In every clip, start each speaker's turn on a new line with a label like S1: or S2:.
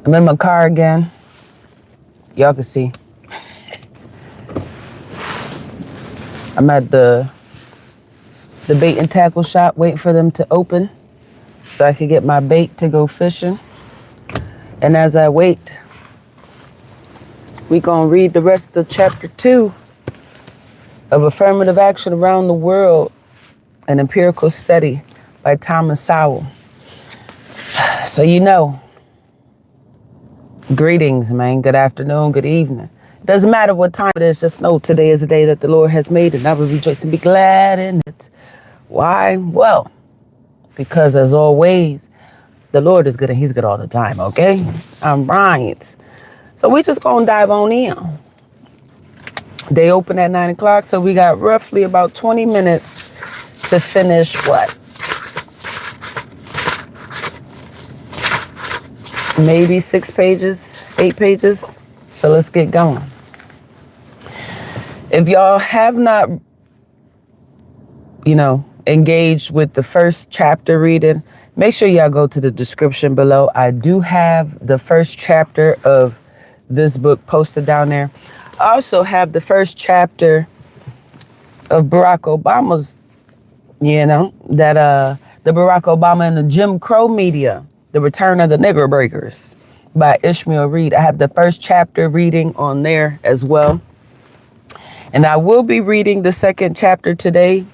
S1: I'm in my car again. Y'all can see. I'm at the bait and tackle shop waiting for them to open so I can get my bait to go fishing. And as I wait, we gonna read the rest of chapter 2 of Affirmative Action Around the World, an Empirical Study by Thomas Sowell. So you know, greetings, man. Good afternoon, good evening. Doesn't matter what time it is, just know today is the day that the Lord has made, and I will rejoice and be glad in it. Why? Well, because as always, the Lord is good and he's good all the time, okay? I'm right. So we just gonna dive on in. They open at 9 o'clock, so we got roughly about 20 minutes to finish what? Maybe 6 pages, 8 pages. So let's get going. If y'all have not, engaged with the first chapter reading, make sure y'all go to the description below. I do have the first chapter of this book posted down there. I also have the first chapter of Barack Obama's, the Barack Obama and the Jim Crow media, The Return of the Nigger Breakers by Ishmael Reed. I have the first chapter reading on there as well. And I will be reading the second chapter today.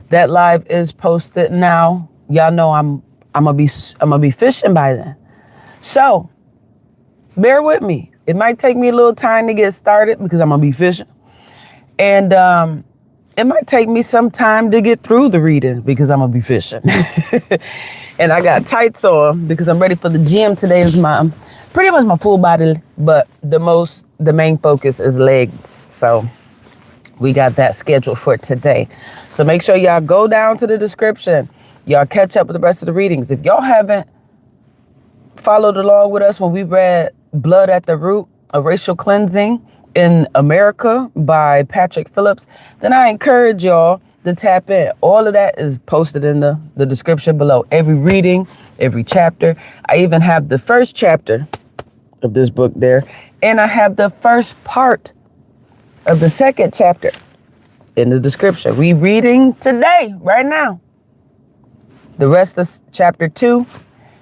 S1: That live is posted now. Y'all know I'm gonna be fishing by then. So bear with me. It might take me a little time to get started because I'm gonna be fishing. And it might take me some time to get through the reading because I'm gonna be fishing. And I got tights on because I'm ready for the gym. Today is pretty much my full body, but the main focus is legs. So we got that scheduled for today. So make sure y'all go down to the description. Y'all catch up with the rest of the readings. If y'all haven't followed along with us when we read Blood at the Root, A Racial Cleansing in America by Patrick Phillips, then I encourage y'all to tap in. All of that is posted in the description below. Every reading, every chapter. I even have the first chapter of this book there. And I have the first part of the second chapter in the description. We reading today, right now, the rest of chapter 2,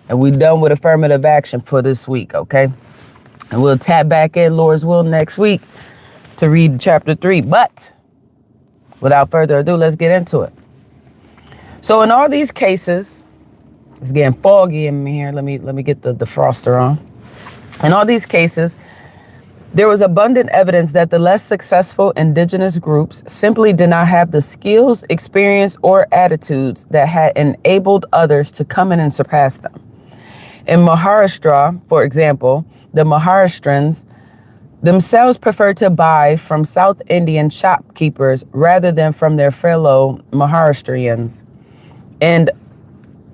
S1: and we done with affirmative action for this week, okay? And we'll tap back in, Lord's will, next week to read chapter 3. But without further ado, let's get into it. So in all these cases, it's getting foggy in here. Let me get the defroster on. In all these cases, there was abundant evidence that the less successful indigenous groups simply did not have the skills, experience, or attitudes that had enabled others to come in and surpass them. In Maharashtra, for example, the Maharashtrians themselves preferred to buy from South Indian shopkeepers rather than from their fellow Maharashtrians. And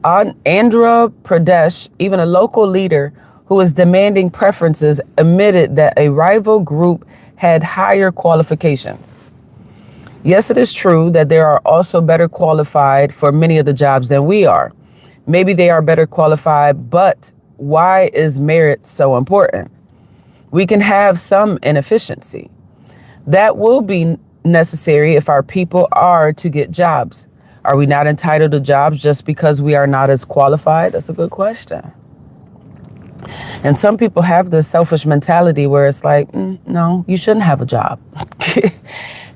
S1: on Andhra Pradesh, even a local leader who was demanding preferences admitted that a rival group had higher qualifications. Yes, it is true that they are also better qualified for many of the jobs than we are. Maybe they are better qualified, but why is merit so important? We can have some inefficiency. That will be necessary if our people are to get jobs. Are we not entitled to jobs just because we are not as qualified? That's a good question. And some people have this selfish mentality where it's like, no, you shouldn't have a job.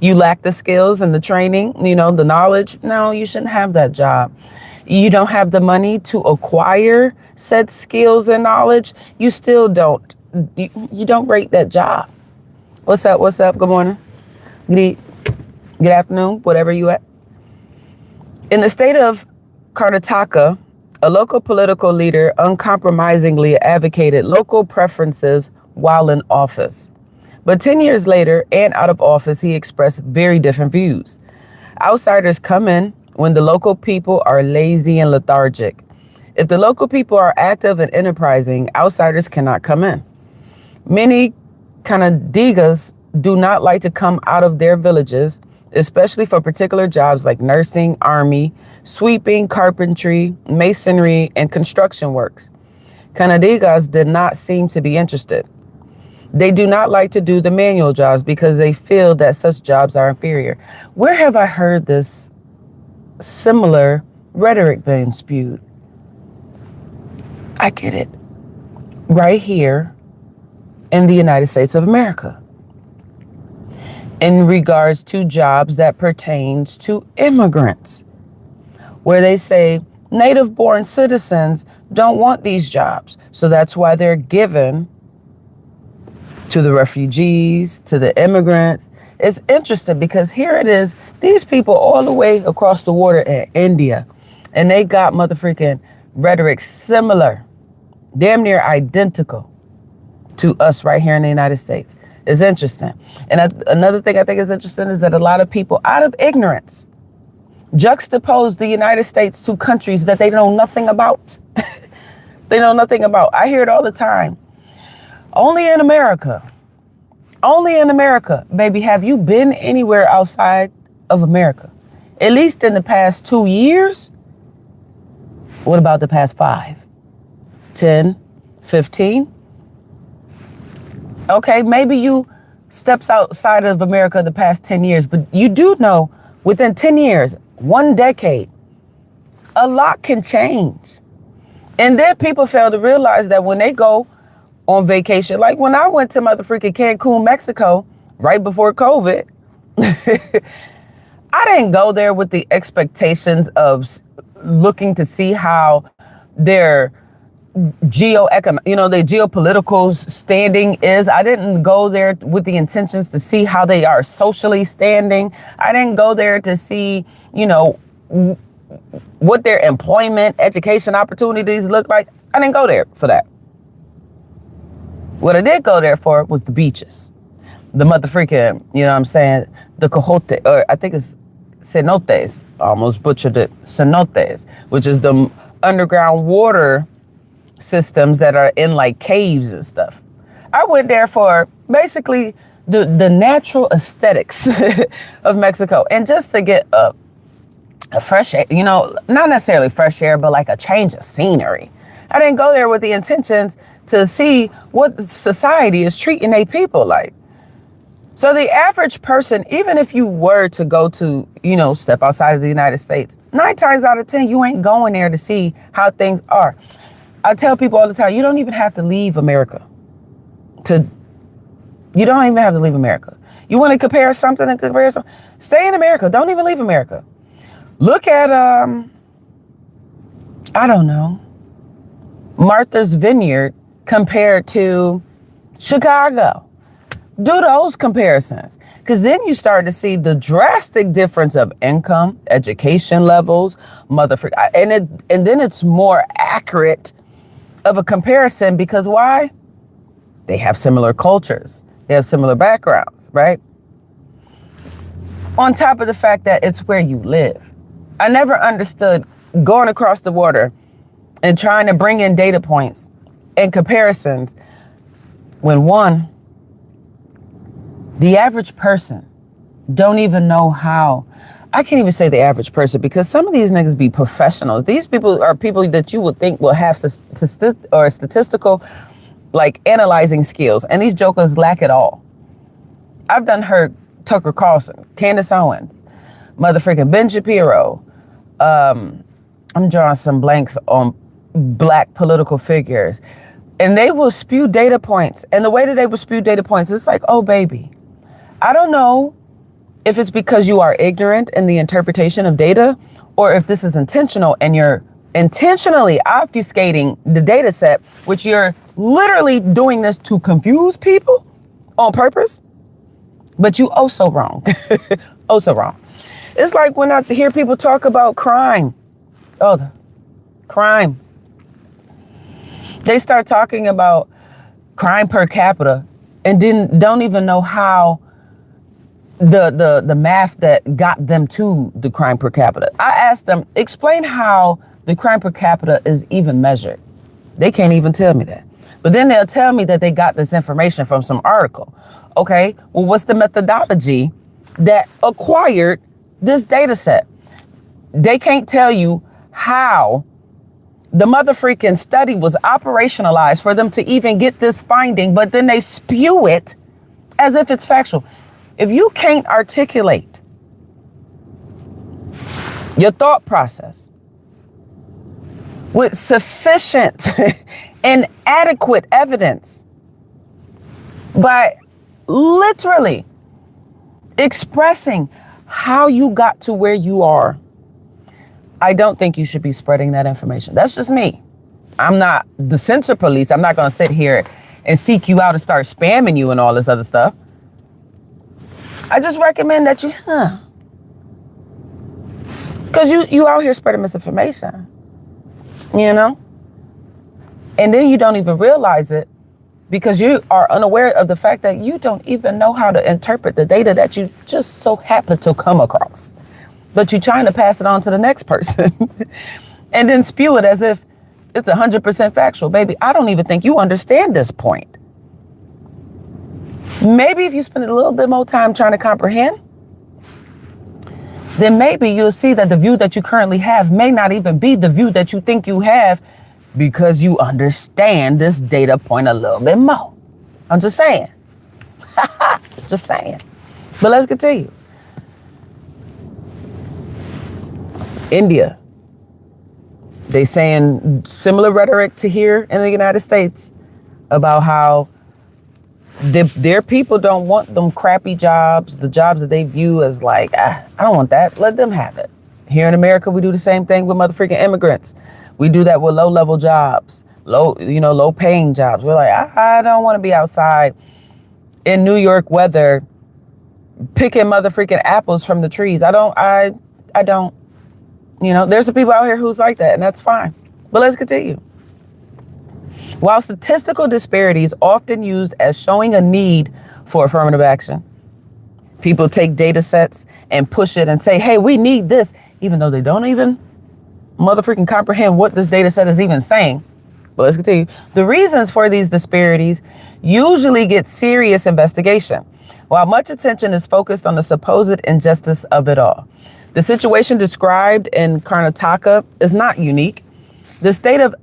S1: You lack the skills and the training, the knowledge. No, you shouldn't have that job. You don't have the money to acquire said skills and knowledge. You still don't. You don't rate that job. What's up? What's up? Good morning. Good afternoon, whatever you at. In the state of Karnataka, a local political leader uncompromisingly advocated local preferences while in office. But 10 years later and out of office, he expressed very different views. Outsiders come in when the local people are lazy and lethargic. If the local people are active and enterprising, outsiders cannot come in. Many Kannadigas do not like to come out of their villages, especially for particular jobs like nursing, army, sweeping, carpentry, masonry, and construction works. Kannadigas did not seem to be interested. They do not like to do the manual jobs because they feel that such jobs are inferior. Where have I heard this similar rhetoric being spewed? I get it. Right here in the United States of America. In regards to jobs that pertains to immigrants, where they say native-born citizens don't want these jobs. So that's why they're given to the refugees, to the immigrants. It's interesting because here it is, these people all the way across the water in India, and they got motherfucking rhetoric similar, damn near identical to us right here in the United States. It's interesting. And another thing I think is interesting is that a lot of people, out of ignorance, juxtapose the United States to countries that they know nothing about. They know nothing about. I hear it all the time. Only in America. Only in America. Baby, have you been anywhere outside of America? At least in the past 2 years? What about the past 5, 10, 15? Okay, maybe you steps outside of America the past 10 years, but you do know within 10 years, 1 decade, a lot can change. And then people fail to realize that when they go on vacation, like when I went to motherfucking Cancun, Mexico, right before COVID, I didn't go there with the expectations of looking to see how their the geopolitical standing is. I didn't go there with the intentions to see how they are socially standing. I didn't go there to see, what their employment, education opportunities look like. I didn't go there for that. What I did go there for was the beaches. The motherfucking, the cojote, or I think it's cenotes, almost butchered it, cenotes, which is the underground water systems that are in like caves and stuff. I went there for basically the natural aesthetics of Mexico, and just to get a fresh air, not necessarily fresh air, but like a change of scenery. I didn't go there with the intentions to see what society is treating their people like. So the average person, even if you were to go to, step outside of the United States, 9 times out of 10, you ain't going there to see how things are. I tell people all the time, you don't even have to leave America. You don't even have to leave America. You want to compare something and compare something? Stay in America. Don't even leave America. Look at, I don't know, Martha's Vineyard compared to Chicago. Do those comparisons, because then you start to see the drastic difference of income, education levels, and then it's more accurate of a comparison, because why? They have similar cultures. They have similar backgrounds, right? On top of the fact that it's where you live. I never understood going across the water and trying to bring in data points and comparisons when the average person don't even know how. I can't even say the average person, because some of these niggas be professionals. These people are people that you would think will have statistical, like, analyzing skills. And these jokers lack it all. I've done heard Tucker Carlson, Candace Owens, motherfucking Ben Shapiro. I'm drawing some blanks on black political figures. And they will spew data points. And the way that they will spew data points, it's like, oh, baby, I don't know if it's because you are ignorant in the interpretation of data, or if this is intentional and you're intentionally obfuscating the data set, which you're literally doing this to confuse people on purpose. But you oh so wrong. Oh so wrong. It's like when I hear people talk about crime. Oh, the crime. They start talking about crime per capita and then don't even know how the math that got them to the crime per capita. I asked them, explain how the crime per capita is even measured. They can't even tell me that. But then they'll tell me that they got this information from some article. Okay, well, what's the methodology that acquired this data set? They can't tell you how The mother freaking study was operationalized for them to even get this finding, but then they spew it as if it's factual. If you can't articulate your thought process with sufficient and adequate evidence by literally expressing how you got to where you are, I don't think you should be spreading that information. That's just me. I'm not the censor police. I'm not going to sit here and seek you out and start spamming you and all this other stuff. I just recommend that you, because you out here spreading misinformation, you know? And then you don't even realize it because you are unaware of the fact that you don't even know how to interpret the data that you just so happen to come across. But you're trying to pass it on to the next person and then spew it as if it's 100% factual. Baby, I don't even think you understand this point. Maybe if you spend a little bit more time trying to comprehend, then maybe you'll see that the view that you currently have may not even be the view that you think you have because you understand this data point a little bit more. I'm just saying. Just saying. But let's continue. India. They saying similar rhetoric to here in the United States about how their people don't want them crappy jobs, the jobs that they view as like, I don't want that. Let them have it. Here in America, we do the same thing with motherfucking immigrants. We do that with low-level jobs, low-paying jobs. We're like, I don't want to be outside in New York weather picking motherfucking apples from the trees. I don't. You know, there's some people out here who's like that, and that's fine. But let's continue. While statistical disparities often used as showing a need for affirmative action, people take data sets and push it and say, hey, we need this, even though they don't even motherfucking comprehend what this data set is even saying. But let's continue. The reasons for these disparities usually get serious investigation, while much attention is focused on the supposed injustice of it all. The situation described in Karnataka is not unique. The state of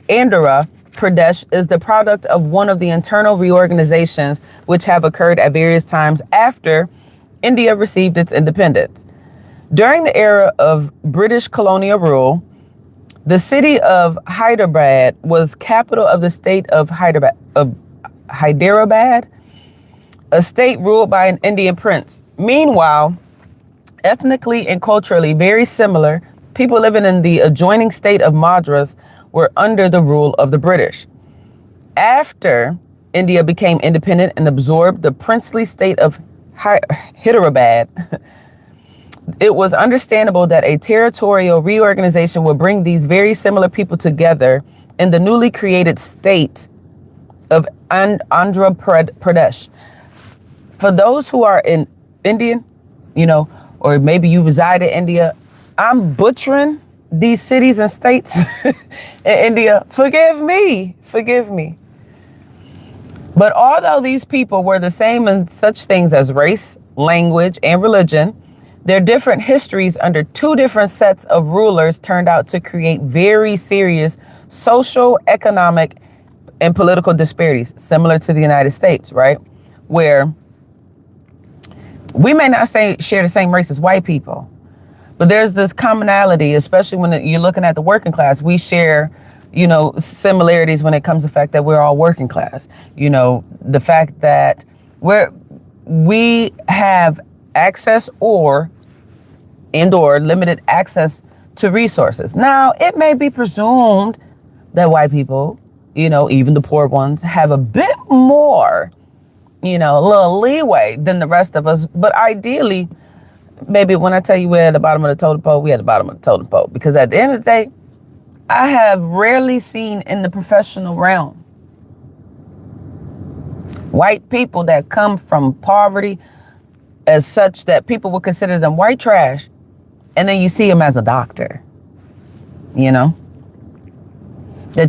S1: Andhra Pradesh is the product of one of the internal reorganizations which have occurred at various times after India received its independence. During the era of British colonial rule, the city of Hyderabad was capital of the state of Hyderabad, a state ruled by an Indian prince. Meanwhile, ethnically and culturally very similar, people living in the adjoining state of Madras were under the rule of the British. After India became independent and absorbed the princely state of Hyderabad, it was understandable that a territorial reorganization would bring these very similar people together in the newly created state of Andhra Pradesh. For those who are in Indian, or maybe you reside in India, I'm butchering these cities and states in India. Forgive me. But although these people were the same in such things as race, language, and religion, their different histories under two different sets of rulers turned out to create very serious social, economic, and political disparities, similar to the United States, right? Where we may not share the same race as white people, but there's this commonality, especially when you're looking at the working class. We share, similarities when it comes to the fact that we're all working class. The fact that we have access or limited access to resources. Now, it may be presumed that white people, even the poor ones, have a bit more, a little leeway than the rest of us. But ideally, maybe when I tell you we're at the bottom of the totem pole, we're at the bottom of the totem pole. Because at the end of the day, I have rarely seen in the professional realm white people that come from poverty as such that people would consider them white trash. And then you see them as a doctor, that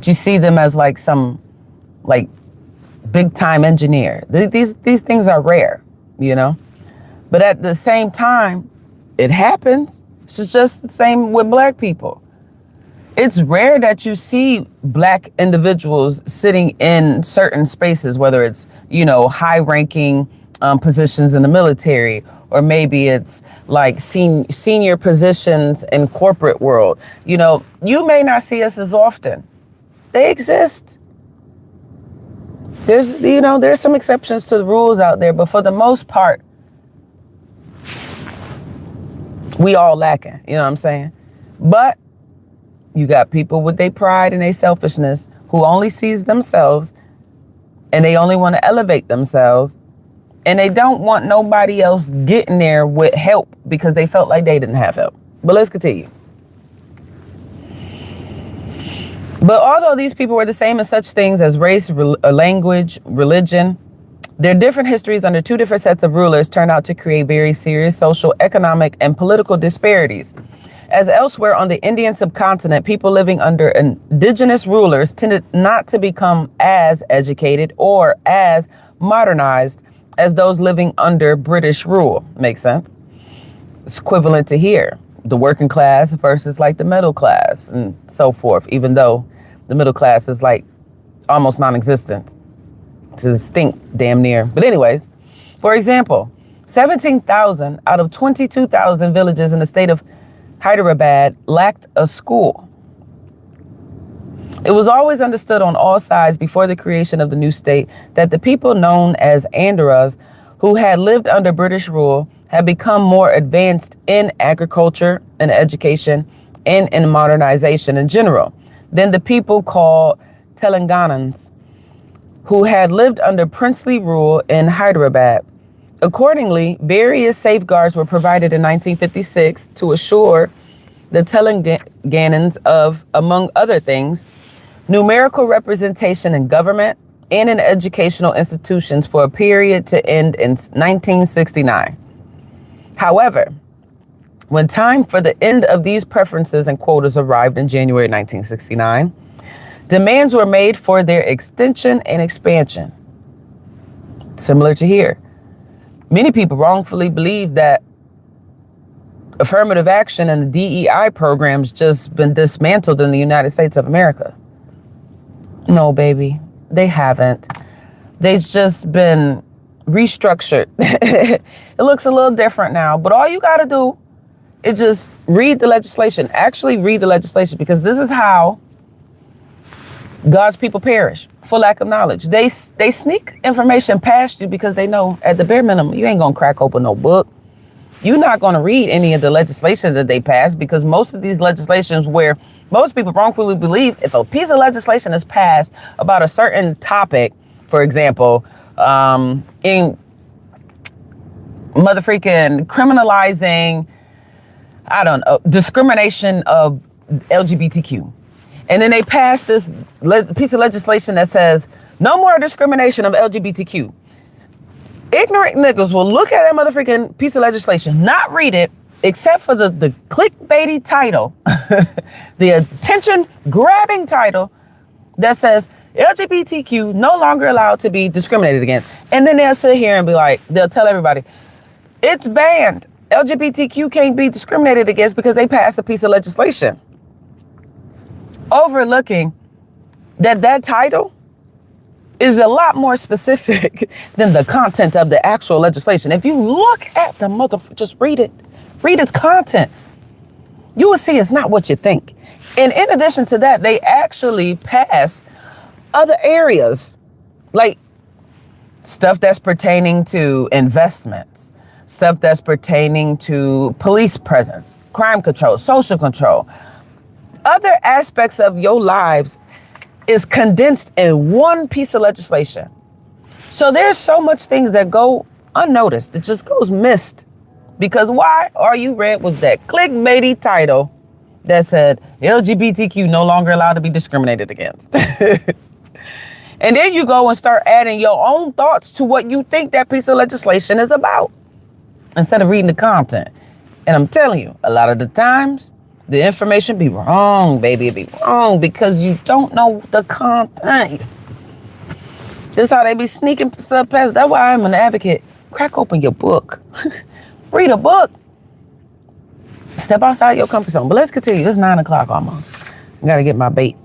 S1: you see them as like some big time engineer. These things are rare, but at the same time, it happens. It's just the same with black people. It's rare that you see Black individuals sitting in certain spaces, whether it's, high ranking positions in the military, or maybe it's like senior positions in corporate world. You may not see us as often. They exist. There's some exceptions to the rules out there, but for the most part, we all lacking, you know what I'm saying? But you got people with their pride and their selfishness who only sees themselves, and they only want to elevate themselves, and they don't want nobody else getting there with help because they felt like they didn't have help. But let's continue. But although these people were the same in such things as race, language, religion, their different histories under two different sets of rulers turned out to create very serious social, economic, and political disparities. As elsewhere on the Indian subcontinent, people living under indigenous rulers tended not to become as educated or as modernized as those living under British rule. Makes sense? It's equivalent to here, the working class versus like the middle class and so forth, even though the middle class is like almost non-existent to distinct damn near. But anyways, for example, 17,000 out of 22,000 villages in the state of Hyderabad lacked a school. It was always understood on all sides before the creation of the new state that the people known as Andhras, who had lived under British rule, had become more advanced in agriculture and education and in modernization in general than the people called Telanganans, who had lived under princely rule in Hyderabad. Accordingly, various safeguards were provided in 1956 to assure the Telanganans of, among other things, numerical representation in government and in educational institutions for a period to end in 1969. However, when time for the end of these preferences and quotas arrived in January 1969, demands were made for their extension and expansion. Similar to here. Many people wrongfully believe that affirmative action and the DEI programs just been dismantled in the United States of America. No, baby, they haven't. They've just been restructured. It looks a little different now, but all you got to do is just read the legislation. Actually read the legislation, because this is how God's people perish for lack of knowledge. They sneak information past you because they know at the bare minimum, you ain't going to crack open no book. You're not going to read any of the legislation that they pass, because most of these legislations where most people wrongfully believe if a piece of legislation is passed about a certain topic, for example, in motherfreaking criminalizing, discrimination of LGBTQ. And then they pass this piece of legislation that says no more discrimination of LGBTQ. Ignorant niggas will look at that motherfucking piece of legislation, not read it, except for the clickbaity title, the attention grabbing title that says LGBTQ no longer allowed to be discriminated against. And then they'll sit here and be like, they'll tell everybody, it's banned. LGBTQ can't be discriminated against because they passed a piece of legislation. Overlooking that title is a lot more specific than the content of the actual legislation. If you look at the just read its content, you will see it's not what you think. And in addition to that, they actually pass other areas, like stuff that's pertaining to investments, stuff that's pertaining to police presence, crime control, social control. Other aspects of your lives is condensed in one piece of legislation. So there's so much things that go unnoticed. It just goes missed. Because why? All you read was that clickbaity title that said LGBTQ no longer allowed to be discriminated against. And then you go and start adding your own thoughts to what you think that piece of legislation is about, instead of reading the content. And I'm telling you, a lot of the times, the information be wrong, baby. It be wrong because you don't know the content. This is how they be sneaking stuff past. That's why I'm an advocate. Crack open your book. Read a book. Step outside your comfort zone. But let's continue. It's 9 o'clock almost. I gotta get my bait.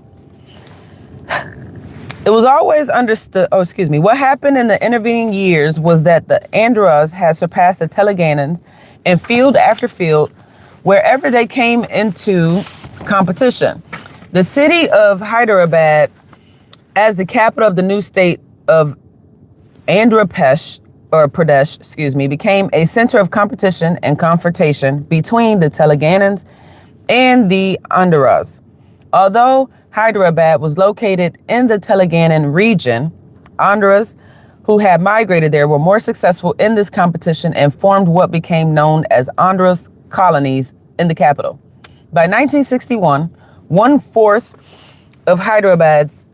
S1: It was always understood, what happened in the intervening years was that the Andhras had surpassed the Telangans in field after field wherever they came into competition. The city of Hyderabad, as the capital of the new state of Pradesh, became a center of competition and confrontation between the Telangans and the Andhras. Although Hyderabad was located in the Telanganan region, Andhras who had migrated there were more successful in this competition and formed what became known as Andhras colonies in the capital. By 1961, 1/4 of Hyderabad's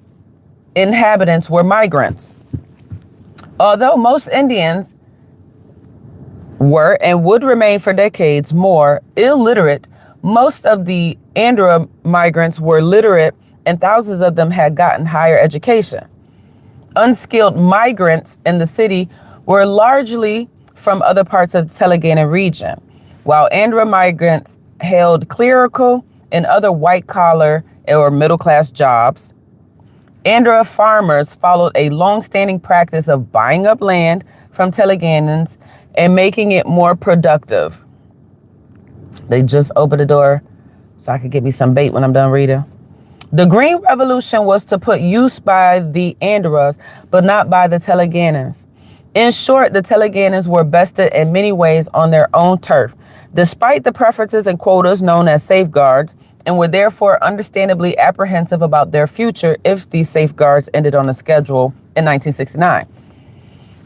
S1: inhabitants were migrants. Although most Indians were and would remain for decades more illiterate, most of the Andhra migrants were literate and thousands of them had gotten higher education. Unskilled migrants in the city were largely from other parts of the Telangana region, while Andhra migrants held clerical and other white-collar or middle-class jobs. Andhra farmers followed a long-standing practice of buying up land from Telangans and making it more productive. They just opened the door so I could get me some bait when I'm done reading. The Green Revolution was to put use by the Andhras, but not by the Telangans. In short, the Telangans were bested in many ways on their own turf, despite the preferences and quotas known as safeguards, and were therefore understandably apprehensive about their future if these safeguards ended on a schedule in 1969.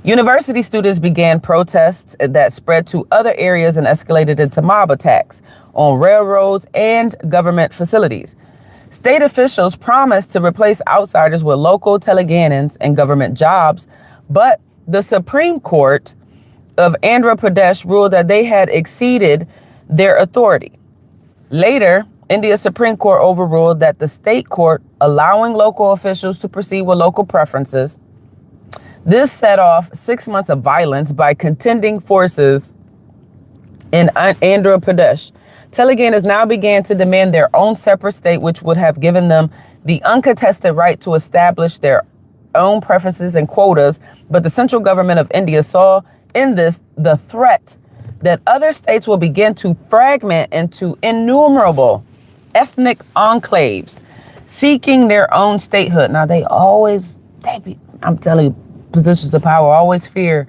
S1: University students began protests that spread to other areas and escalated into mob attacks on railroads and government facilities. State officials promised to replace outsiders with local Telangans and government jobs, but the Supreme Court of Andhra Pradesh ruled that they had exceeded their authority. Later, India's Supreme Court overruled that the state court allowing local officials to proceed with local preferences. This set off 6 months of violence by contending forces in Andhra Pradesh. Telangans now began to demand their own separate state, which would have given them the uncontested right to establish their own preferences and quotas. But the central government of India saw in this the threat that other states will begin to fragment into innumerable ethnic enclaves, seeking their own statehood. Now I'm telling you, positions of power always fear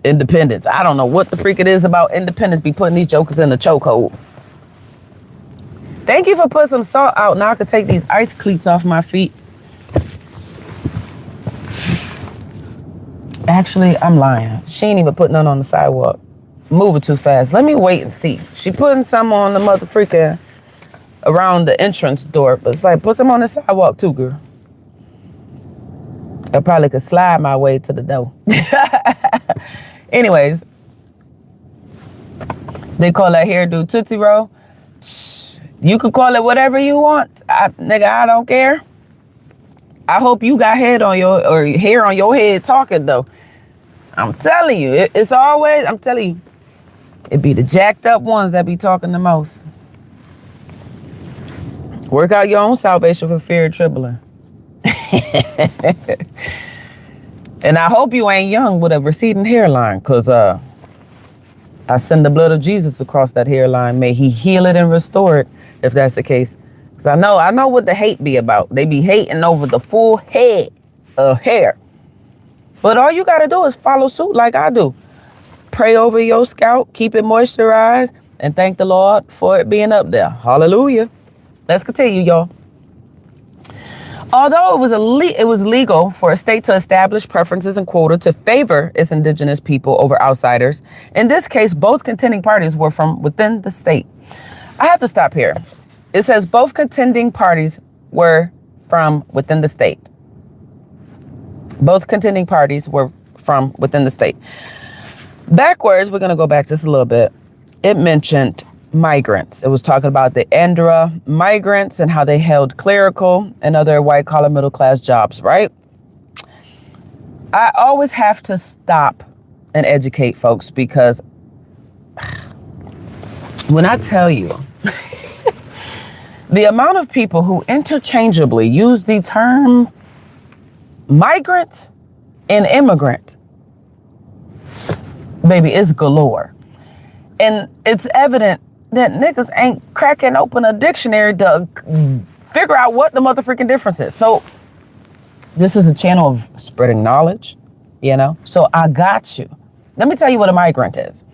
S1: independence. I don't know what the freak it is about independence be putting these jokers in the chokehold. Thank you for putting some salt out. Now I can take these ice cleats off my feet. Actually, I'm lying. She ain't even putting none on the sidewalk. Moving too fast. Let me wait and see. She putting some on the mother freaking around the entrance door. But it's like, put some on the sidewalk too, girl. I probably could slide my way to the door. Anyways, they call that hairdo Tootsie Roll. You could call it whatever you want. I don't care. I hope you got hair on your head talking though. I'm telling you, I'm telling you, it be the jacked up ones that be talking the most. Work out your own salvation for fear of tribling. And I hope you ain't young with a receding hairline, because I send the blood of Jesus across that hairline. May he heal it and restore it, if that's the case. Because I know what the hate be about. They be hating over the full head of hair. But all you got to do is follow suit like I do. Pray over your scalp, keep it moisturized, and thank the Lord for it being up there. Hallelujah. Let's continue, y'all. Although it was legal for a state to establish preferences and quota to favor its indigenous people over outsiders, in this case, both contending parties were from within the state. I have to stop here. It says both contending parties were from within the state. Both contending parties were from within the state. Backwards, we're going to go back just a little bit. It mentioned migrants. It was talking about the Andhra migrants and how they held clerical and other white-collar middle-class jobs, right? I always have to stop and educate folks, because when I tell you The amount of people who interchangeably use the term migrant and immigrant, baby, is galore. And it's evident that niggas ain't cracking open a dictionary to figure out what the motherfucking difference is. So this is a channel of spreading knowledge, you know? So I got you. Let me tell you what a migrant is.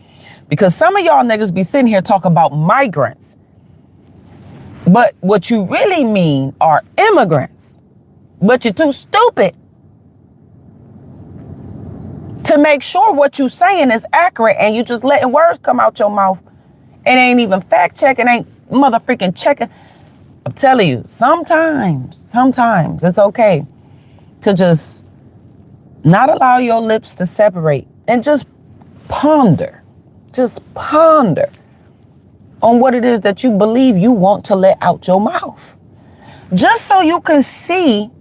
S1: Because some of y'all niggas be sitting here talking about migrants. But what you really mean are immigrants. But you're too stupid to make sure what you saying is accurate, and you just letting words come out your mouth and ain't even fact checking, ain't motherfucking checking. I'm telling you, sometimes it's okay to just not allow your lips to separate and just ponder on what it is that you believe you want to let out your mouth. Just so you can see,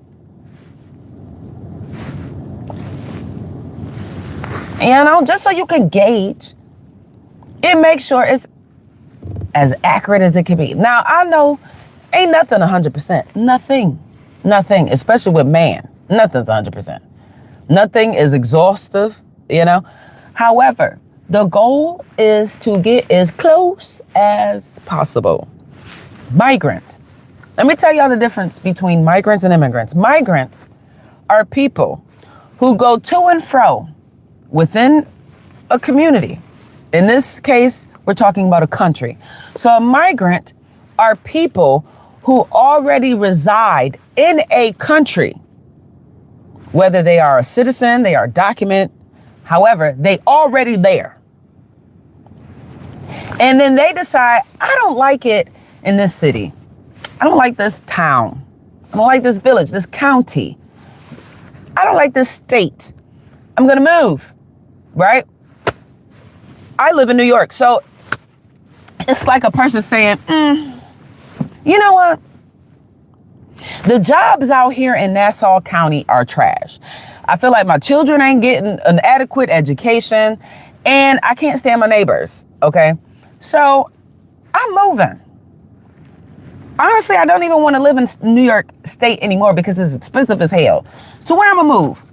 S1: just so you can gauge and make sure it's as accurate as it can be. Now, I know ain't nothing 100%. Nothing, especially with man. Nothing's 100%. Nothing is exhaustive, However, the goal is to get as close as possible. Migrant. Let me tell y'all the difference between migrants and immigrants. Migrants are people who go to and fro within a community. In this case, we're talking about a country. So a migrant are people who already reside in a country, whether they are a citizen, they are a document, however, they already there. And then they decide, I don't like it in this city. I don't like this town. I don't like this village, this county. I don't like this state. I'm going to move, right? I live in New York. So it's like a person saying, you know what? The jobs out here in Nassau County are trash. I feel like my children ain't getting an adequate education, and I can't stand my neighbors, okay? So I'm moving. Honestly, I don't even want to live in New York State anymore because it's expensive as hell. So where I'm gonna move?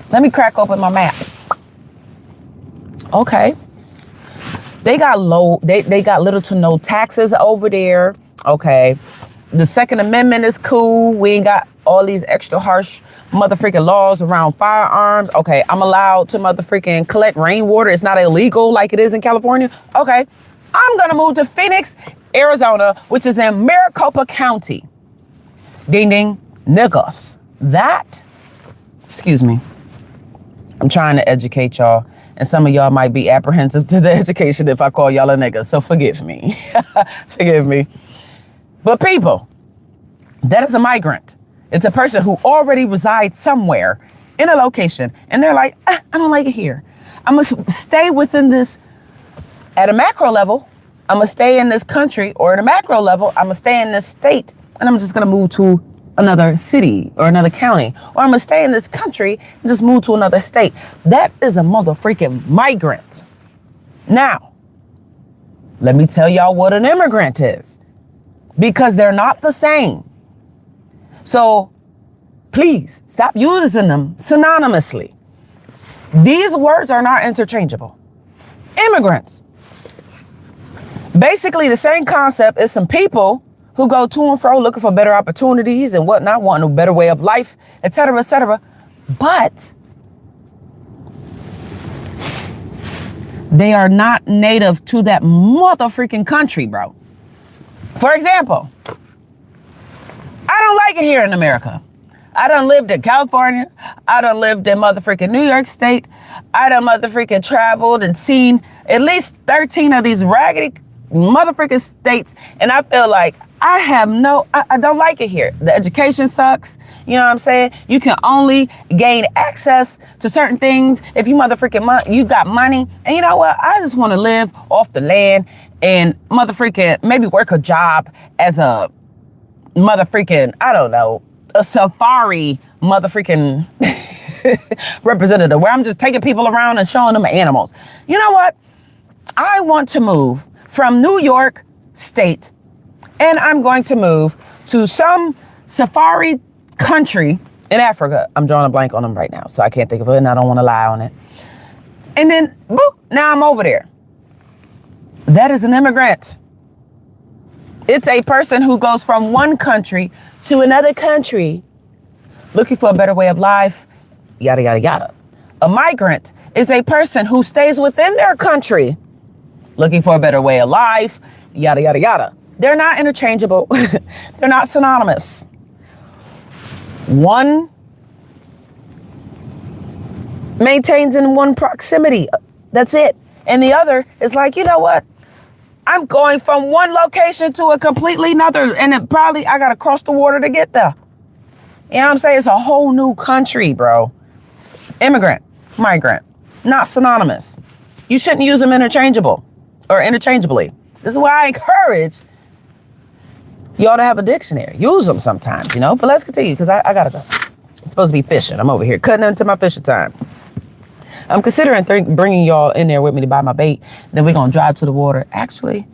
S1: Let me crack open my map. Okay. They got little to no taxes over there. Okay. The Second Amendment is cool. We ain't got all these extra harsh motherfucking laws around firearms. Okay, I'm allowed to motherfucking collect rainwater. It's not illegal like it is in California. Okay, I'm gonna move to Phoenix, Arizona, which is in Maricopa County. Ding ding, niggas. Excuse me. I'm trying to educate y'all, and some of y'all might be apprehensive to the education if I call y'all a nigga, so forgive me. Forgive me. But people, that is a migrant. It's a person who already resides somewhere in a location, and they're like, I don't like it here. I must stay within this. At a macro level, I'm gonna stay in this country, or at a macro level, I'm gonna stay in this state, and I'm just gonna move to another city or another county, or I'm gonna stay in this country and just move to another state. That is a motherfucking migrant. Now, let me tell y'all what an immigrant is, because they're not the same. So please stop using them synonymously. These words are not interchangeable. Immigrants. Basically the same concept as some people who go to and fro looking for better opportunities and whatnot, wanting a better way of life, etc., etc. But they are not native to that motherfucking country, bro. For example, I don't like it here in America. I done lived in California. I done lived in motherfucking New York State. I done motherfucking traveled and seen at least 13 of these raggedy motherfucking states. And I feel like I don't like it here. The education sucks. You know what I'm saying? You can only gain access to certain things if you motherfucking you got money. And you know what? I just want to live off the land and motherfucking maybe work a job as a motherfucking, I don't know, a safari motherfucking representative where I'm just taking people around and showing them animals. You know what? I want to move from New York State and I'm going to move to some safari country in Africa. I'm drawing a blank on them right now, so I can't think of it, and I don't want to lie on it. And then, boop, now I'm over there. That is an immigrant. It's a person who goes from one country to another country looking for a better way of life, yada, yada, yada. A migrant is a person who stays within their country looking for a better way of life, yada, yada, yada. They're not interchangeable. They're not synonymous. One maintains in one proximity. That's it. And the other is like, you know what? I'm going from one location to a completely another, and it probably I got to cross the water to get there. You know what I'm saying? It's a whole new country, bro. Immigrant, migrant, not synonymous. You shouldn't use them interchangeably. This is why I encourage y'all to have a dictionary. Use them sometimes, you know. But let's continue, because I gotta go. I'm supposed to be fishing. I'm over here cutting into my fishing time. I'm considering bringing y'all in there with me to buy my bait. Then we're gonna drive to the water. Actually,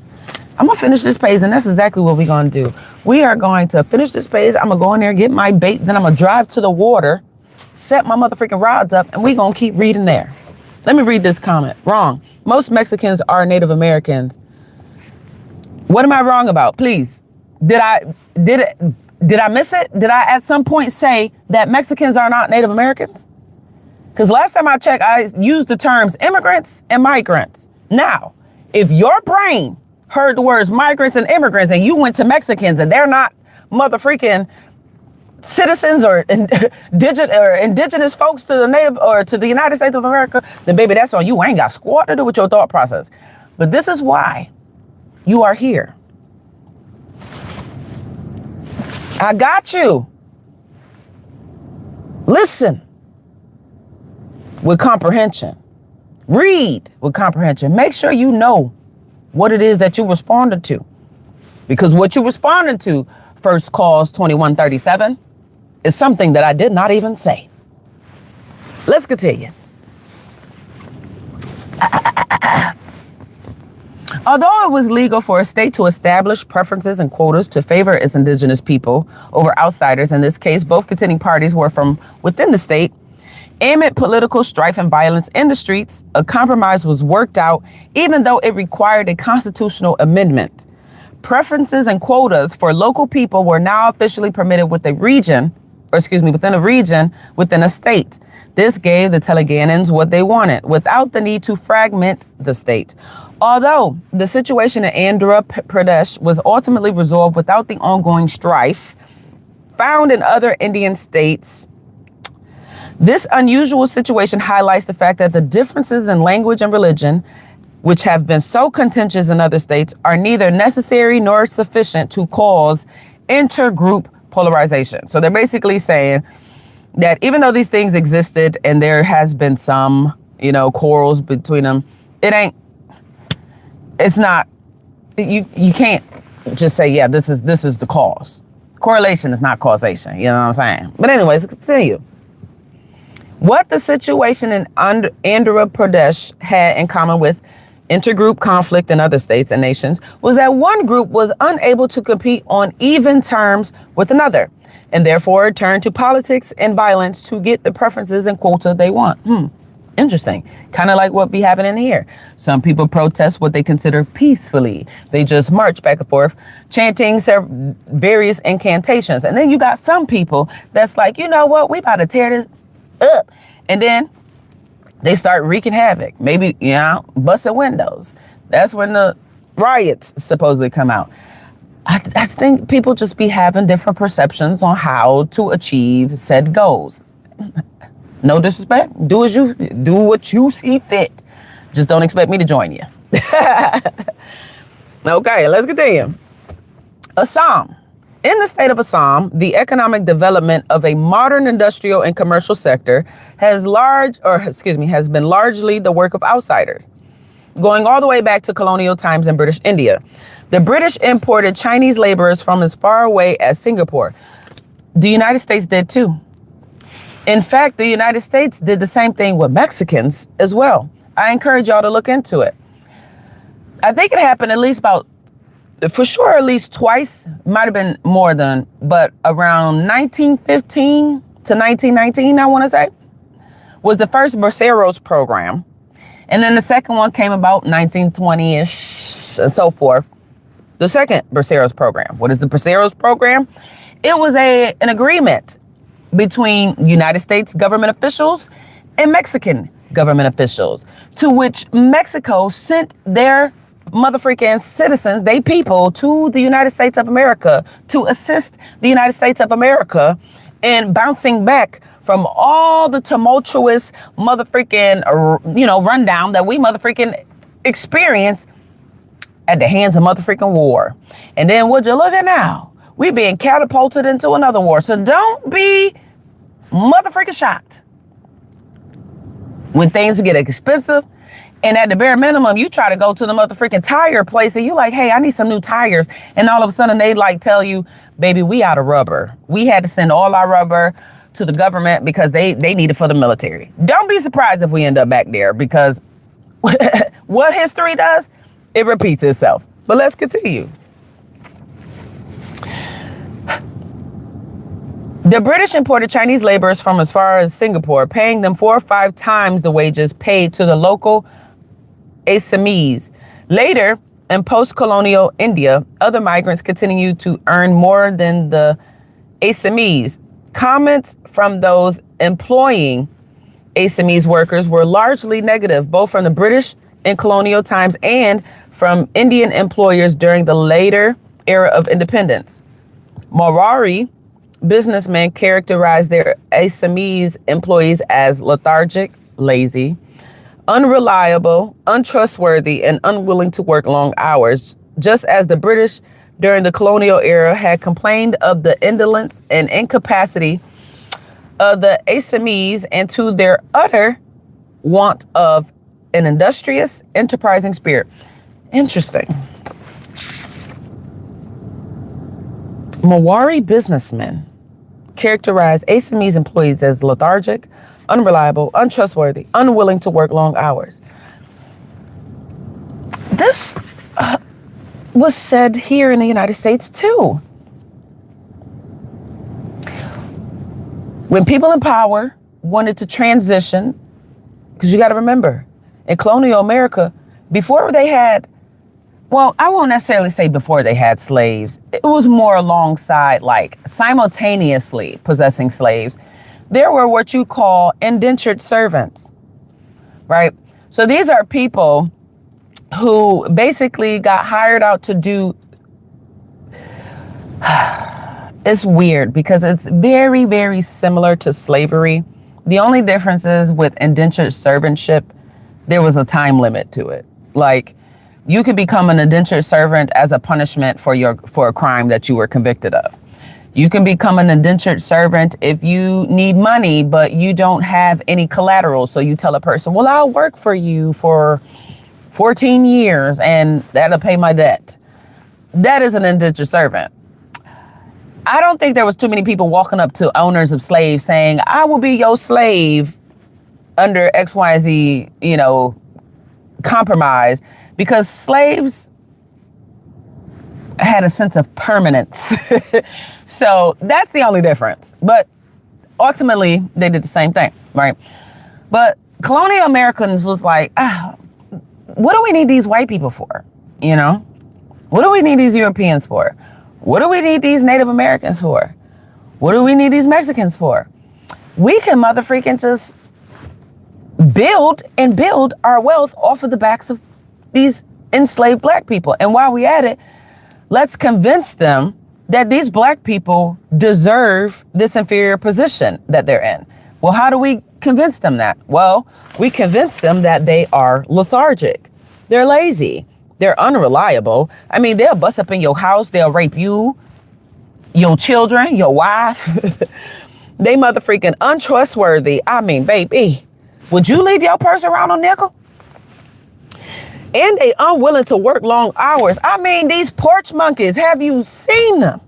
S1: I'm gonna finish this page, and that's exactly what we're gonna do. We are going to finish this page. I'm gonna go in there, get my bait, then I'm gonna drive to the water, set my motherfucking rods up, and we're gonna keep reading there. Let me read this comment. Wrong. Most Mexicans are Native Americans. What am I wrong about? Please. Did I miss it? Did I at some point say that Mexicans are not Native Americans? Because last time I checked, I used the terms immigrants and migrants. Now, if your brain heard the words migrants and immigrants and you went to Mexicans and they're not motherfreaking citizens or indigenous folks to the native or to the United States of America, then baby, that's on you. I ain't got squat to do with your thought process. But this is why you are here. I got you. Listen with comprehension. Read with comprehension. Make sure you know what it is that you responded to. Because what you responded to, First Cause 2137, is something that I did not even say. Let's continue. Although it was legal for a state to establish preferences and quotas to favor its indigenous people over outsiders, in this case, both contending parties were from within the state, amid political strife and violence in the streets, a compromise was worked out, even though it required a constitutional amendment. Preferences and quotas for local people were now officially permitted within a region within a state. This gave the Telangans what they wanted, without the need to fragment the state. Although the situation in Andhra Pradesh was ultimately resolved without the ongoing strife found in other Indian states, this unusual situation highlights the fact that the differences in language and religion, which have been so contentious in other states, are neither necessary nor sufficient to cause intergroup polarization. So they're basically saying that even though these things existed and there has been some, quarrels between them, it's not, you can't just say, yeah, this is the cause. Correlation is not causation. You know what I'm saying? But anyways, let's continue. What the situation in Andhra Pradesh had in common with intergroup conflict in other states and nations was that one group was unable to compete on even terms with another, and therefore turned to politics and violence to get the preferences and quota they want. Interesting. Kind of like what be happening here. Some people protest what they consider peacefully. They just march back and forth, chanting various incantations. And then you got some people that's like, you know what, we about to tear this up. And then they start wreaking havoc. Maybe, busting windows. That's when the riots supposedly come out. I think people just be having different perceptions on how to achieve said goals. No disrespect. Do what you see fit. Just don't expect me to join you. Okay, let's continue. Assam. In the state of Assam, the economic development of a modern industrial and commercial sector has been largely the work of outsiders. Going all the way back to colonial times in British India, the British imported Chinese laborers from as far away as Singapore. The United States did too. In fact, the United States did the same thing with Mexicans as well. I encourage y'all to look into it. I think it happened at least about for sure at least twice, might have been more than, but around 1915 to 1919, I want to say, was the first Braceros program. And then the second one came about 1920-ish and so forth. The second Braceros program. What is the Braceros program? It was an agreement between United States government officials and Mexican government officials, to which Mexico sent their motherfreaking citizens, they people, to the United States of America to assist the United States of America in bouncing back from all the tumultuous motherfreaking, rundown that we motherfreaking experience at the hands of motherfreaking war. And then would you look at now? We being catapulted into another war. So don't be motherfreaking shocked when things get expensive. And at the bare minimum, you try to go to the motherfreaking tire place and you like, hey, I need some new tires. And all of a sudden they like tell you, baby, we out of rubber. We had to send all our rubber to the government because they need it for the military. Don't be surprised if we end up back there, because what history does, it repeats itself. But let's continue. The British imported Chinese laborers from as far as Singapore, paying them 4 or 5 times the wages paid to the local Assamese. Later, in post-colonial India, other migrants continued to earn more than the Assamese. Comments from those employing Assamese workers were largely negative, both from the British in colonial times and from Indian employers during the later era of independence. Marwari businessmen characterized their Assamese employees as lethargic, lazy, unreliable, untrustworthy, and unwilling to work long hours, just as the British during the colonial era had complained of the indolence and incapacity of the Assamese, and to their utter want of an industrious, enterprising spirit. Interesting. Marwari businessmen characterized Assamese employees as lethargic, unreliable, untrustworthy, unwilling to work long hours. This was said here in the United States too. When people in power wanted to transition, because you got to remember, in colonial America, before they had, well, I won't necessarily say before they had slaves. It was more alongside, like simultaneously possessing slaves. There were what you call indentured servants, right? So these are people who basically got hired out to do, it's weird because it's very, very similar to slavery. The only difference is with indentured servantship, there was a time limit to it. Like, you could become an indentured servant as a punishment for a crime that you were convicted of. You can become an indentured servant if you need money, but you don't have any collateral. So you tell a person, well, I'll work for you for 14 years and that'll pay my debt. That is an indentured servant. I don't think there was too many people walking up to owners of slaves saying, I will be your slave under XYZ, compromise, because slaves had a sense of permanence. So that's the only difference. But ultimately, they did the same thing, right? But colonial Americans was like, what do we need these white people for? What do we need these Europeans for? What do we need these Native Americans for? What do we need these Mexicans for? We can motherfreaking just build our wealth off of the backs of these enslaved black people. And while we at it, let's convince them that these black people deserve this inferior position that they're in. Well, how do we convince them that? Well, we convince them that they are lethargic. They're lazy. They're unreliable. I mean, they'll bust up in your house. They'll rape you, your children, your wife. They motherfreaking untrustworthy. I mean, baby, would you leave your purse around a nickel? And they unwilling to work long hours. I mean, these porch monkeys, have you seen them?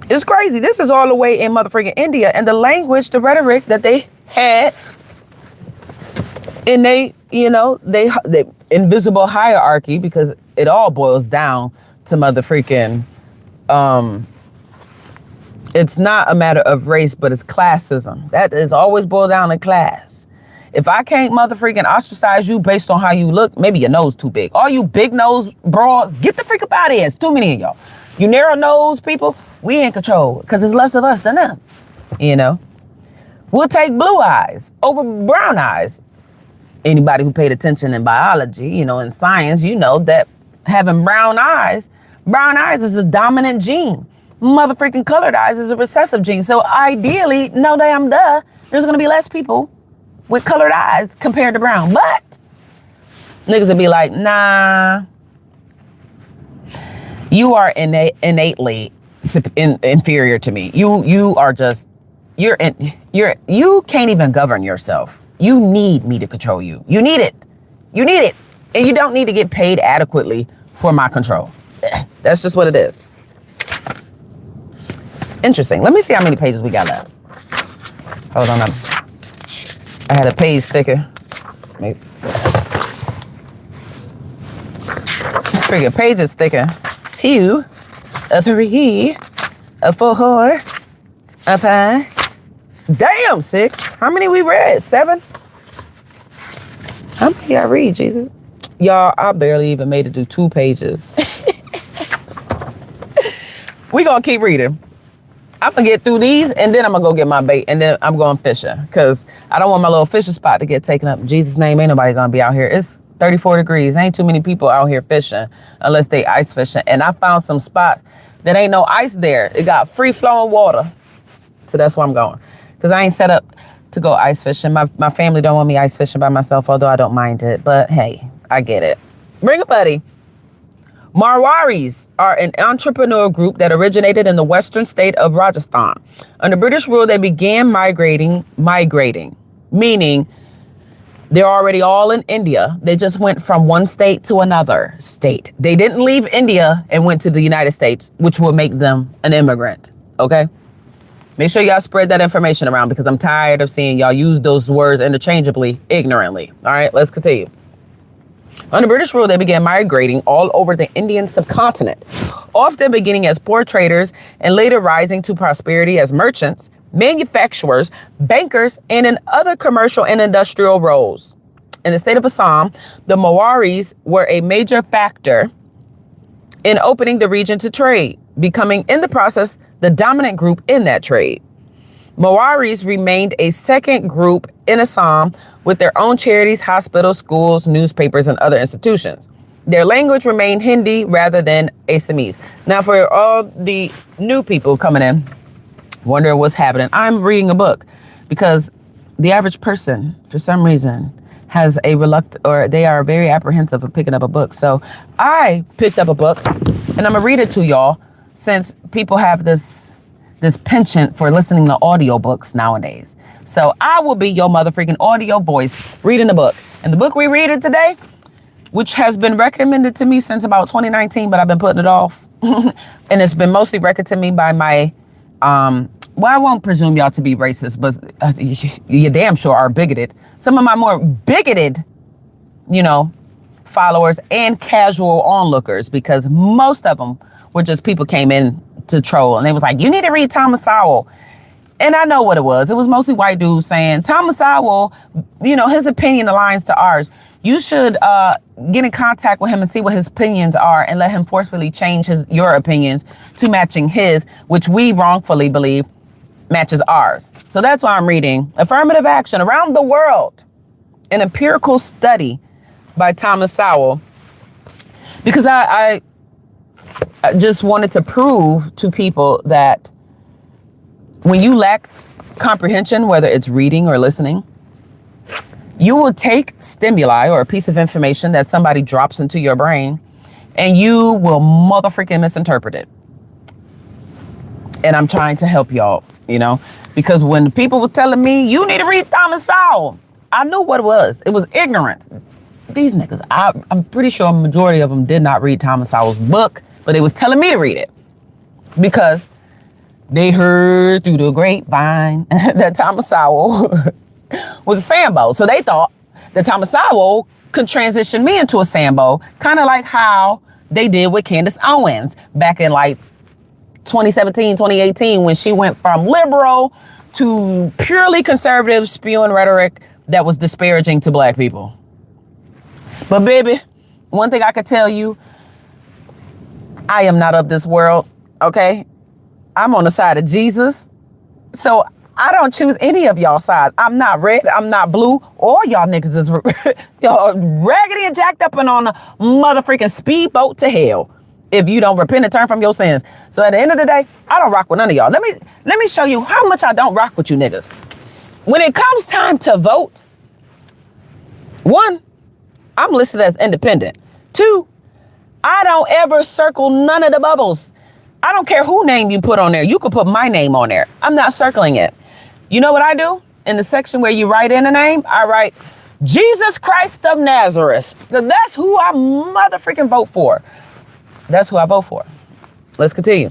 S1: It's crazy. This is all the way in motherfreaking India. And the language, the rhetoric that they had, and they invisible hierarchy, because it all boils down to mother freaking, it's not a matter of race, but it's classism. That is always boiled down to class. If I can't mother freaking ostracize you based on how you look, maybe your nose too big. All you big nose broads, get the freak up out of here. It's too many of y'all. You narrow nose people, we in control because it's less of us than them. You know, we'll take blue eyes over brown eyes. Anybody who paid attention in biology, you know, in science, you know that having brown eyes is a dominant gene. Mother freaking colored eyes is a recessive gene. So ideally, no damn duh, there's gonna be less people with colored eyes compared to brown. But niggas would be like, nah, you are innately inferior to me. You are just, you can't even govern yourself. You need me to control you. You need it. And you don't need to get paid adequately for my control. That's just what it is. Interesting. Let me see how many pages we got left. Hold on. I had a page sticker. Maybe. This freaking page is sticker. 2, 3, 4, 5. Damn, 6. How many we read? 7? How many I read, Jesus? Y'all, I barely even made it to 2 pages. We gonna keep reading. I'm gonna get through these and then I'm gonna go get my bait and then I'm going fishing because I don't want my little fishing spot to get taken up. In Jesus' name, ain't nobody gonna be out here. It's 34 degrees. Ain't too many people out here fishing unless they ice fishing. And I found some spots that ain't no ice there. It got free flowing water. So that's where I'm going because I ain't set up to go ice fishing. My family don't want me ice fishing by myself, although I don't mind it. But hey, I get it. Bring a buddy. Marwaris are an entrepreneurial group that originated in the western state of Rajasthan. Under British rule, they began migrating, meaning they're already all in India. They just went from one state to another state. They didn't leave India and went to the United States, which will make them an immigrant, okay? Make sure y'all spread that information around because I'm tired of seeing y'all use those words interchangeably, ignorantly. All right, let's continue. Under British rule, they began migrating all over the Indian subcontinent, often beginning as poor traders and later rising to prosperity as merchants, manufacturers, bankers, and in other commercial and industrial roles. In the state of Assam, the Marwaris were a major factor in opening the region to trade, becoming in the process the dominant group in that trade. Marwaris remained a second group in Assam with their own charities, hospitals, schools, newspapers, and other institutions. Their language remained Hindi rather than Assamese. Now, for all the new people coming in, wondering what's happening, I'm reading a book because the average person, for some reason, has a or they are very apprehensive of picking up a book. So I picked up a book and I'm gonna read it to y'all since people have this penchant for listening to audiobooks nowadays. So I will be your mother freaking audio voice reading the book. And the book we read it today, which has been recommended to me since about 2019, but I've been putting it off. And it's been mostly recommended to me by my, well, I won't presume y'all to be racist, but you damn sure are bigoted. Some of my more bigoted, followers and casual onlookers, because most of them were just people came in to troll and they was like, you need to read Thomas Sowell. And I know what it was. It was mostly white dudes saying Thomas Sowell, his opinion aligns to ours. You should get in contact with him and see what his opinions are and let him forcefully change your opinions to matching his, which we wrongfully believe matches ours. So that's why I'm reading Affirmative Action Around the World, an Empirical Study by Thomas Sowell, because I just wanted to prove to people that when you lack comprehension, whether it's reading or listening, you will take stimuli or a piece of information that somebody drops into your brain and you will motherfucking misinterpret it. And I'm trying to help y'all, because when people were telling me, you need to read Thomas Sowell, I knew what it was. It was ignorance. These niggas, I'm pretty sure a majority of them did not read Thomas Sowell's book, but they was telling me to read it because they heard through the grapevine that Thomas Sowell was a Sambo. So they thought that Thomas Sowell could transition me into a Sambo, kind of like how they did with Candace Owens back in like 2017, 2018, when she went from liberal to purely conservative, spewing rhetoric that was disparaging to black people. But baby, one thing I could tell you, I am not of this world, okay? I'm on the side of Jesus. So I don't choose any of y'all sides. I'm not red, I'm not blue, or y'all niggas is y'all raggedy and jacked up and on a motherfucking speedboat to hell if you don't repent and turn from your sins. So at the end of the day, I don't rock with none of y'all. Let me show you how much I don't rock with you niggas. When it comes time to vote, 1, I'm listed as independent. 2, I don't ever circle none of the bubbles. I don't care who name you put on there. You could put my name on there. I'm not circling it. You know what I do? In the section where you write in a name, I write Jesus Christ of Nazareth. Because that's who I motherfucking vote for. That's who I vote for. Let's continue.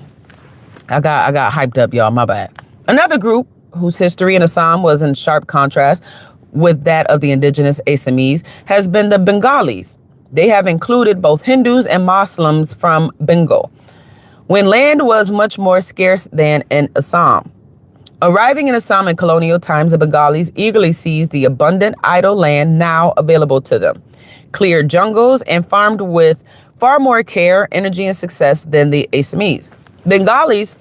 S1: I got hyped up, y'all. My bad. Another group whose history in Assam was in sharp contrast with that of the indigenous Assamese has been the Bengalis. They have included both Hindus and Muslims from Bengal, when land was much more scarce than in Assam. Arriving in Assam in colonial times, the Bengalis eagerly seized the abundant idle land now available to them, cleared jungles, and farmed with far more care, energy, and success than the Assamese. Bengalis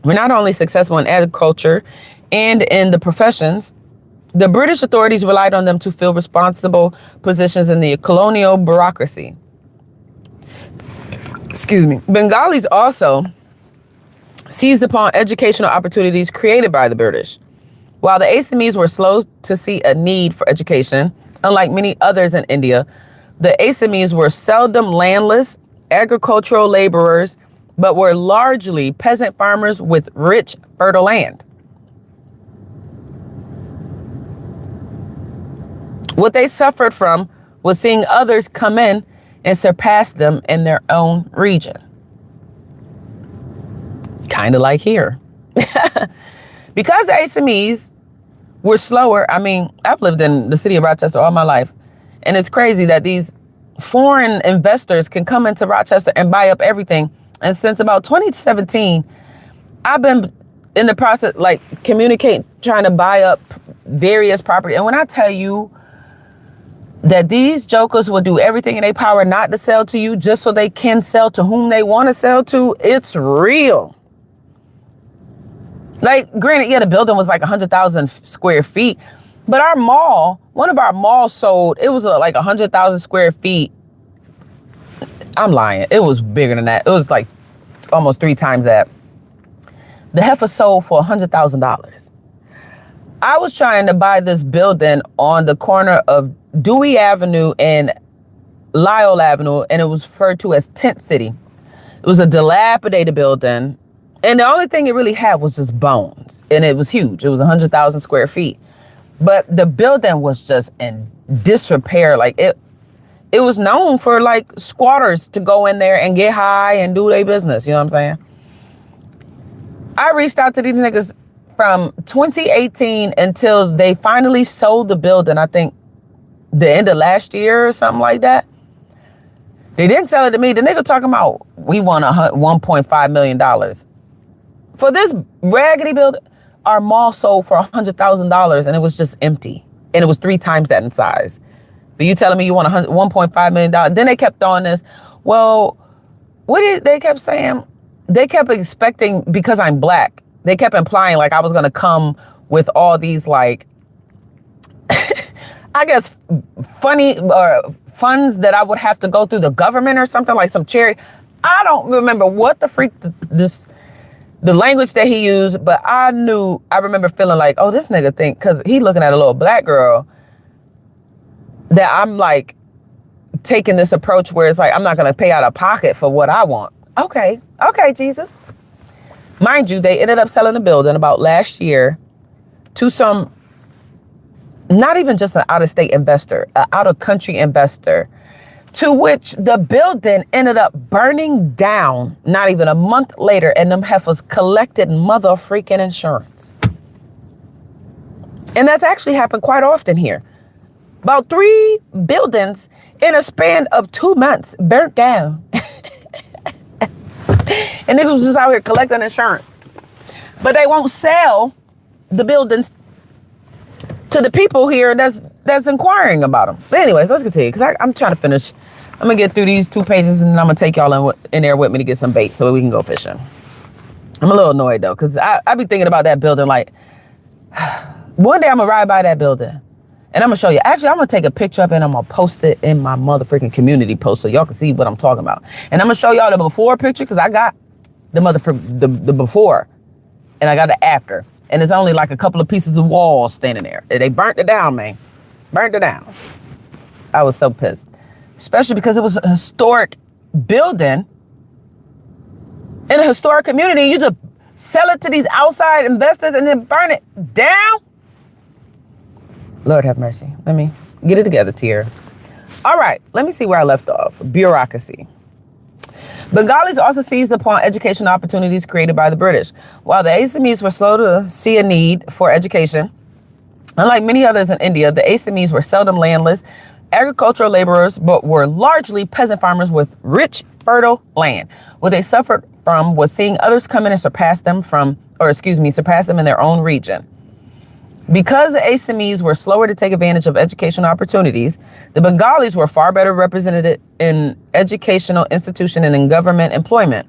S1: were not only successful in agriculture and in the professions, the British authorities relied on them to fill responsible positions in the colonial bureaucracy. Excuse me. Bengalis also seized upon educational opportunities created by the British. While the Assamese were slow to see a need for education, unlike many others in India, the Assamese were seldom landless agricultural laborers, but were largely peasant farmers with rich, fertile land. What they suffered from was seeing others come in and surpass them in their own region. Kind of like here. Because the Assamese were slower. I mean, I've lived in the city of Rochester all my life. And it's crazy that these foreign investors can come into Rochester and buy up everything. And since about 2017, I've been in the process, like communicate, trying to buy up various property. And when I tell you that these jokers will do everything in their power not to sell to you just so they can sell to whom they want to sell to, it's real. Like, granted, yeah, the building was like 100,000 square feet, but our mall, one of our malls sold, it was like 100,000 square feet. I'm lying. It was bigger than that. It was like almost 3 times that. The heifer sold for $100,000. I was trying to buy this building on the corner of Dewey Avenue and Lyle Avenue, and it was referred to as Tent City. It was a dilapidated building, and the only thing it really had was just bones, and it was huge. It was 100,000 square feet, but the building was just in disrepair. Like it was known for like squatters to go in there and get high and do their business. You know what I'm saying? I reached out to these niggas from 2018 until they finally sold the building. I think the end of last year or something like that. They didn't sell it to me. The nigga talking about we won $1.5 million. For this raggedy building, our mall sold for $100,000 and it was just empty. And it was 3 times that in size. But you telling me you want $1.5 million? Then they kept throwing this. Well, they kept saying? They kept expecting, because I'm black, they kept implying like I was going to come with all these like, I guess, funny or funds that I would have to go through the government or something, like some charity. I don't remember what the freak the language that he used, but I remember feeling like, oh, this nigga think, because he looking at a little black girl, that I'm like taking this approach where it's like, I'm not going to pay out of pocket for what I want. Okay, Jesus. Mind you, they ended up selling the building about last year to some, not even just an out-of-state investor, an out-of-country investor, to which the building ended up burning down not even a month later, and them heifers collected mother freaking insurance. And that's actually happened quite often here. About 3 buildings in a span of 2 months burnt down. And niggas was just out here collecting insurance. But they won't sell the buildings to the people here that's inquiring about them. But anyways, let's continue, because I'm trying to finish. I'm going to get through these 2 pages, and then I'm going to take y'all in there with me to get some bait so we can go fishing. I'm a little annoyed, though, because I be thinking about that building like, one day I'm going to ride by that building, and I'm going to show you. Actually, I'm going to take a picture of it, and I'm going to post it in my motherfucking community post so y'all can see what I'm talking about. And I'm going to show y'all the before picture, because I got the before, and I got the after. And it's only like a couple of pieces of walls standing there. They burnt it down, man. Burnt it down. I was so pissed. Especially because it was a historic building in a historic community. You just sell it to these outside investors and then burn it down. Lord have mercy. Let me get it together, Tier. All right, let me see where I left off. Bureaucracy. Bengalis also seized upon educational opportunities created by the British. While the Assamese were slow to see a need for education, unlike many others in India, the Assamese were seldom landless, agricultural laborers, but were largely peasant farmers with rich, fertile land. What they suffered from was seeing others come in and surpass them in their own region. Because the Assamese were slower to take advantage of educational opportunities, the Bengalis were far better represented in educational institution and in government employment.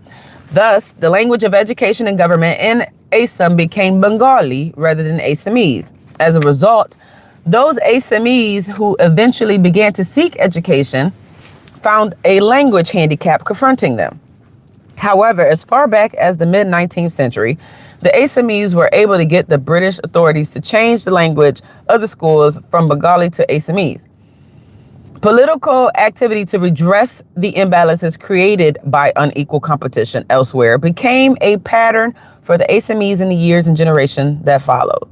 S1: Thus, the language of education and government in Assam became Bengali rather than Assamese. As a result, those Assamese who eventually began to seek education found a language handicap confronting them. However, as far back as the mid-19th century, the Assamese were able to get the British authorities to change the language of the schools from Bengali to Assamese. Political activity to redress the imbalances created by unequal competition elsewhere became a pattern for the Assamese in the years and generation that followed.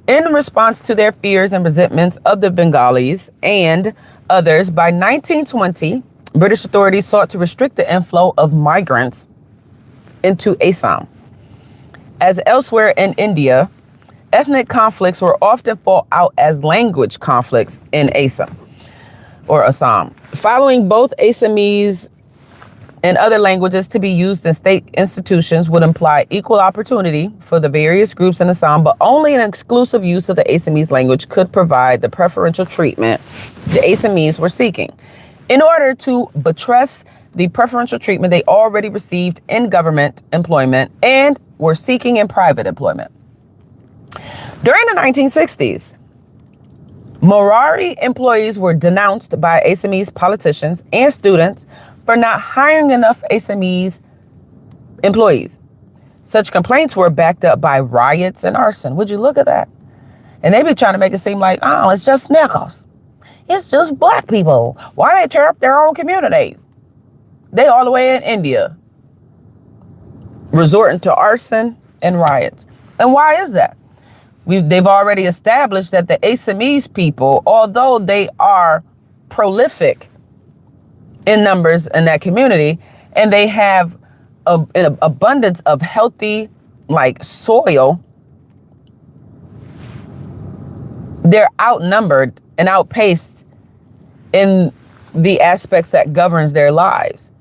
S1: In response to their fears and resentments of the Bengalis and others, by 1920, British authorities sought to restrict the inflow of migrants into Assam. As elsewhere in India, ethnic conflicts were often fought out as language conflicts in Assam. Following both Assamese and other languages to be used in state institutions would imply equal opportunity for the various groups in Assam, but only an exclusive use of the Assamese language could provide the preferential treatment the Assamese were seeking. In order to buttress the preferential treatment they already received in government employment and were seeking in private employment. During the 1960s, Marwari employees were denounced by Assamese politicians and students for not hiring enough Assamese employees. Such complaints were backed up by riots and arson. Would you look at that? And they be trying to make it seem like, oh, it's just niggers. It's just black people. Why they tear up their own communities? They all the way in India, resorting to arson and riots. And why is that? They've already established that the Assamese people, although they are prolific in numbers in that community, and they have an abundance of healthy, like, soil, they're outnumbered and outpaced in the aspects that governs their lives.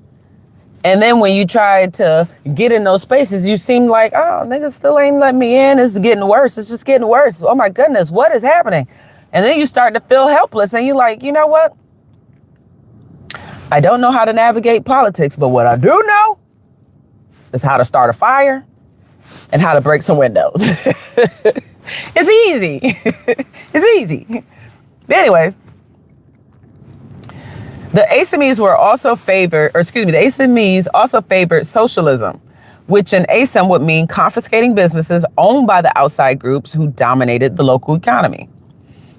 S1: And then when you try to get in those spaces, you seem like, oh, niggas still ain't letting me in. It's getting worse. It's just getting worse. Oh my goodness, what is happening? And then you start to feel helpless, and you're like, you know what? I don't know how to navigate politics, but what I do know is how to start a fire and how to break some windows. It's easy. It's easy. But anyways, the Assamese also favored socialism, which in Assam would mean confiscating businesses owned by the outside groups who dominated the local economy.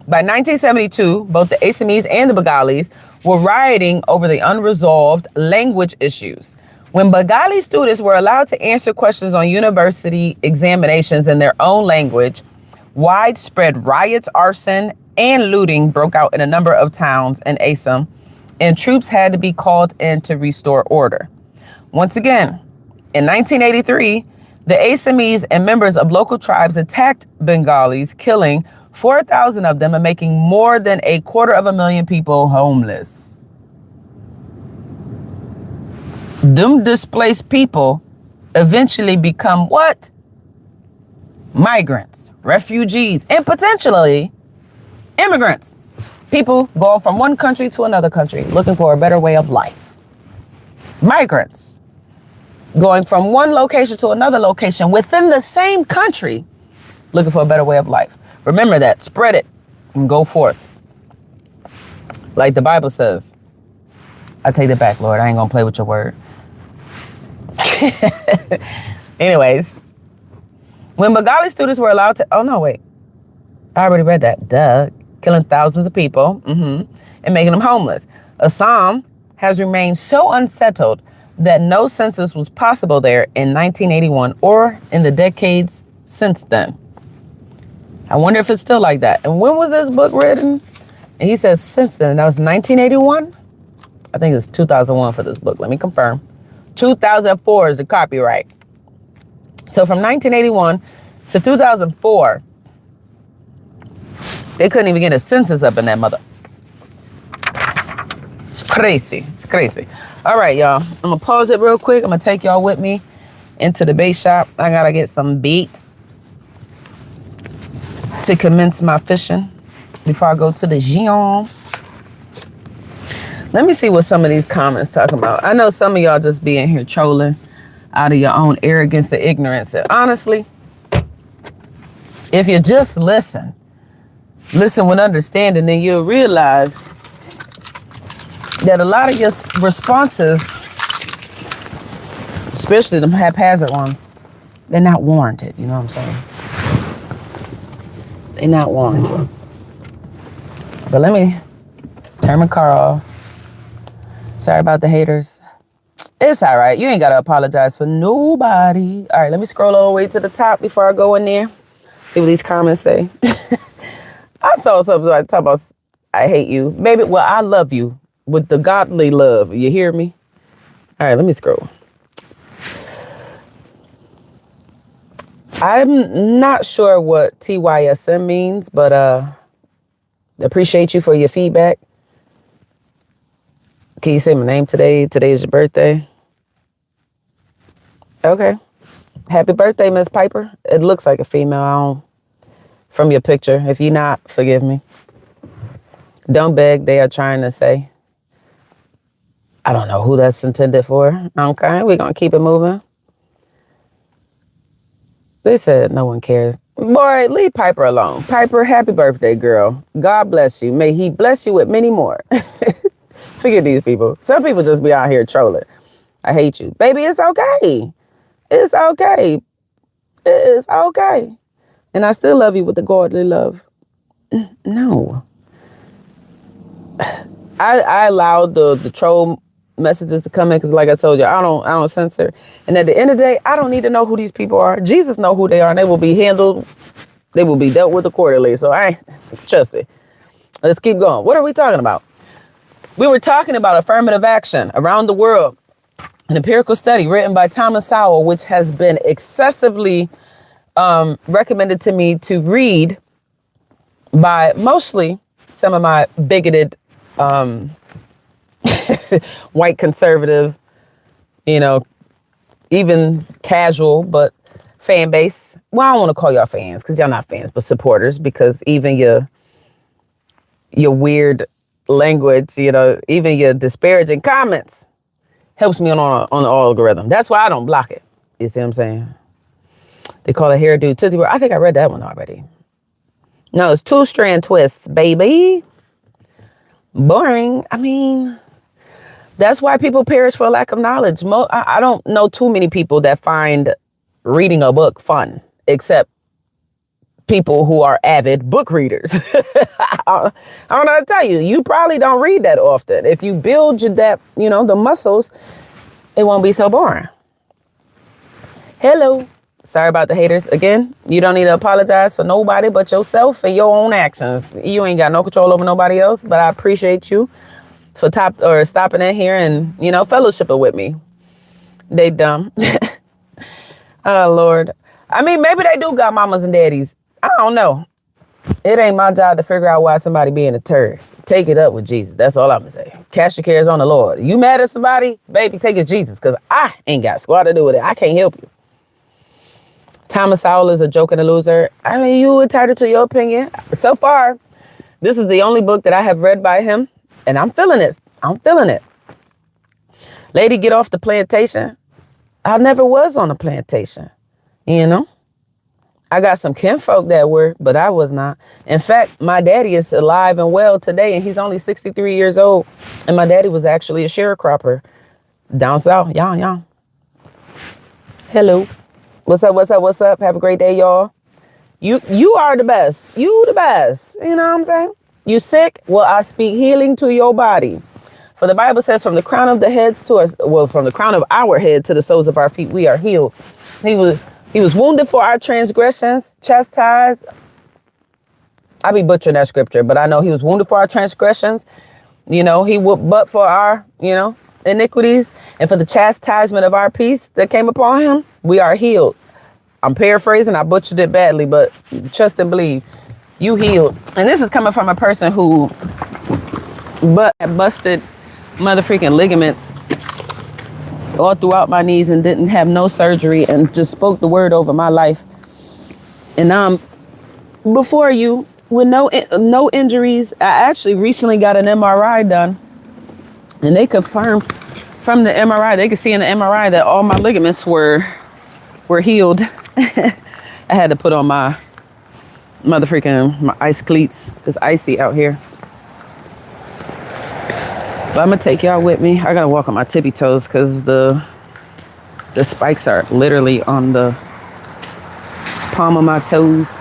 S1: By 1972, both the Assamese and the Bengalis were rioting over the unresolved language issues. When Bengali students were allowed to answer questions on university examinations in their own language, widespread riots, arson, and looting broke out in a number of towns in Assam, and troops had to be called in to restore order. Once again, in 1983, The Assamese and members of local tribes attacked Bengalis, killing 4,000 of them and making more than 250,000 people homeless. Them displaced people eventually become what? Migrants, refugees, and potentially immigrants. People going from one country to another country looking for a better way of life. Migrants going from one location to another location within the same country looking for a better way of life. Remember that. Spread it and go forth. Like the Bible says. I take it back, Lord. I ain't gonna play with your word. Anyways, when Bengali students were allowed to, oh no, wait. I already read that. Duh. Killing thousands of people and making them homeless. Assam has remained so unsettled that no census was possible there in 1981 or in the decades since then. I wonder if it's still like that. And when was this book written? And he says since then. That was 1981? I think it's 2001 for this book. Let me confirm. 2004 is the copyright. So from 1981 to 2004, they couldn't even get a census up in that mother. It's crazy. It's crazy. All right, y'all. I'm going to pause it real quick. I'm going to take y'all with me into the bait shop. I got to get some bait to commence my fishing before I go to the gym. Let me see what some of these comments talking about. I know some of y'all just be in here trolling out of your own arrogance and ignorance. And honestly, if you just listen with understanding, then you'll realize that a lot of your responses, especially the haphazard ones, they're not warranted. You know what I'm saying? They're not warranted. But let me turn my car off. Sorry about the haters. It's all right. You ain't got to apologize for nobody. All right, let me scroll all the way to the top before I go in there. See what these comments say. I saw something like talk about I hate you. Maybe, well, I love you with the godly love. You hear me? All right, let me scroll. I'm not sure what TYSM means, but appreciate you for your feedback. Can you say my name today? Today is your birthday. Okay. Happy birthday, Miss Piper. It looks like a female from your picture. If you're not, forgive me. Don't beg, they are trying to say. I don't know who that's intended for. Okay, we're going to keep it moving. They said no one cares. Boy, leave Piper alone. Piper, happy birthday, girl. God bless you. May he bless you with many more. Forget these people. Some people just be out here trolling. I hate you. Baby, it's okay. It's okay. It's okay. And I still love you with the godly love. No. I allowed the troll messages to come in because, like I told you, I don't censor. And at the end of the day, I don't need to know who these people are. Jesus know who they are, and they will be handled. They will be dealt with accordingly. So I trust it. Let's keep going. What are we talking about? We were talking about affirmative action around the world, an empirical study written by Thomas Sowell, which has been excessively recommended to me to read by mostly some of my bigoted white conservative, even casual, but fan base. Well, I don't want to call y'all fans because y'all not fans, but supporters, because even your weird language, even your disparaging comments helps me on the algorithm. That's why I don't block it. You see what I'm saying? They call it hairdo Tootsie Roll. I think I read that one already. No, it's 2-strand twists, baby. Boring. I mean, that's why people perish for lack of knowledge. I don't know too many people that find reading a book fun, except people who are avid book readers. I don't know how to tell you. You probably don't read that often. If you build the muscles, it won't be so boring. Hello. Sorry about the haters. Again, you don't need to apologize for nobody but yourself and your own actions. You ain't got no control over nobody else, but I appreciate you for stopping in here and, fellowshipping with me. They dumb. Oh, Lord. I mean, maybe they do got mamas and daddies. I don't know. It ain't my job to figure out why somebody being a turd. Take it up with Jesus. That's all I'm going to say. Cast your cares on the Lord. You mad at somebody? Baby, take it to Jesus, because I ain't got squat to do with it. I can't help you. Thomas Sowell is a joke and a loser. I mean, you entitled to your opinion. So far, this is the only book that I have read by him, and I'm feeling it. I'm feeling it. Lady, get off the plantation. I never was on a plantation, you know. I got some kinfolk that were, but I was not. In fact, my daddy is alive and well today, and he's only 63 years old. And my daddy was actually a sharecropper down south. Yeah. Hello. What's up? What's up? What's up? Have a great day, y'all. You are the best. You the best. You know what I'm saying? You sick? Well, I speak healing to your body. For the Bible says, from the crown of the heads to us, well, from the crown of our head to the soles of our feet, we are healed. He was wounded for our transgressions, chastised. I be butchering that scripture, but I know he was wounded for our transgressions. You know, he whooped butt for our, iniquities, and for the chastisement of our peace that came upon him, we are healed. I'm paraphrasing. I butchered it badly, but trust and believe, you healed. And this is coming from a person who busted motherfucking ligaments all throughout my knees and didn't have no surgery and just spoke the word over my life. And I'm before you with no injuries. I actually recently got an MRI done, and they confirmed from the MRI, they could see in the MRI that all my ligaments were healed. I had to put on my ice cleats. It's icy out here. But I'm gonna take y'all with me. I gotta walk on my tippy toes because the spikes are literally on the palm of my toes.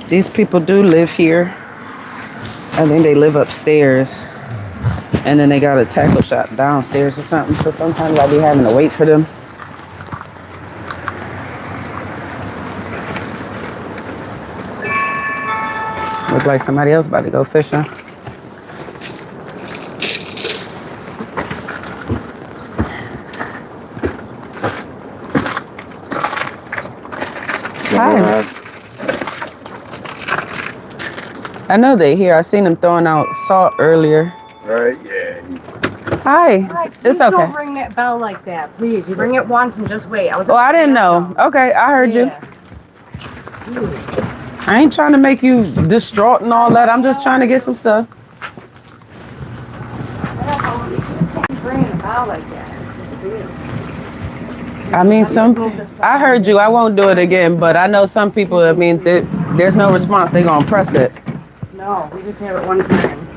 S1: These people do live here. I think they live upstairs, and then they got a tackle shop downstairs or something. So sometimes I'll be having to wait for them. Look like somebody else about to go fishing. Hi. I know they're here. I seen them throwing out salt earlier.
S2: Right, yeah.
S1: Hi.
S3: Please don't ring that bell like that, please. You ring it once and just wait.
S1: I didn't know. Okay, I heard you. I ain't trying to make you distraught and all that. I'm just trying to get some stuff.
S3: Ringing a bell like that.
S1: I mean, I heard you. I won't do it again, but I know some people, there's no response. They're going to press it.
S3: No, we just have it one time.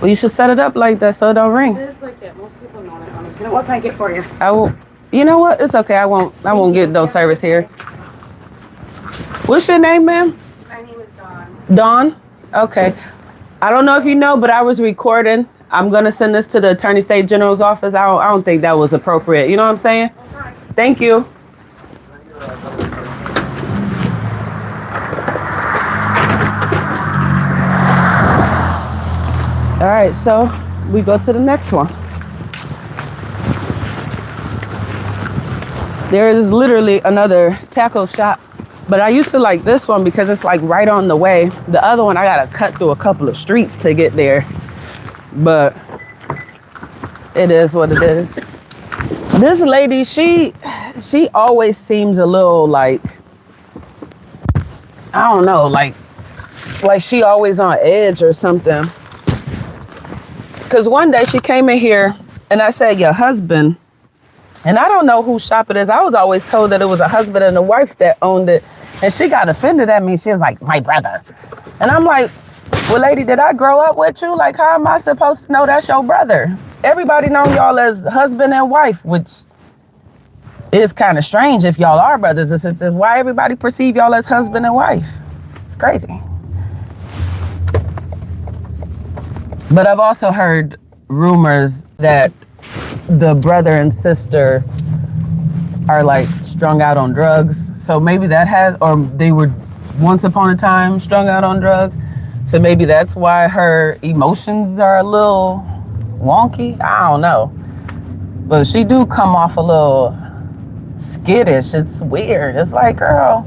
S1: Well, you should set it up like that so it don't ring.
S3: It is like that. Most people know that. You know what can I get for you?
S1: I will. You know what? It's okay. I won't get no service here. What's your name, ma'am?
S3: My name is Dawn.
S1: Dawn? Okay. I don't know if you know, but I was recording. I'm going to send this to the Attorney State General's office. I don't think that was appropriate. You know what I'm saying?
S3: Okay.
S1: Thank you. All right, so we go to the next one. There is literally another tackle shop, but I used to like this one because it's like right on the way. The other one, I gotta cut through a couple of streets to get there, but it is what it is. This lady, she always seems a little like, I don't know, like she always on edge or something. Because one day she came in here and I said, your husband, and I don't know whose shop it is. I was always told that it was a husband and a wife that owned it. And she got offended at me. She was like, my brother. And I'm like, well, lady, did I grow up with you? Like, how am I supposed to know that's your brother? Everybody know y'all as husband and wife, which is kind of strange if y'all are brothers and sisters. Why everybody perceive y'all as husband and wife? It's crazy. But I've also heard rumors that the brother and sister are like strung out on drugs. So maybe that has, or they were once upon a time strung out on drugs. So maybe that's why her emotions are a little wonky. I don't know. But she do come off a little skittish. It's weird. It's like, girl.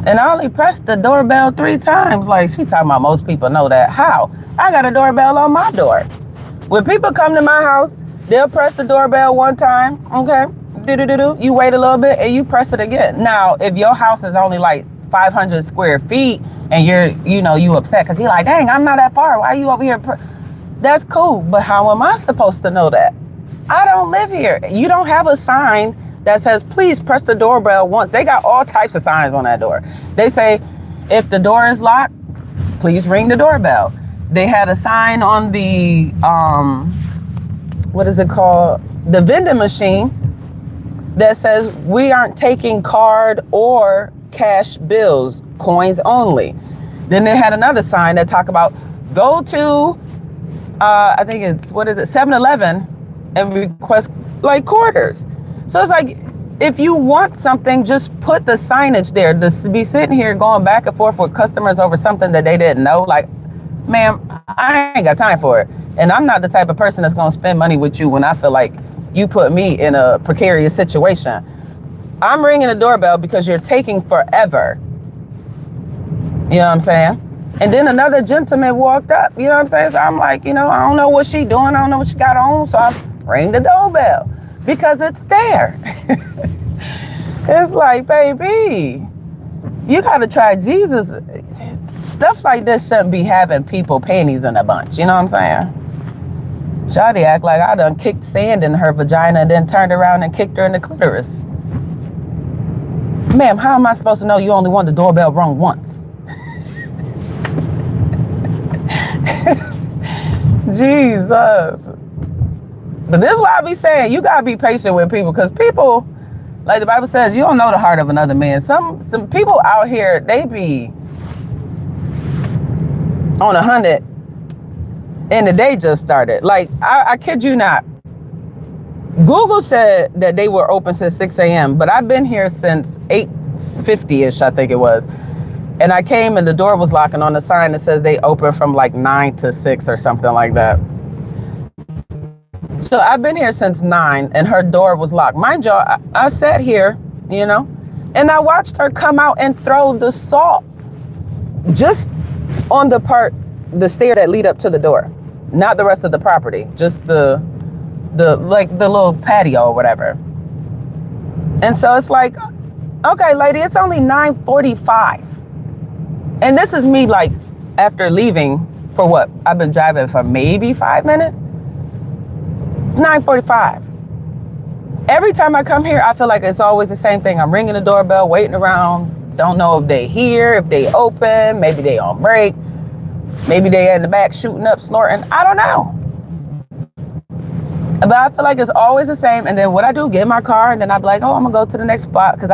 S1: And I only pressed the doorbell 3 times. Like, she talking about most people know that. How? I got a doorbell on my door. When people come to my house, they'll press the doorbell 1 time. Okay. Do. You wait a little bit and you press it again. Now, if your house is only like 500 square feet and you upset because you're like, dang, I'm not that far. Why are you over here? That's cool. But how am I supposed to know that? I don't live here. You don't have a sign that says, please press the doorbell once. They got all types of signs on that door. They say, if the door is locked, please ring the doorbell. They had a sign on the, what is it called? The vending machine that says, we aren't taking card or cash bills, coins only. Then they had another sign that talked about, go to, I think it's, 7-Eleven and request like quarters. So it's like, if you want something, just put the signage there. To be sitting here going back and forth with customers over something that they didn't know, like, ma'am, I ain't got time for it. And I'm not the type of person that's gonna spend money with you when I feel like you put me in a precarious situation. I'm ringing the doorbell because you're taking forever. You know what I'm saying? And then another gentleman walked up, you know what I'm saying? So I'm like, I don't know what she doing. I don't know what she got on. So I ring the doorbell because it's there. It's like, baby, you got to try Jesus. Stuff like this shouldn't be having people panties in a bunch. You know what I'm saying? Shawty act like I done kicked sand in her vagina and then turned around and kicked her in the clitoris. Ma'am, how am I supposed to know you only want the doorbell rung once? Jesus. But this is why I be saying, you gotta be patient with people, because people, like the Bible says, you don't know the heart of another man. Some people out here, they be on 100 and the day just started. Like, I kid you not. Google said that they were open since 6 a.m., but I've been here since 8:50-ish, I think it was. And I came and the door was locking on the sign that says they open from like 9 to 6 or something like that. So I've been here since 9 and her door was locked. Mind you, I sat here, and I watched her come out and throw the salt just on the stair that lead up to the door. Not the rest of the property, just the little patio or whatever. And so it's like, okay, lady, it's only 9:45. And this is me like after leaving for what? I've been driving for maybe 5 minutes. It's 9:45. Every time I come here, I feel like it's always the same thing. I'm ringing the doorbell, waiting around. Don't know if they here, if they open, maybe they on break. Maybe they in the back shooting up, snorting. I don't know. But I feel like it's always the same. And then what I do, get in my car, and then I be like, oh, I'm going to go to the next spot. Because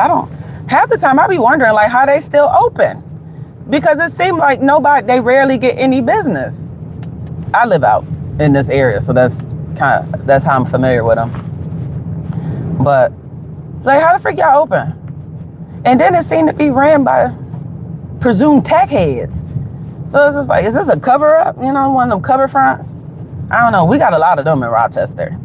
S1: half the time I be wondering, like, how they still open. Because it seems like they rarely get any business. I live out in this area, so that's how I'm familiar with them. But it's like, how the freak y'all open? And then it seemed to be ran by presumed tech heads. So it's just like, is this a cover up? One of them cover fronts? I don't know. We got a lot of them in Rochester.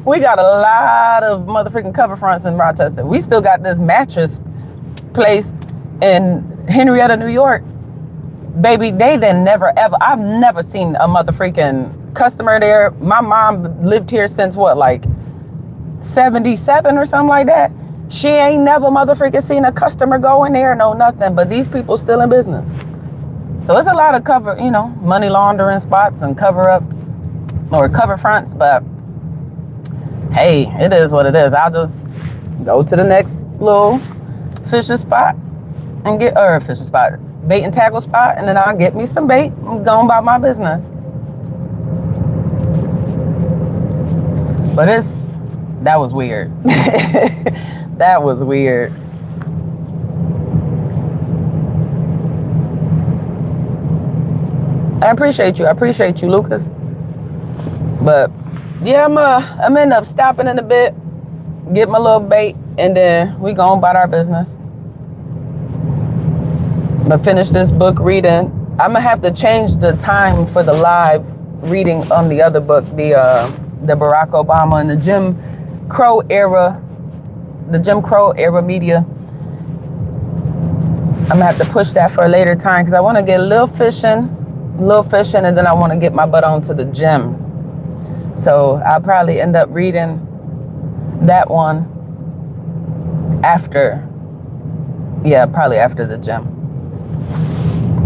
S1: We got a lot of motherfucking cover fronts in Rochester. We still got this mattress place in Henrietta, New York. Baby, they then never ever, I've never seen a motherfucking customer there. My mom lived here since what, like 77 or something like that. She ain't never motherfucking seen a customer go in there, no nothing, but these people still in business. So it's a lot of money laundering spots and cover-ups or cover fronts, but hey, it is what it is. I'll just go to the next little fisher spot and bait and tackle spot, and then I'll get me some bait and go about my business. But that was weird. That was weird. I appreciate you. I appreciate you, Lucas. But yeah, I'm end up stopping in a bit, get my little bait, and then we go about our business. I'm gonna finish this book reading. I'm gonna have to change the time for the live reading on the other book, the Barack Obama and the Jim Crow era media. I'm gonna have to push that for a later time because I want to get a little fishing, and then I want to get my butt onto the gym. So I'll probably end up reading that one after the gym,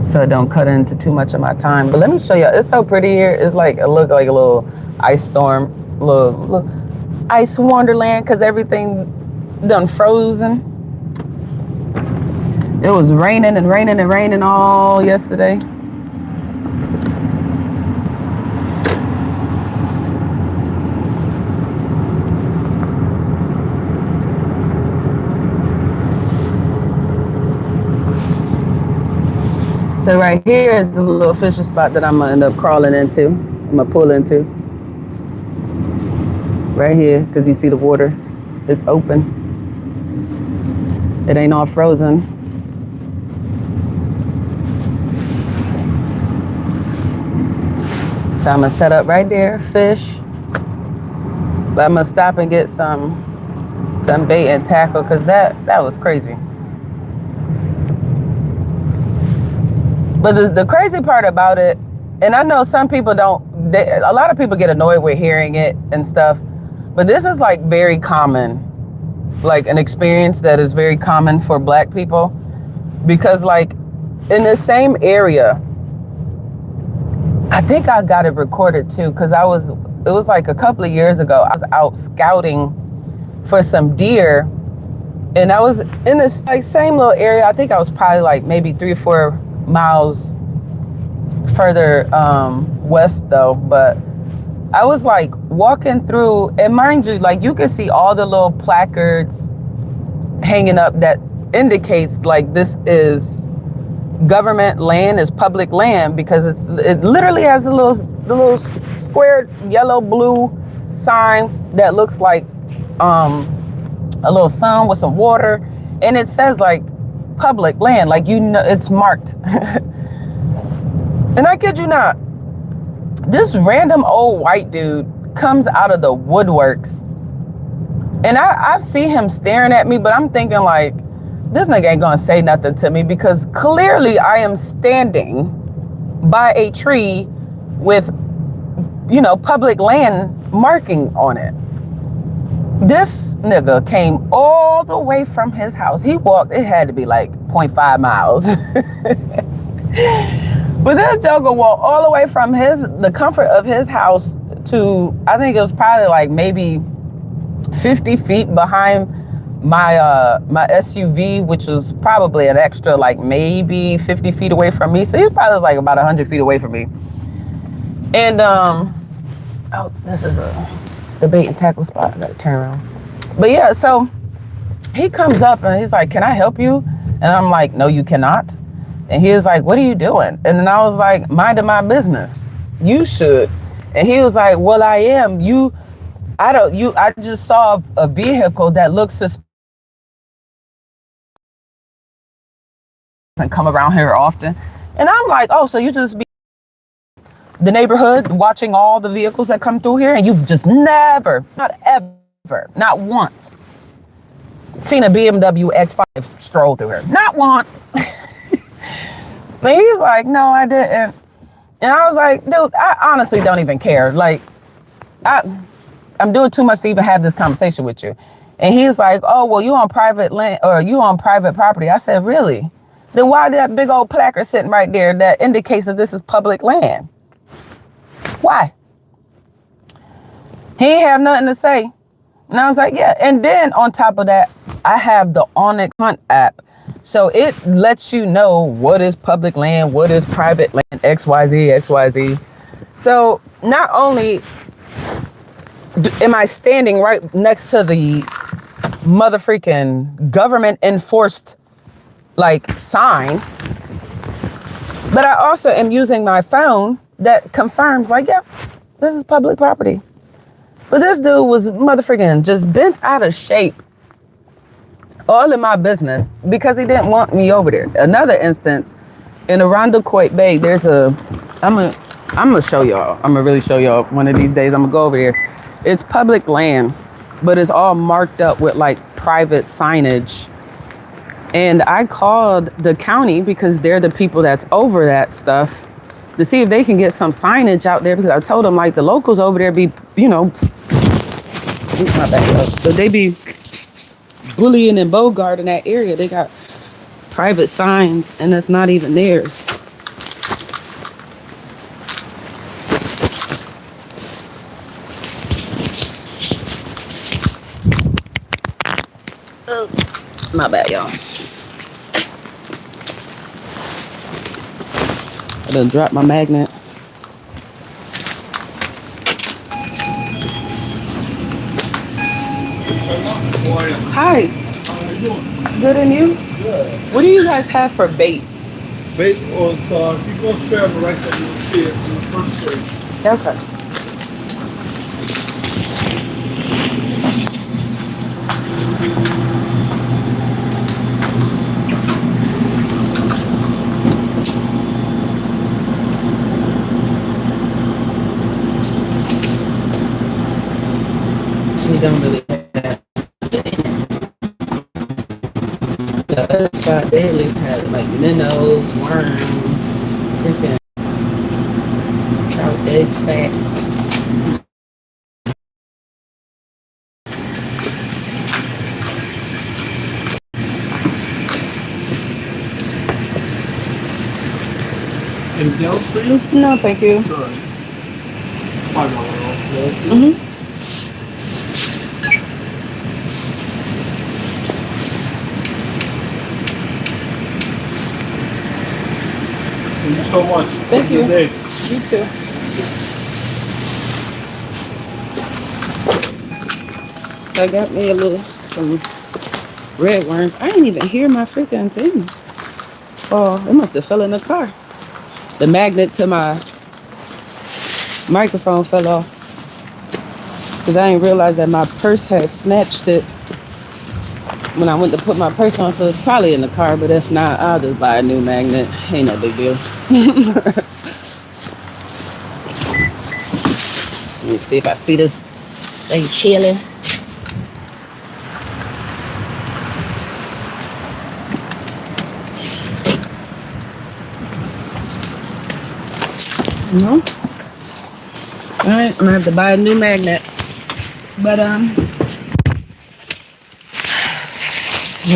S1: so it don't cut into too much of my time. But let me show you, it's so pretty here. It's like it look like a little ice storm, little ice wonderland, because everything done frozen. It was raining and raining and raining all yesterday. So right here is the little fishing spot that I'm gonna end up crawling into. I'm gonna pull into. Right here, because you see the water is open. It ain't all frozen. So I'm gonna set up right there, fish. But I'm gonna stop and get some bait and tackle, because that was crazy. But the crazy part about it, and I know some people a lot of people get annoyed with hearing it and stuff, but this is like very common, like an experience that is very common for Black people, because like in the same area, I think I got it recorded too, because it was like a couple of years ago, I was out scouting for some deer, and I was in this like same little area. I think I was probably like maybe 3 or 4 miles further west though, but I was like walking through, and mind you, like you can see all the little placards hanging up that indicates like this is government land, is public land, because it literally has the little square yellow blue sign that looks like a little sun with some water, and it says like public land, like, you know, it's marked. And I kid you not, this random old white dude comes out of the woodworks, and I see him staring at me, but I'm thinking like, this nigga ain't gonna say nothing to me, because clearly I am standing by a tree with, you know, public land marking on it. This nigga came all the way from his house. He walked, it had to be like 0.5 miles. But this joker walked all the way from the comfort of his house to, I think it was probably like maybe 50 feet behind my SUV, which was probably an extra like maybe 50 feet away from me. So he's probably like about 100 feet away from me. And oh, this is the bait and tackle spot. I gotta turn around. But yeah, so he comes up and he's like, "Can I help you?" And I'm like, "No, you cannot." And he was like, "What are you doing?" And then I was like, "Minding my business." "You should." And he was like, "Well, I am. I just saw a vehicle that looks suspicious and come around here often." And I'm like, "Oh, so you just be the neighborhood watching all the vehicles that come through here, and you've just never, not ever, not once seen a BMW X5 stroll through here? Not once." But he's like, "No, I didn't." And I was like, "Dude, I honestly don't even care. Like, I'm doing too much to even have this conversation with you." And he's like, "Oh, well, you on private land, or you on private property?" I said, "Really? Then why that big old placard sitting right there that indicates that this is public land? Why?" He ain't have nothing to say. And I was like, "Yeah." And then on top of that, I have the Onyx Hunt app. So it lets you know what is public land, what is private land, XYZ. So not only am I standing right next to the motherfreaking government enforced like sign, But I also am using my phone that confirms, like, yep, this is public property. But this dude was motherfucking just bent out of shape, all in my business, because he didn't want me over there. Another instance, in Arundecoit Bay, there's a, I'm gonna show y'all. I'm gonna really show y'all one of these days. I'm gonna go over there. It's public land, but it's all marked up with like private signage. And I called the county because they're the people that's over that stuff to see if they can get some signage out there, because I told them like the locals over there be, you know, my bad, but they be bullying and bogarting that area. They got private signs and that's not even theirs. My bad, y'all. I done dropped my magnet. Hi.
S2: How are you doing?
S1: Good, and you?
S2: Good.
S1: What do you guys have for bait?
S2: Bait was, if you go straight on the right side, you'll see it in the first grade.
S1: Yes, sir. We don't really have the other spot. They at least had like minnows, worms, freaking trout egg sacks.
S2: Anything else for you?
S1: No, thank you.
S2: Good. $5 off.
S1: Mm-hmm.
S2: Thank you so much.
S1: Thank
S2: Have a
S1: you.
S2: good day.
S1: You too. So I got me some red worms. I didn't even hear my freaking thing. Oh, it must have fell in the car. The magnet to my microphone fell off. Because I didn't realize that my purse had snatched it when I went to put my purse on. So it's probably in the car, but if not, I'll just buy a new magnet. Ain't no big deal. Let me see if I see this thing chilling. No. All right, I'm gonna have to buy a new magnet. But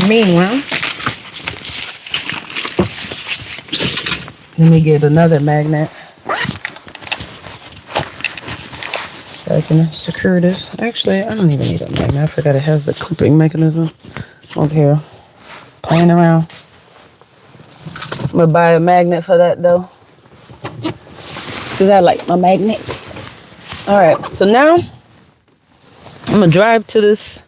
S1: meanwhile, let me get another magnet so I can secure this. Actually, I don't even need a magnet. I forgot it has the clipping mechanism. Okay, playing around. I'm gonna buy a magnet for that though, because I like my magnets. All right, so now I'm gonna drive to this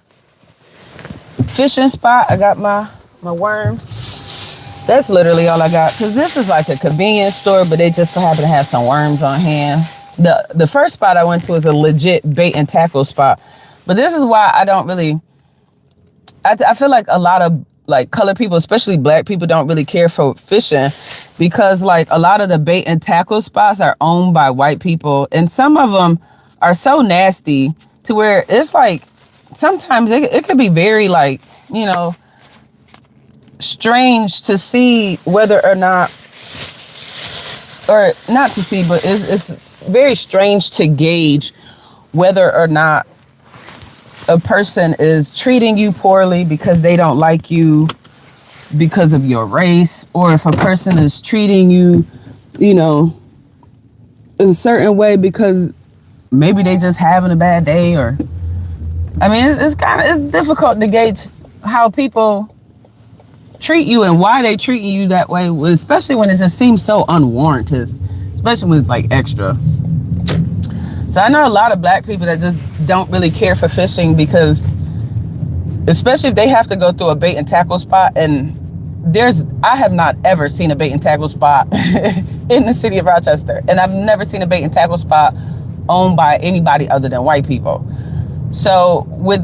S1: fishing spot. I got my worms. That's literally all I got, because this is like a convenience store, but they just so happen to have some worms on hand. The first spot I went to is a legit bait and tackle spot, but this is why I don't really, I feel like a lot of like colored people, especially black people, don't really care for fishing, because like a lot of the bait and tackle spots are owned by white people, and some of them are so nasty to where it's like sometimes it could be very like, you know, strange to see whether or not, or not to see, but it's very strange to gauge whether or not a person is treating you poorly because they don't like you because of your race, or if a person is treating you, you know, a certain way because maybe they just having a bad day. Or I mean, it's difficult to gauge how people treat you and why they treating you that way, especially when it just seems so unwarranted, especially when it's like extra. So I know a lot of black people that just don't really care for fishing, because especially if they have to go through a bait and tackle spot and I have not ever seen a bait and tackle spot in the city of Rochester. And I've never seen a bait and tackle spot owned by anybody other than white people. So with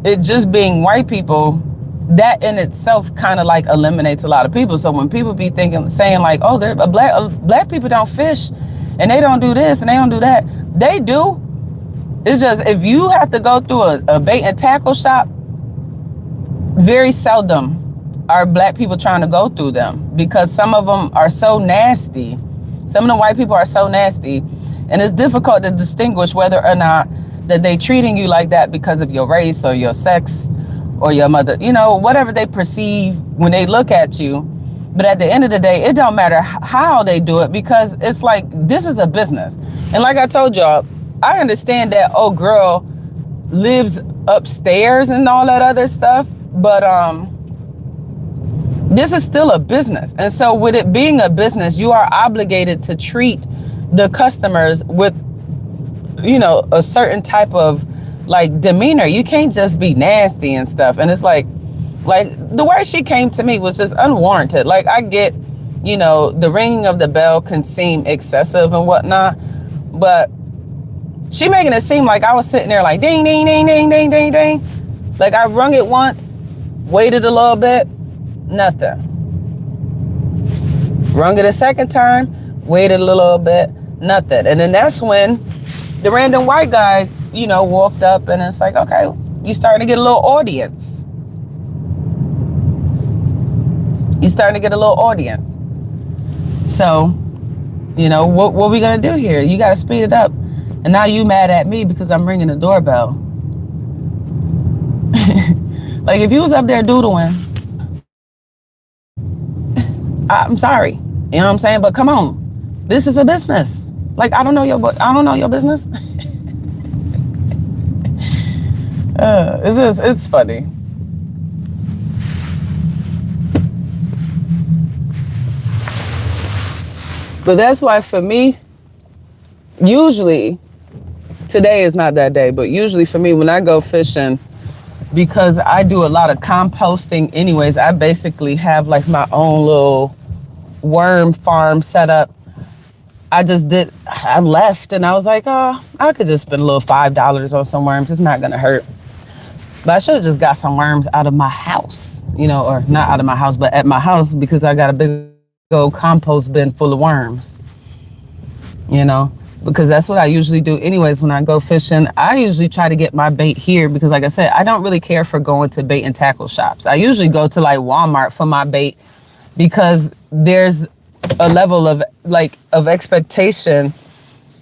S1: it just being white people, that in itself kind of like eliminates a lot of people. So when people be saying like, oh, they're black people don't fish and they don't do this and they don't do that, they do. It's just, if you have to go through a bait and tackle shop, very seldom are black people trying to go through them, because some of them are so nasty. Some of the white people are so nasty, and it's difficult to distinguish whether or not that they treating you like that because of your race or your sex or your mother, you know, whatever they perceive when they look at you. But at the end of the day, it don't matter how they do it, because it's like, this is a business. And like I told y'all, I understand that old girl lives upstairs and all that other stuff, but this is still a business. And so with it being a business, you are obligated to treat the customers with, you know, a certain type of like demeanor. You can't just be nasty and stuff. And it's like the way she came to me was just unwarranted. Like, I get, you know, the ringing of the bell can seem excessive and whatnot, but she making it seem like I was sitting there like ding, ding, ding, ding, ding, ding, ding. Like I rung it once, waited a little bit, nothing. Rung it a second time, waited a little bit, nothing. And then that's when the random white guy, you know, walked up, and it's like, okay, you starting to get a little audience. You starting to get a little audience. So, you know, what we gonna do here? You gotta speed it up. And now you mad at me because I'm ringing the doorbell. Like, if you was up there doodling, I'm sorry. You know what I'm saying? But come on. This is a business. Like, I don't know your business. It's funny. But that's why for me, usually, today is not that day, but usually for me, when I go fishing, because I do a lot of composting anyways, I basically have like my own little worm farm set up. I left and I was like, oh, I could just spend a little $5 on some worms. It's not gonna hurt. But I should have just got some worms out of my house, you know, or not out of my house, but at my house, because I got a big old compost bin full of worms, you know, because that's what I usually do anyways when I go fishing. I usually try to get my bait here because, like I said, I don't really care for going to bait and tackle shops. I usually go to like Walmart for my bait, because there's a level of expectation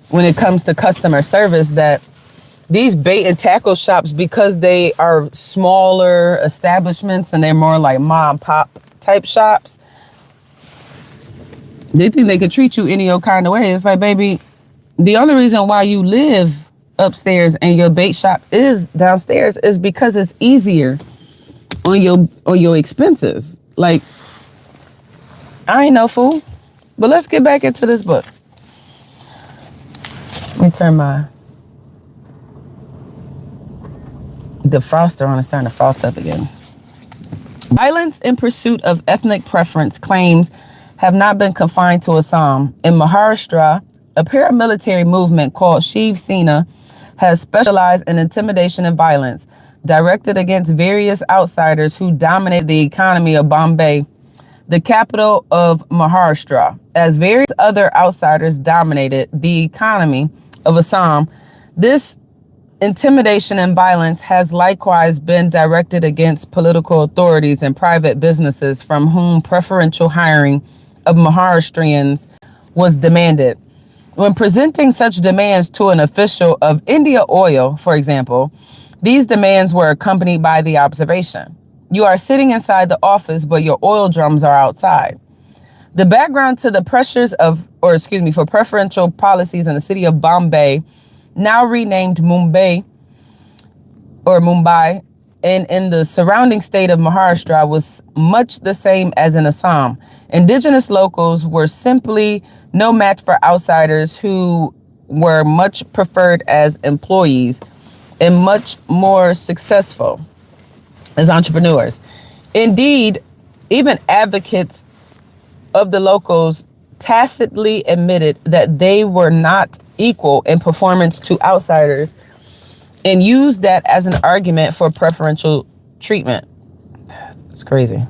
S1: when it comes to customer service that these bait and tackle shops, because they are smaller establishments and they're more like mom and pop type shops, they think they could treat you any old kind of way. It's like, baby, the only reason why you live upstairs and your bait shop is downstairs is because it's easier on your expenses. Like, I ain't no fool. But let's get back into this book. Let me turn my defroster on. It's starting to frost up again. Violence in pursuit of ethnic preference claims have not been confined to Assam. In Maharashtra, a paramilitary movement called Shiv Sena has specialized in intimidation and violence directed against various outsiders who dominate the economy of Bombay, the capital of Maharashtra. As various other outsiders dominated the economy of Assam, this intimidation and violence has likewise been directed against political authorities and private businesses from whom preferential hiring of Maharashtrians was demanded. When presenting such demands to an official of India Oil, for example, these demands were accompanied by the observation: you are sitting inside the office, but your oil drums are outside. The background to the pressures for preferential policies in the city of Bombay, now renamed Mumbai, and in the surrounding state of Maharashtra was much the same as in Assam. Indigenous locals were simply no match for outsiders who were much preferred as employees and much more successful as entrepreneurs. Indeed, Even advocates of the locals tacitly admitted that they were not equal in performance to outsiders and used that as an argument for preferential treatment. It's crazy.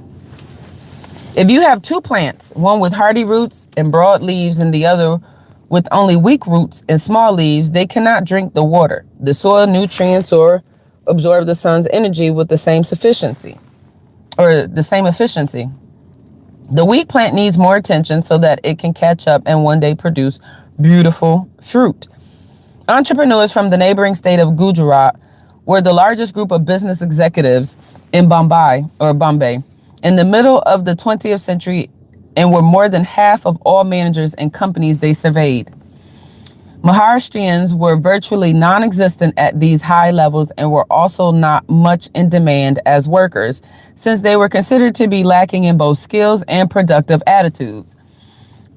S1: If you have two plants, one with hardy roots and broad leaves and the other with only weak roots and small leaves, they cannot drink the water, the soil nutrients, or absorb the sun's energy with the same efficiency. The weak plant needs more attention so that it can catch up and one day produce beautiful fruit. Entrepreneurs from the neighboring state of Gujarat were the largest group of business executives in Bombay, in the middle of the 20th century, and were more than half of all managers and companies they surveyed. Maharashtrians were virtually non-existent at these high levels and were also not much in demand as workers, since they were considered to be lacking in both skills and productive attitudes.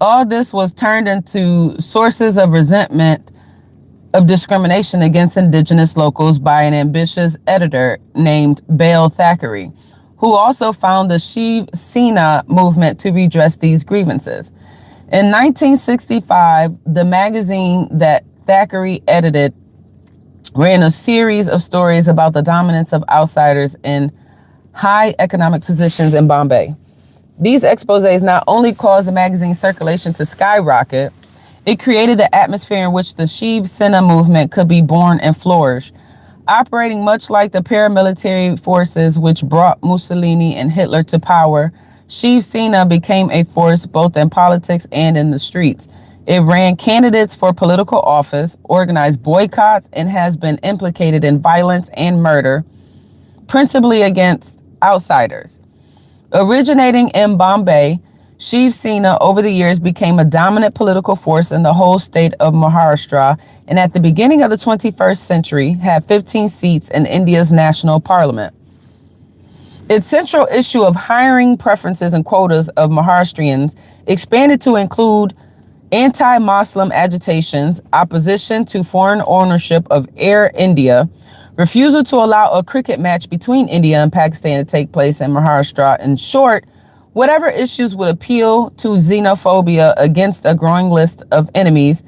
S1: All this was turned into sources of resentment of discrimination against indigenous locals by an ambitious editor named Bale Thackeray, who also found the Shiv Sena movement to redress these grievances. In 1965, the magazine that Thackeray edited ran a series of stories about the dominance of outsiders in high economic positions in Bombay. These exposés not only caused the magazine's circulation to skyrocket, it created the atmosphere in which the Shiv Sena movement could be born and flourish. Operating much like the paramilitary forces which brought Mussolini and Hitler to power, Shiv Sena became a force both in politics and in the streets. It ran candidates for political office, organized boycotts, and has been implicated in violence and murder, principally against outsiders. Originating in Bombay, Shiv Sena over the years became a dominant political force in the whole state of Maharashtra, and at the beginning of the 21st century had 15 seats in India's national parliament. Its central issue of hiring preferences and quotas of Maharashtrians expanded to include anti-Muslim agitations, opposition to foreign ownership of Air India, refusal to allow a cricket match between India and Pakistan to take place in Maharashtra. In short, whatever issues would appeal to xenophobia against a growing list of enemies.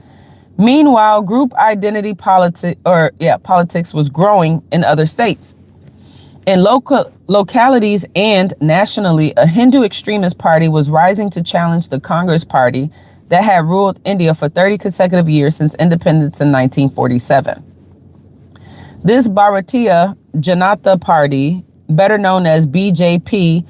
S1: Meanwhile, group identity politics was growing in other states. In localities and nationally, a Hindu extremist party was rising to challenge the Congress Party that had ruled India for 30 consecutive years since independence in 1947. This Bharatiya Janata Party, better known as BJP,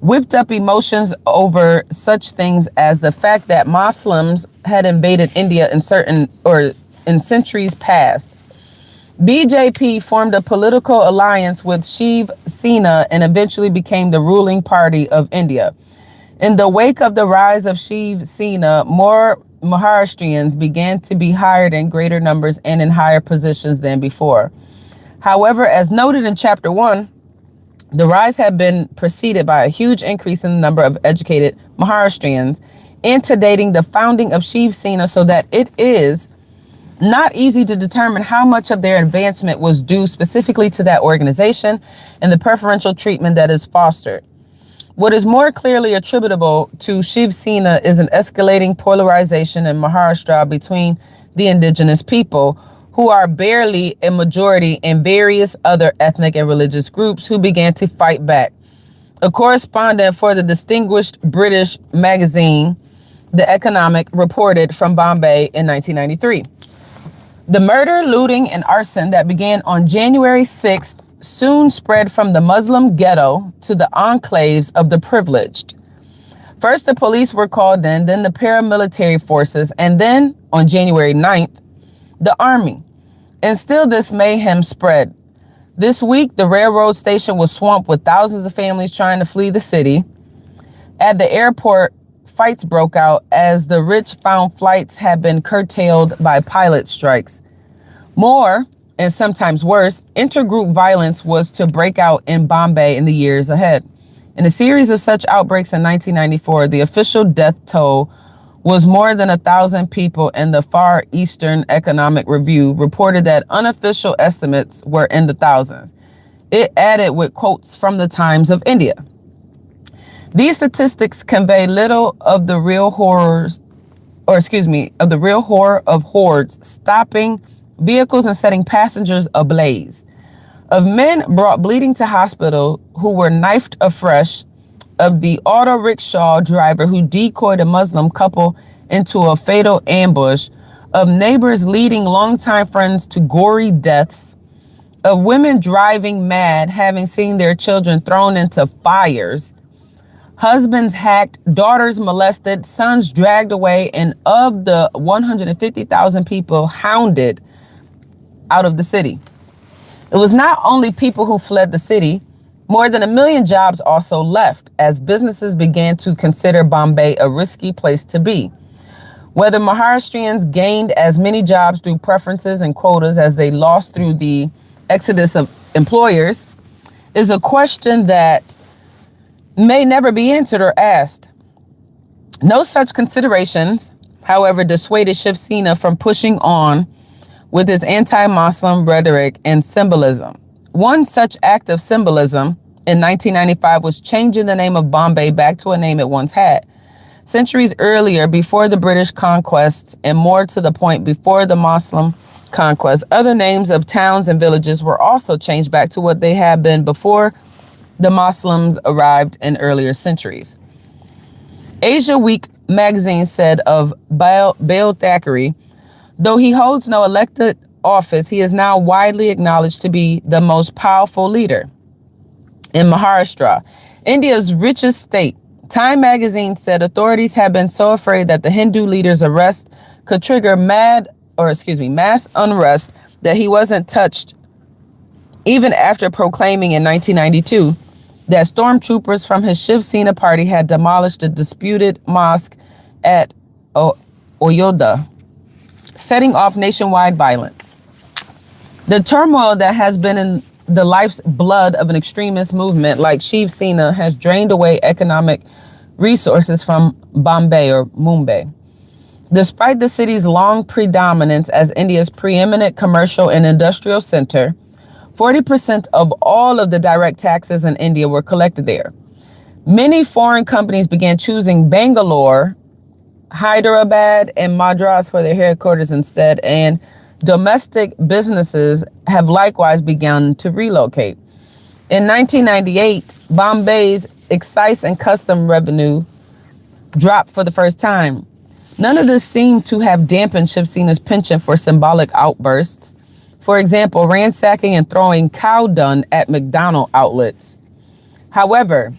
S1: whipped up emotions over such things as the fact that Muslims had invaded India in centuries past. BJP formed a political alliance with Shiv Sena and eventually became the ruling party of India. In the wake of the rise of Shiv Sena, more Maharashtrians began to be hired in greater numbers and in higher positions than before. However, as noted in Chapter 1, the rise had been preceded by a huge increase in the number of educated Maharashtrians, antedating the founding of Shiv Sena, so that it is not easy to determine how much of their advancement was due specifically to that organization and the preferential treatment that is fostered. What is more clearly attributable to Shiv Sena is an escalating polarization in Maharashtra between the indigenous people, who are barely a majority, in various other ethnic and religious groups who began to fight back. A correspondent for the distinguished British magazine, The Economic, reported from Bombay in 1993. The murder, looting, and arson that began on January 6th soon spread from the Muslim ghetto to the enclaves of the privileged. First, the police were called in, then the paramilitary forces, and then, on January 9th, the army. And still this mayhem spread. This week, the railroad station was swamped with thousands of families trying to flee the city. At the airport, fights broke out as the rich found flights had been curtailed by pilot strikes. More, and sometimes worse, intergroup violence was to break out in Bombay in the years ahead. In a series of such outbreaks in 1994, the official death toll was more than 1,000 people, and the Far Eastern Economic Review reported that unofficial estimates were in the thousands. It added with quotes from the Times of India. These statistics convey little of the real horrors, of the real horror of hordes stopping vehicles and setting passengers ablaze, of men brought bleeding to hospital who were knifed afresh, of the auto rickshaw driver who decoyed a Muslim couple into a fatal ambush, of neighbors leading longtime friends to gory deaths, of women driving mad having seen their children thrown into fires, husbands hacked, daughters molested, sons dragged away, and of the 150,000 people hounded out of the city. It was not only people who fled the city, more than 1 million jobs also left as businesses began to consider Bombay a risky place to be. Whether Maharashtrians gained as many jobs through preferences and quotas as they lost through the exodus of employers is a question that may never be answered or asked. No such considerations, however, dissuaded Shiv Sena from pushing on with his anti-Muslim rhetoric and symbolism. One such act of symbolism in 1995 was changing the name of Bombay back to a name it once had. Centuries earlier, before the British conquests, and more to the point, before the Muslim conquest, other names of towns and villages were also changed back to what they had been before the Muslims arrived in earlier centuries. Asia Week magazine said of Bale Thackeray, though he holds no elected office, he is now widely acknowledged to be the most powerful leader in Maharashtra, India's richest state. Time magazine said authorities have been so afraid that the Hindu leader's arrest could trigger mass unrest that he wasn't touched even after proclaiming in 1992 that stormtroopers from his Shiv Sena party had demolished a disputed mosque at Ayodhya, setting off nationwide violence. The turmoil that has been in the life's blood of an extremist movement like Shiv Sena has drained away economic resources from Bombay or Mumbai. Despite the city's long predominance as India's preeminent commercial and industrial center, 40% of all of the direct taxes in India were collected there. Many foreign companies began choosing Bangalore, Hyderabad, and Madras for their headquarters instead, and domestic businesses have likewise begun to relocate. In 1998, Bombay's excise and custom revenue dropped for the first time. None of this seemed to have dampened Shiv Sena's penchant for symbolic outbursts. For example, ransacking and throwing cow dung at McDonald's outlets. However,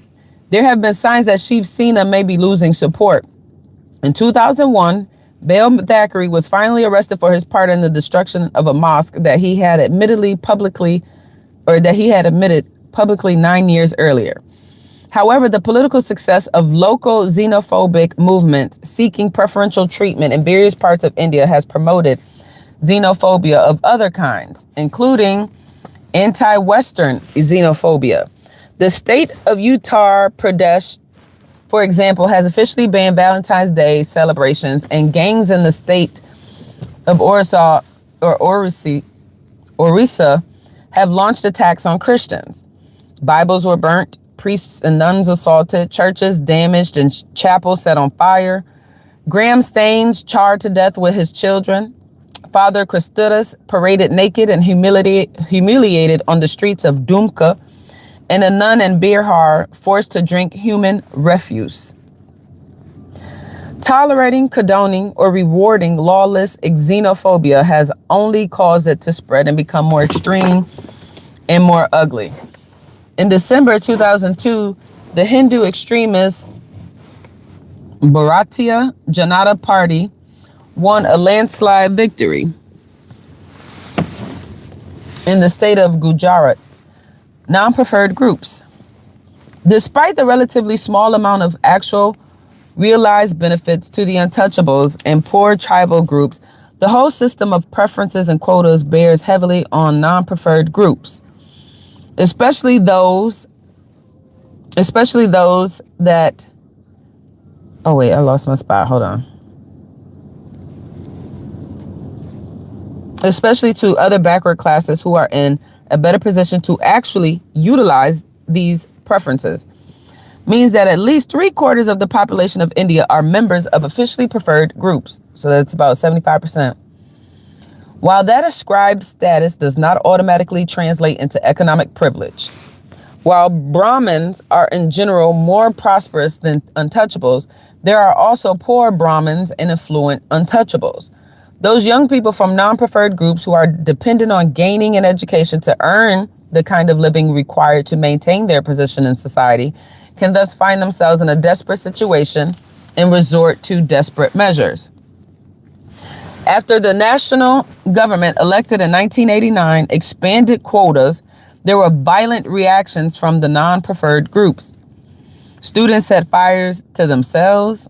S1: there have been signs that Shiv Sena may be losing support. In 2001, Bale Thackeray was finally arrested for his part in the destruction of a mosque that he had admitted publicly 9 years earlier. However, the political success of local xenophobic movements seeking preferential treatment in various parts of India has promoted xenophobia of other kinds, including anti-Western xenophobia. The state of Uttar Pradesh, for example, has officially banned Valentine's Day celebrations, and gangs in the state of Orissa have launched attacks on Christians. Bibles were burnt, priests and nuns assaulted, churches damaged, and chapels set on fire. Graham Staines charred to death with his children. Father Christus paraded naked and humiliated on the streets of Dumka, and a nun in Bihar forced to drink human refuse. Tolerating, condoning, or rewarding lawless xenophobia has only caused it to spread and become more extreme and more ugly. In December 2002, the Hindu extremist Bharatiya Janata Party won a landslide victory in the state of Gujarat. Non-preferred groups. Despite the relatively small amount of actual realized benefits to the untouchables and poor tribal groups, the whole system of preferences and quotas bears heavily on non-preferred groups, especially those that, oh wait, I lost my spot, hold on. Especially to other backward classes who are in a better position to actually utilize these preferences. means that at least 3/4 of the population of India are members of officially preferred groups. So that's about 75%. While that ascribed status does not automatically translate into economic privilege, while Brahmins are in general more prosperous than untouchables, there are also poor Brahmins and affluent untouchables. Those young people from non-preferred groups who are dependent on gaining an education to earn the kind of living required to maintain their position in society can thus find themselves in a desperate situation and resort to desperate measures. After the national government elected in 1989 expanded quotas, there were violent reactions from the non-preferred groups. Students set fires to themselves.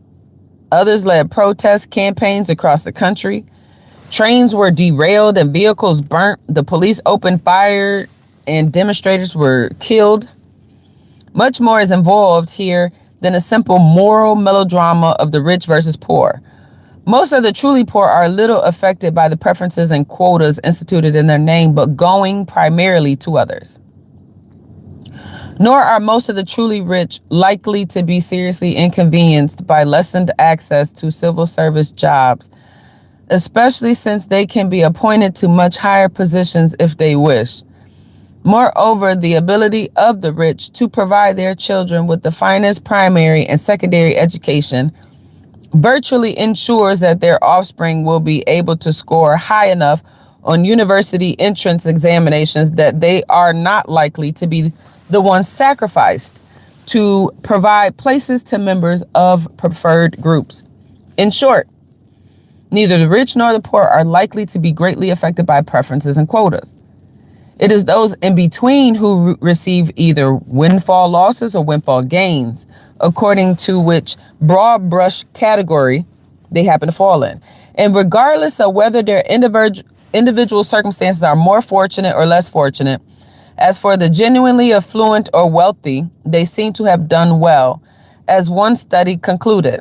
S1: Others led protest campaigns across the country. Trains were derailed and vehicles burnt. The police opened fire and demonstrators were killed. Much more is involved here than a simple moral melodrama of the rich versus poor. Most of the truly poor are little affected by the preferences and quotas instituted in their name, but going primarily to others. Nor are most of the truly rich likely to be seriously inconvenienced by lessened access to civil service jobs, especially since they can be appointed to much higher positions if they wish. Moreover, the ability of the rich to provide their children with the finest primary and secondary education virtually ensures that their offspring will be able to score high enough on university entrance examinations that they are not likely to be the ones sacrificed to provide places to members of preferred groups. In short, neither the rich nor the poor are likely to be greatly affected by preferences and quotas. It is those in between who receive either windfall losses or windfall gains, according to which broad brush category they happen to fall in. And regardless of whether their individual circumstances are more fortunate or less fortunate, as for the genuinely affluent or wealthy, they seem to have done well, as one study concluded.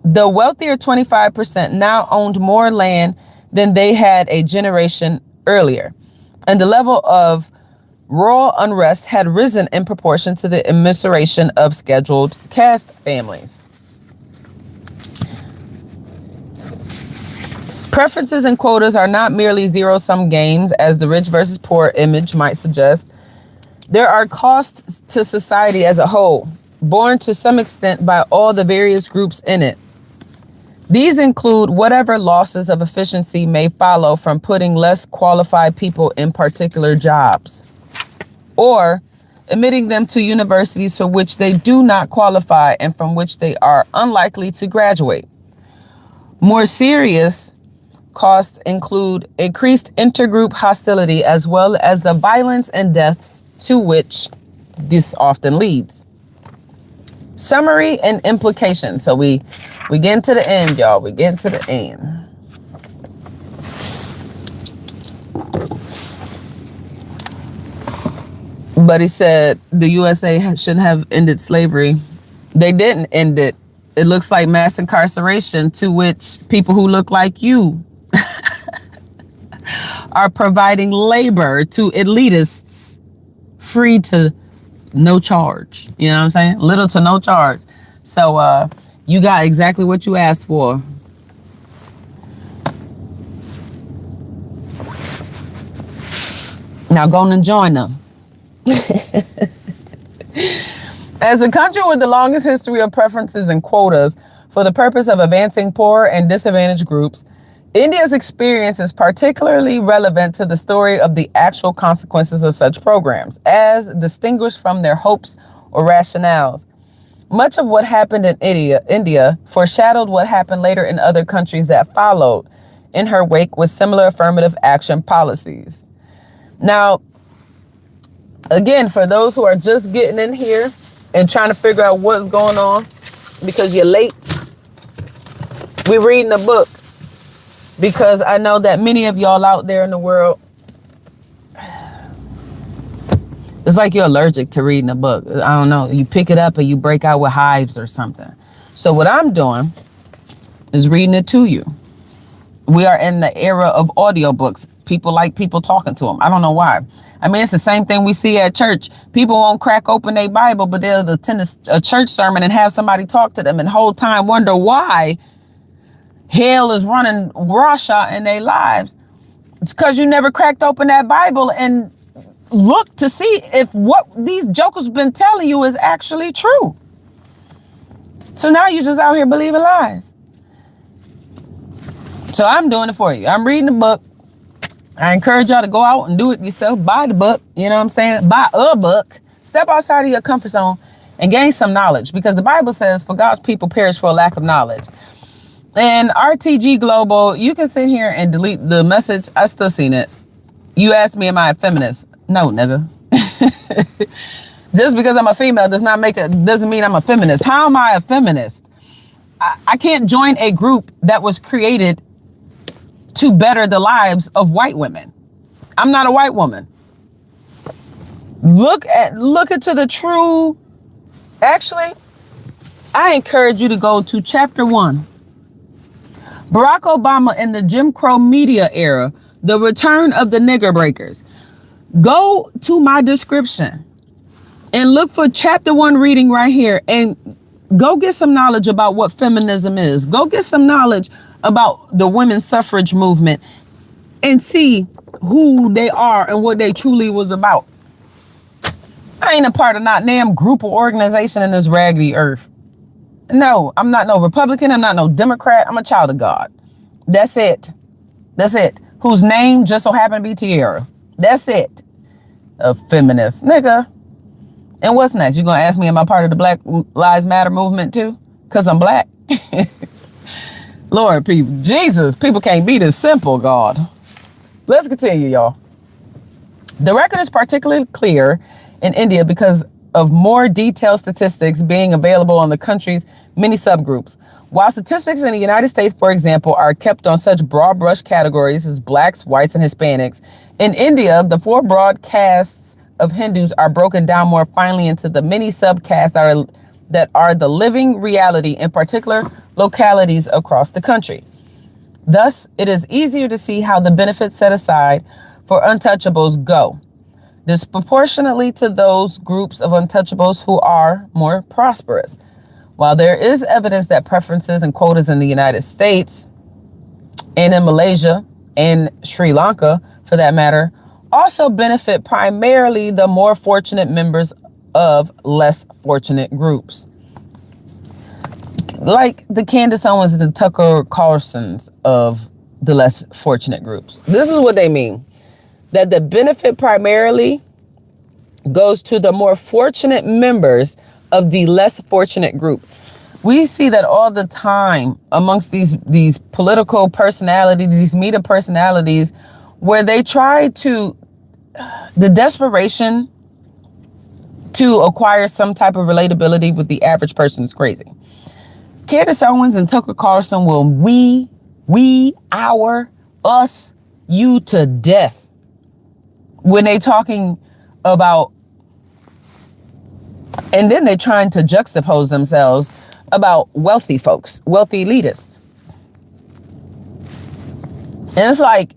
S1: The wealthier 25% now owned more land than they had a generation earlier, and the level of rural unrest had risen in proportion to the immiseration of scheduled caste families. Preferences and quotas are not merely zero-sum games, as the rich versus poor image might suggest. There are costs to society as a whole, borne to some extent by all the various groups in it. These include whatever losses of efficiency may follow from putting less qualified people in particular jobs, or admitting them to universities for which they do not qualify and from which they are unlikely to graduate. More serious costs include increased intergroup hostility as well as the violence and deaths to which this often leads. Summary and implication. So we get to the end, y'all. We get to the end. But he said the USA shouldn't have ended slavery. They didn't end it. It looks like mass incarceration, to which people who look like you are providing labor to elitists free to no charge. You know what I'm saying? Little to no charge. So you got exactly what you asked for. Now go and join them. As a country with the longest history of preferences and quotas for the purpose of advancing poor and disadvantaged groups, India's experience is particularly relevant to the story of the actual consequences of such programs, as distinguished from their hopes or rationales. Much of what happened in India foreshadowed what happened later in other countries that followed in her wake with similar affirmative action policies. Now, again, for those who are just getting in here and trying to figure out what's going on because you're late, we're reading a book. Because I know that many of y'all out there in the world, it's like you're allergic to reading a book. I don't know. You pick it up and you break out with hives or something. So what I'm doing is reading it to you. We are in the era of audiobooks. People like people talking to them. I don't know why. I mean, it's the same thing we see at church. People won't crack open their Bible, but they'll attend a church sermon and have somebody talk to them and whole time wonder why hell is running rawshot in their lives. It's because you never cracked open that Bible and looked to see if what these jokers been telling you is actually true. So now you're just out here believing lies. So I'm doing it for you. I'm reading the book. I encourage y'all to go out and do it yourself. Buy the book. You know what I'm saying? Buy a book. Step outside of your comfort zone and gain some knowledge, because the Bible says, for God's people perish for a lack of knowledge. And RTG Global, you can sit here and delete the message. I still seen it. You asked me, am I a feminist? No, nigga. Just because I'm a female doesn't mean I'm a feminist. How am I a feminist? I can't join a group that was created to better the lives of white women. I'm not a white woman. Look into the true. Actually, I encourage you to go to chapter 1. Barack Obama in the Jim Crow media era, the return of the nigger breakers. Go to my description and look for chapter 1 reading right here and go get some knowledge about what feminism is. Go get some knowledge about the women's suffrage movement and see who they are and what they truly was about. I ain't a part of not damn group or organization in this raggedy earth. No, I'm not no Republican. I'm not no Democrat. I'm a child of God. That's it. That's it. Whose name just so happened to be Tierra. That's it. A feminist, nigga. And what's next? You gonna ask me, am I part of the Black Lives Matter movement too? Cause I'm black. Lord, people, Jesus, people can't be this simple, God. Let's continue, y'all. The record is particularly clear in India because of more detailed statistics being available on the country's many subgroups. While statistics in the United States, for example, are kept on such broad brush categories as blacks, whites, and Hispanics, in India, the 4 broad castes of Hindus are broken down more finely into the many subcastes that are the living reality in particular localities across the country. Thus, it is easier to see how the benefits set aside for untouchables go disproportionately to those groups of untouchables who are more prosperous. While there is evidence that preferences and quotas in the United States and in Malaysia and Sri Lanka, for that matter, also benefit primarily the more fortunate members of less fortunate groups. Like the Candace Owens and the Tucker Carlsons of the less fortunate groups. This is what they mean. That the benefit primarily goes to the more fortunate members of the less fortunate group. We see that all the time amongst these political personalities, these media personalities, where they try to, the desperation to acquire some type of relatability with the average person is crazy. Candace Owens and Tucker Carlson will our, us, you to death when they talking about, and then they're trying to juxtapose themselves about wealthy folks, wealthy elitists. And it's like,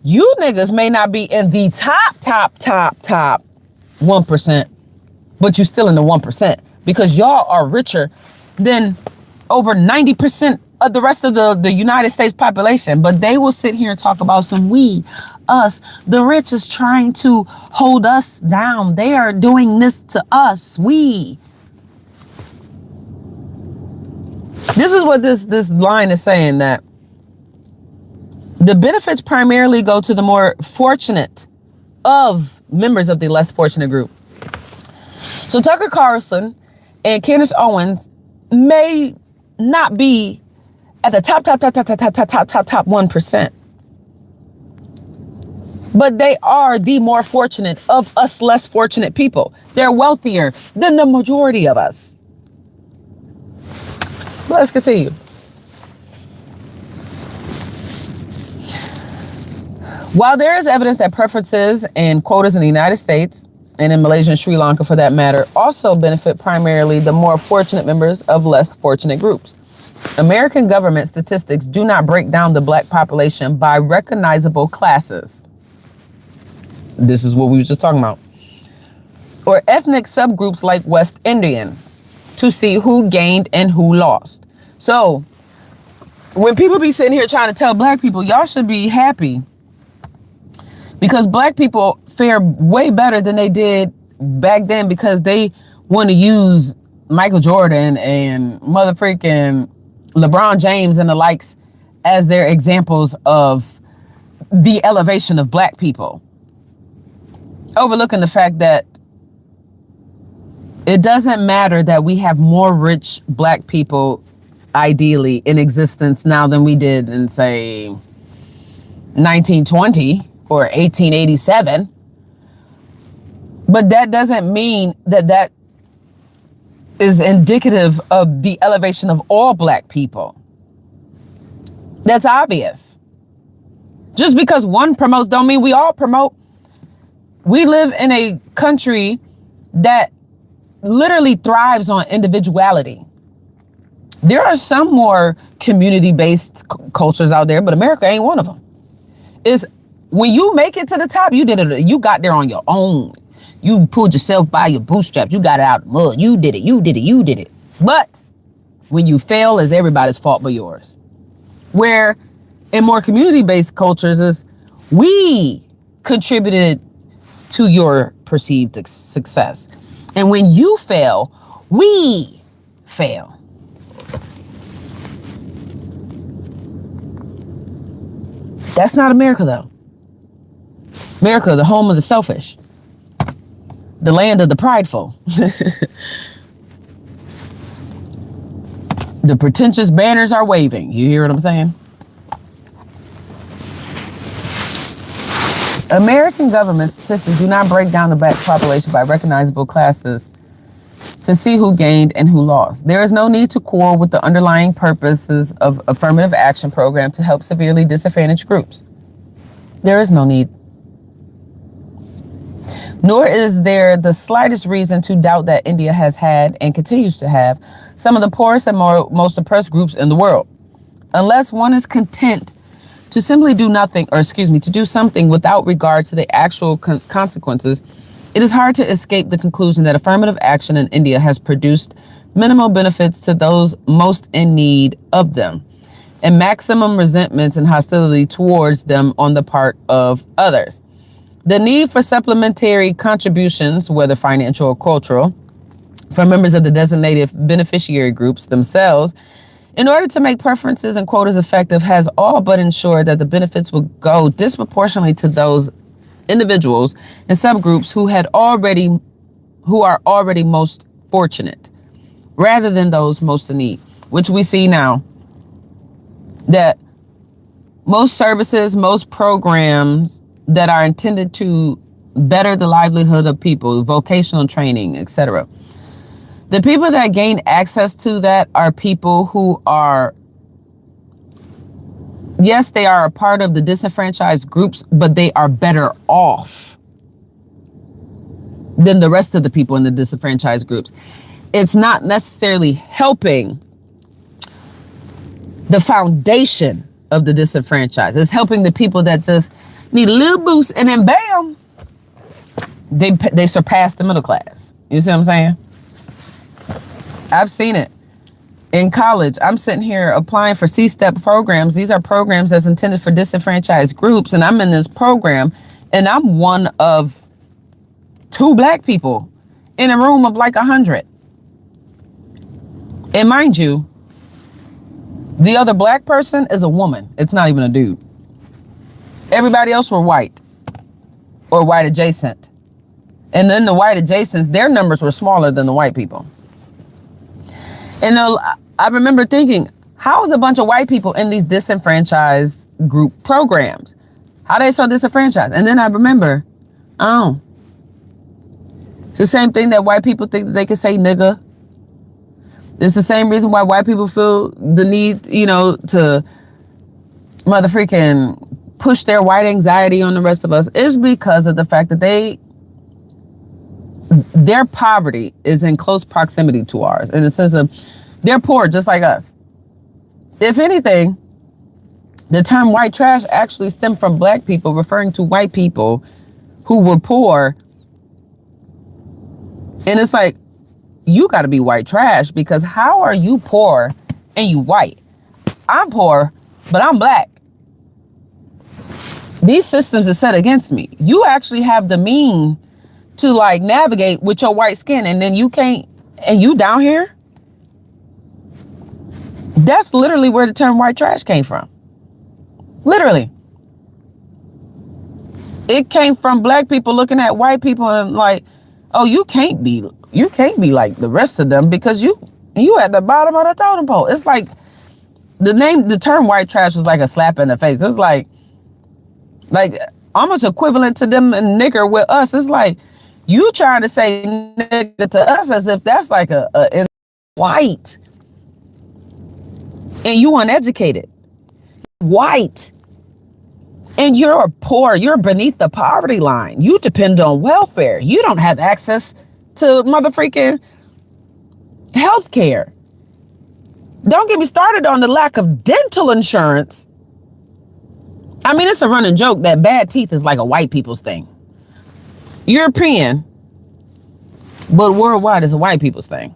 S1: you niggas may not be in the top 1%, but you're still in the 1% because y'all are richer than over 90% of the rest of the United States population. But they will sit here and talk about some us, the rich is trying to hold us down. They are doing this to us. This is what this line is saying, that the benefits primarily go to the more fortunate of members of the less fortunate group. So Tucker Carlson and Candace Owens may not be at the top 1%. But they are the more fortunate of us less fortunate people. They're wealthier than the majority of us. Let's continue. While there is evidence that preferences and quotas in the United States and in Malaysia and Sri Lanka, for that matter, also benefit primarily the more fortunate members of less fortunate groups. American government statistics do not break down the black population by recognizable classes. This is what we were just talking about. Or ethnic subgroups like West Indians to see who gained and who lost. So when people be sitting here trying to tell black people, y'all should be happy because black people fare way better than they did back then because they want to use Michael Jordan and mother freaking LeBron James and the likes as their examples of the elevation of black people, overlooking the fact that it doesn't matter that we have more rich black people ideally in existence now than we did in, say, 1920 or 1887. But that doesn't mean that that is indicative of the elevation of all black people. That's obvious. Just because one promotes don't mean we all promote. We live in a country that literally thrives on individuality. There are some more community-based cultures out there, but America ain't one of them. Is when you make it to the top, you did it. You got there on your own. You pulled yourself by your bootstraps. You got it out of the mud. You did it. You did it. You did it. But when you fail, it's everybody's fault but yours. Where in more community-based cultures is we contributed to your perceived success. And when you fail, we fail. That's not America, though. America, the home of the selfish. The land of the prideful. The pretentious banners are waving. You hear what I'm saying? American government statistics do not break down the black population by recognizable classes to see who gained and who lost. There is no need to quarrel with the underlying purposes of affirmative action program to help severely disadvantaged groups. There is no need. Nor is there the slightest reason to doubt that India has had and continues to have some of the poorest and most oppressed groups in the world. Unless one is content to simply do nothing, to do something without regard to the actual consequences, it is hard to escape the conclusion that affirmative action in India has produced minimal benefits to those most in need of them, and maximum resentments and hostility towards them on the part of others. The need for supplementary contributions, whether financial or cultural, from members of the designated beneficiary groups themselves, in order to make preferences and quotas effective, has all but ensured that the benefits will go disproportionately to those individuals and subgroups who are already most fortunate, rather than those most in need, which we see now that most services, most programs that are intended to better the livelihood of people, vocational training, etc. The people that gain access to that are people who are, yes, they are a part of the disenfranchised groups, but they are better off than the rest of the people in the disenfranchised groups. It's not necessarily helping the foundation of the disenfranchised. It's helping the people that just need a little boost, and then bam, they surpass the middle class. You see what I'm saying? I've seen it. In college, I'm sitting here applying for C-STEP programs. These are programs that's intended for disenfranchised groups, and I'm in this program, and I'm one of 2 black people in a room of like 100. And mind you, the other black person is a woman. It's not even a dude. Everybody else were white or white adjacent. And then the white adjacents, their numbers were smaller than the white people. And I remember thinking, how is a bunch of white people in these disenfranchised group programs? How are they so disenfranchised? And then I remember, it's the same thing that white people think that they can say nigger. It's the same reason why white people feel the need, to mother freaking push their white anxiety on the rest of us, is because of the fact that their poverty is in close proximity to ours, in the sense of they're poor just like us. If anything, the term white trash actually stemmed from black people, referring to white people who were poor. And it's like, you got to be white trash, because how are you poor and you white? I'm poor, but I'm black. These systems are set against me. You actually have the mean to like navigate with your white skin, and then you can't, and you down here? That's literally where the term white trash came from. Literally. It came from black people looking at white people and like, oh, you can't be like the rest of them because you at the bottom of the totem pole. It's like the term white trash was like a slap in the face. It's like almost equivalent to them and nigger with us. It's like you trying to say nigger to us as if that's like a white, and you uneducated, white, and you're poor. You're beneath the poverty line. You depend on welfare. You don't have access to motherfreaking health care. Don't get me started on the lack of dental insurance. I mean, it's a running joke that bad teeth is like a white people's thing. European, but worldwide is a white people's thing.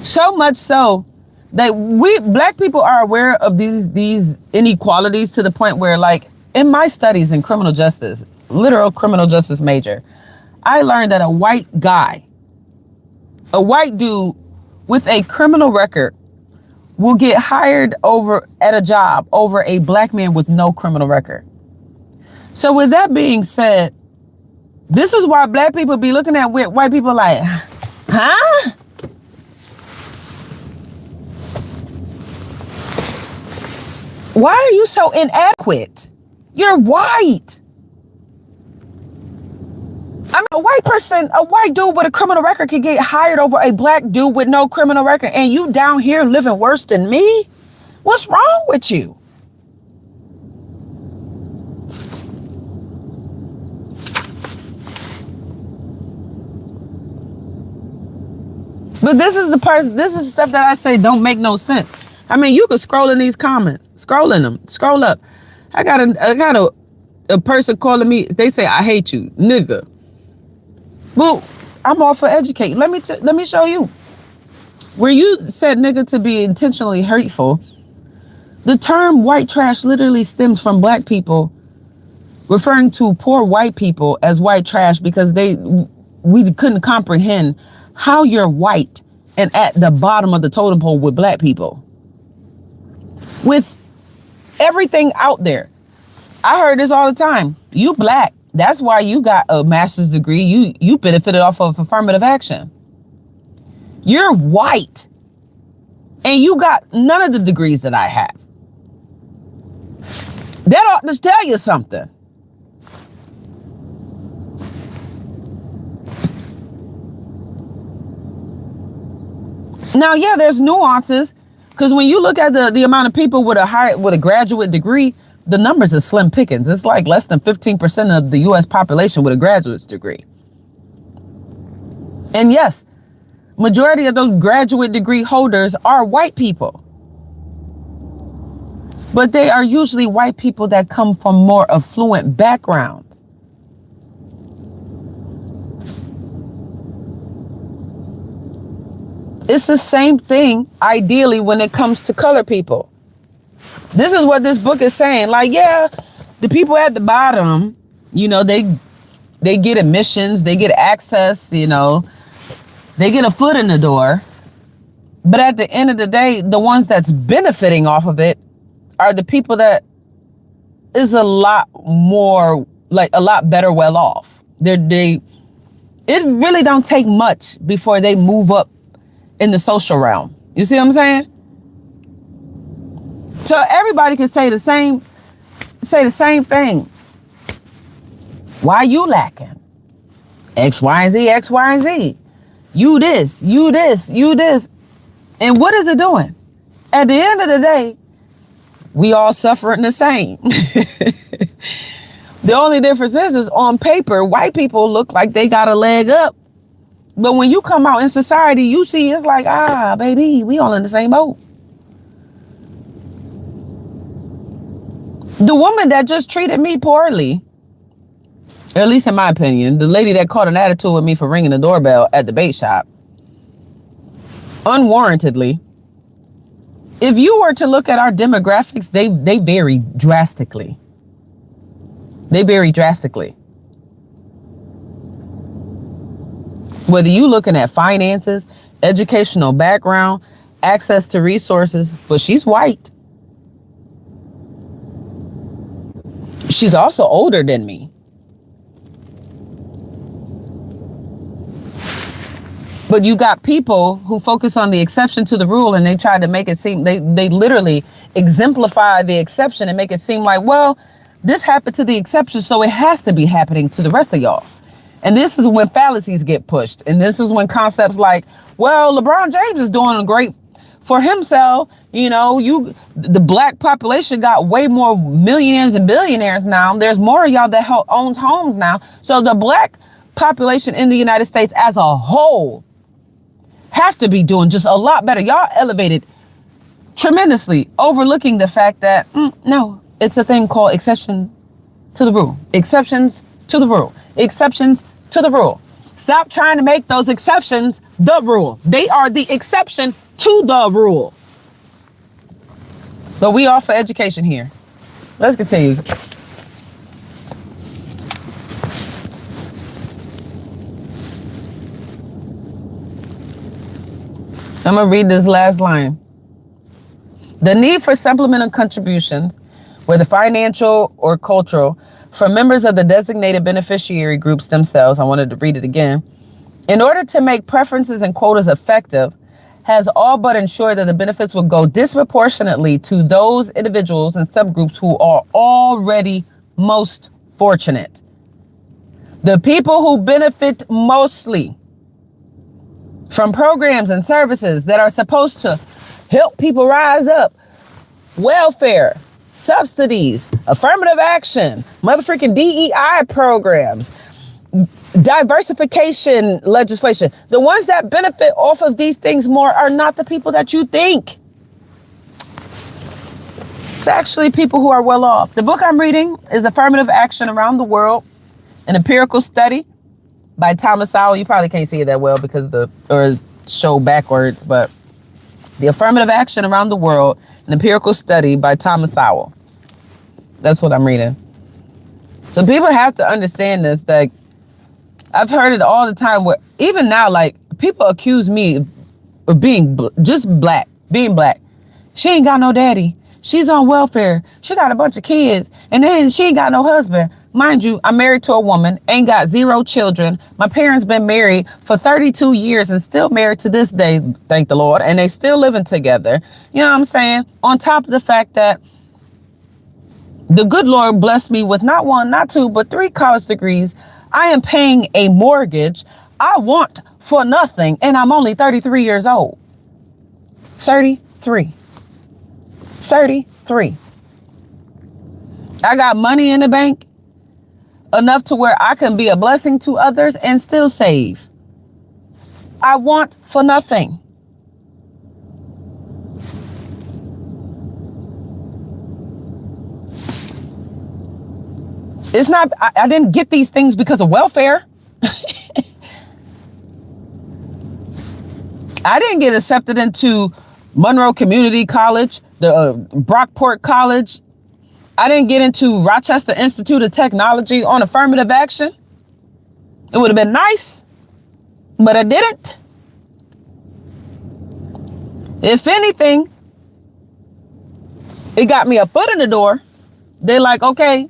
S1: So much so that we black people are aware of these inequalities to the point where, like, in my studies in criminal justice, literal criminal justice major, I learned that a white dude with a criminal record will get hired over at a job over a black man with no criminal record. So with that being said, this is why black people be looking at white people like, huh? Why are you so inadequate? You're white. I mean, a white dude with a criminal record can get hired over a black dude with no criminal record, and you down here living worse than me? What's wrong with you? But this is stuff that I say don't make no sense. I mean, you could scroll in these comments, scroll up. I got a person calling me. They say, I hate you, nigga. Well, I'm all for educating. Let me show you. Where you said nigga to be intentionally hurtful, the term white trash literally stems from black people referring to poor white people as white trash because we couldn't comprehend how you're white and at the bottom of the totem pole with black people. With everything out there. I heard this all the time. You black. That's why you got a master's degree. You benefited off of affirmative action. You're white. And you got none of the degrees that I have. That ought to tell you something. Now, yeah, there's nuances. Because when you look at the amount of people with a graduate degree, the numbers are slim pickings. It's like less than 15% of the U.S. population with a graduate's degree. And yes, majority of those graduate degree holders are white people. But they are usually white people that come from more affluent backgrounds. It's the same thing, ideally, when it comes to color people. This is what this book is saying. Like, yeah, the people at the bottom, you know, they get admissions, they get access, you know, they get a foot in the door. But at the end of the day, the ones that's benefiting off of it are the people that is a lot more, like a lot better well off. It really don't take much before they move up in the social realm. You see what I'm saying? So everybody can say the same thing. Why you lacking? X, Y, and Z, X, Y, and Z. You this. And what is it doing? At the end of the day, we all suffering the same. The only difference is on paper, white people look like they got a leg up But when you come out in society, you see it's like, baby, we all in the same boat. The woman that just treated me poorly, or at least in my opinion, the lady that caught an attitude with me for ringing the doorbell at the bait shop, unwarrantedly, if you were to look at our demographics, they vary drastically. They vary drastically. Whether you looking at finances, educational background, access to resources, but she's white. She's also older than me. But you got people who focus on the exception to the rule, and they try to make it seem, they literally exemplify the exception and make it seem like, well, this happened to the exception, so it has to be happening to the rest of y'all. And this is when fallacies get pushed. And this is when concepts like, well, LeBron James is doing great for himself. You know, the black population got way more millionaires and billionaires now. There's more of y'all that owns homes now. So the black population in the United States as a whole have to be doing just a lot better. Y'all elevated tremendously, overlooking the fact that, no, it's a thing called exception to the rule. Exceptions to the rule. Exceptions to the rule. Stop trying to make those exceptions the rule. They are the exception to the rule. But we offer education here. Let's continue. I'm going to read this last line. The need for supplemental contributions, whether financial or cultural, from members of the designated beneficiary groups themselves, I wanted to read it again, in order to make preferences and quotas effective, has all but ensured that the benefits will go disproportionately to those individuals and subgroups who are already most fortunate. The people who benefit mostly from programs and services that are supposed to help people rise up, welfare, subsidies, affirmative action, motherfucking DEI programs, diversification legislation. The ones that benefit off of these things more are not the people that you think. It's actually people who are well off. The book I'm reading is Affirmative Action Around the World, an Empirical Study by Thomas Sowell. You probably can't see it that well because or show backwards, but the Affirmative Action Around the World, an Empirical Study by Thomas Sowell. That's what I'm reading. So people have to understand this, that I've heard it all the time where even now, like, people accuse me of being just black, being black. She ain't got no daddy. She's on welfare. She got a bunch of kids. And then she ain't got no husband. Mind you, I'm married to a woman, ain't got 0 children. My parents been married for 32 years and still married to this day, thank the Lord. And they still living together. You know what I'm saying? On top of the fact that the good Lord blessed me with not 1, not 2, but 3 college degrees. I am paying a mortgage I want for nothing. And I'm only 33 years old. 33. I got money in the bank enough to where I can be a blessing to others and still save. I want for nothing. It's not, I didn't get these things because of welfare. I didn't get accepted into Monroe Community College, the Brockport College. I didn't get into Rochester Institute of Technology on affirmative action. It would have been nice, but I didn't. If anything, it got me a foot in the door. They're like, okay,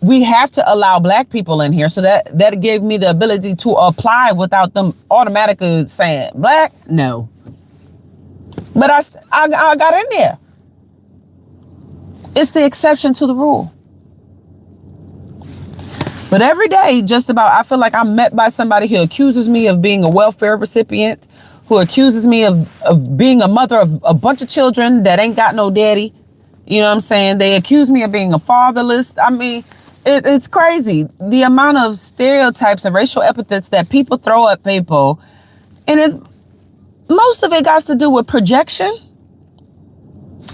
S1: we have to allow black people in here. So that gave me the ability to apply without them automatically saying black. No. But I got in there. It's the exception to the rule. But every day, just about, I feel like I'm met by somebody who accuses me of being a welfare recipient, who accuses me of being a mother of a bunch of children that ain't got no daddy. You know what I'm saying? They accuse me of being a fatherless. I mean, It's crazy. The amount of stereotypes and racial epithets that people throw at people. And most of it got to do with projection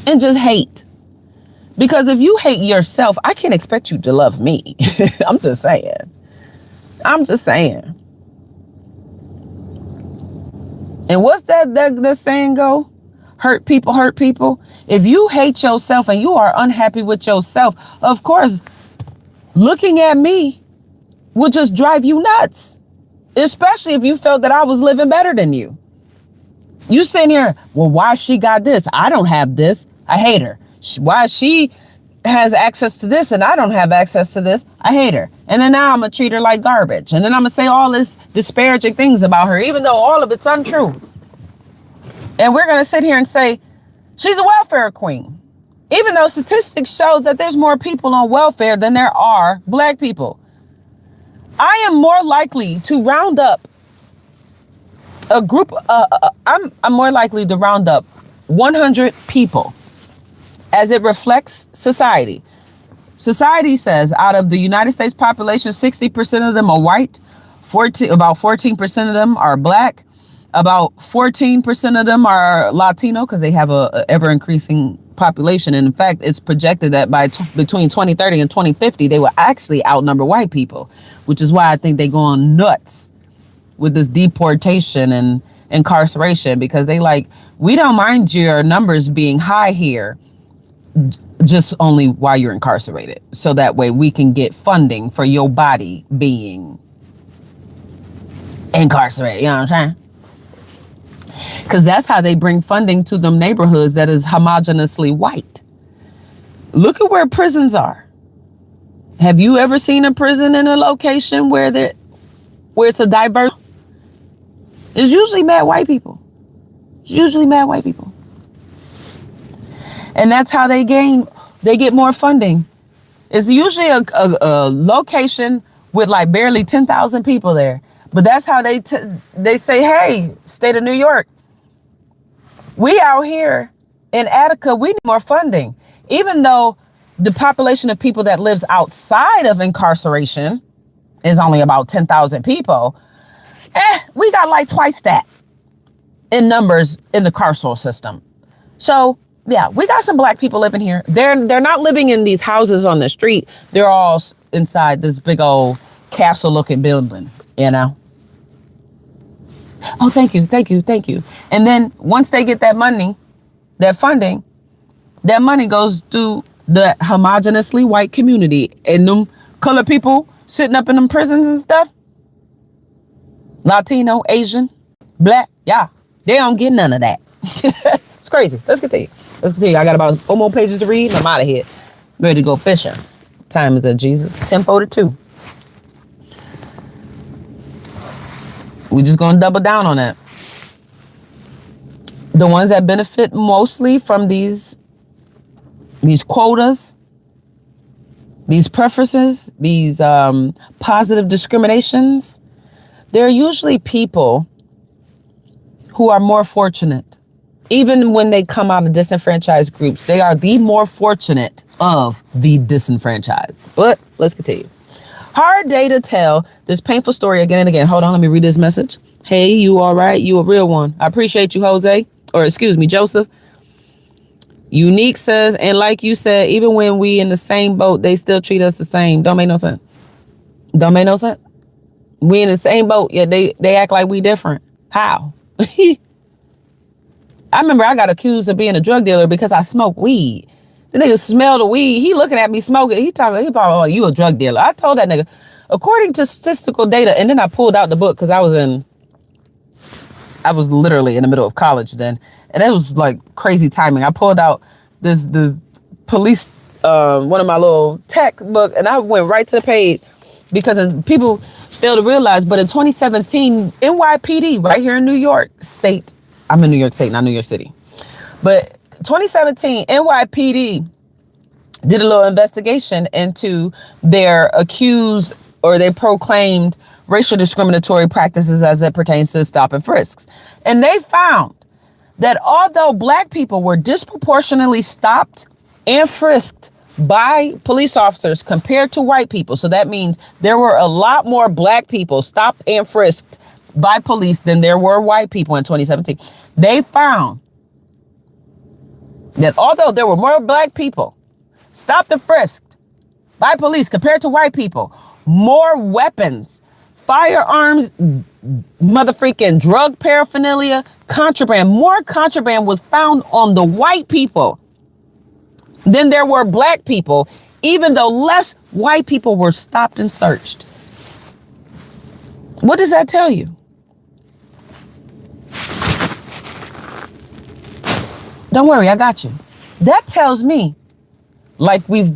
S1: and just hate. Because if you hate yourself, I can't expect you to love me. I'm just saying. And what's that saying go? Hurt people hurt people. If you hate yourself and you are unhappy with yourself, of course, looking at me will just drive you nuts. Especially if you felt that I was living better than you. You sitting here, well, why she got this? I don't have this. I hate her. Why she has access to this and I don't have access to this? I hate her. And then now I'm going to treat her like garbage. And then I'm going to say all this disparaging things about her, even though all of it's untrue. And we're going to sit here and say, she's a welfare queen. Even though statistics show that there's more people on welfare than there are black people. I am more likely to round up a group. I'm more likely to round up 100 people as it reflects society. Society says out of the United States population, 60% of them are white, about 14% of them are black, about 14% of them are Latino because they have a ever increasing population. And in fact, it's projected that by between 2030 and 2050, they will actually outnumber white people, which is why I think they go on nuts with this deportation and incarceration, because they like, we don't mind your numbers being high here, just only while you're incarcerated. So that way we can get funding for your body being incarcerated. You know what I'm saying? Because that's how they bring funding to them neighborhoods that is homogenously white. Look at where prisons are. Have you ever seen a prison in a location where it's a diverse? It's usually mad white people. And that's how they get more funding. It's usually a location with like barely 10,000 people there. But that's how they say, hey, state of New York, we out here in Attica, we need more funding. Even though the population of people that lives outside of incarceration is only about 10,000 people, we got like twice that in numbers in the carceral system. So yeah, we got some black people living here. They're not living in these houses on the street. They're all inside this big old castle looking building, you know? Oh, thank you. And then once they get that money, that funding, that money goes to the homogeneously white community, and them color people sitting up in them prisons and stuff. Latino, Asian, black, yeah, they don't get none of that. It's crazy. Let's continue. I got about 4 more pages to read and I'm out of here. Ready to go fishing. Time is at Jesus. 10:42. We're just going to double down on that. The ones that benefit mostly from these quotas, these preferences, these positive discriminations, they're usually people who are more fortunate. Even when they come out of disenfranchised groups, they are the more fortunate of the disenfranchised. But let's continue. Hard day to tell this painful story again and again. Hold on, let me read this message. Hey, you all right? You a real one. I appreciate you, Jose. Or excuse me, Joseph. Unique says, and like you said, even when we in the same boat, they still treat us the same. Don't make no sense. We in the same boat, yet they act like we different. How? I remember I got accused of being a drug dealer because I smoked weed. The nigga smelled the weed. He looking at me smoking. He probably, oh, you a drug dealer. I told that nigga, according to statistical data, and then I pulled out the book because I was literally in the middle of college then. And it was like crazy timing. I pulled out this police, one of my little tech book, and I went right to the page because people fail to realize, but in 2017, NYPD right here in New York State, I'm in New York State, not New York City. But 2017, NYPD did a little investigation into their accused or they proclaimed racial discriminatory practices as it pertains to stop and frisks. And they found that although black people were disproportionately stopped and frisked by police officers compared to white people. So that means there were a lot more black people stopped and frisked by police than there were white people in 2017. They found that although there were more black people stopped and frisked by police compared to white people, more weapons, firearms, motherfreaking drug paraphernalia, contraband, more contraband was found on the white people than there were black people, even though less white people were stopped and searched. What does that tell you? Don't worry, I got you. That tells me, like, we've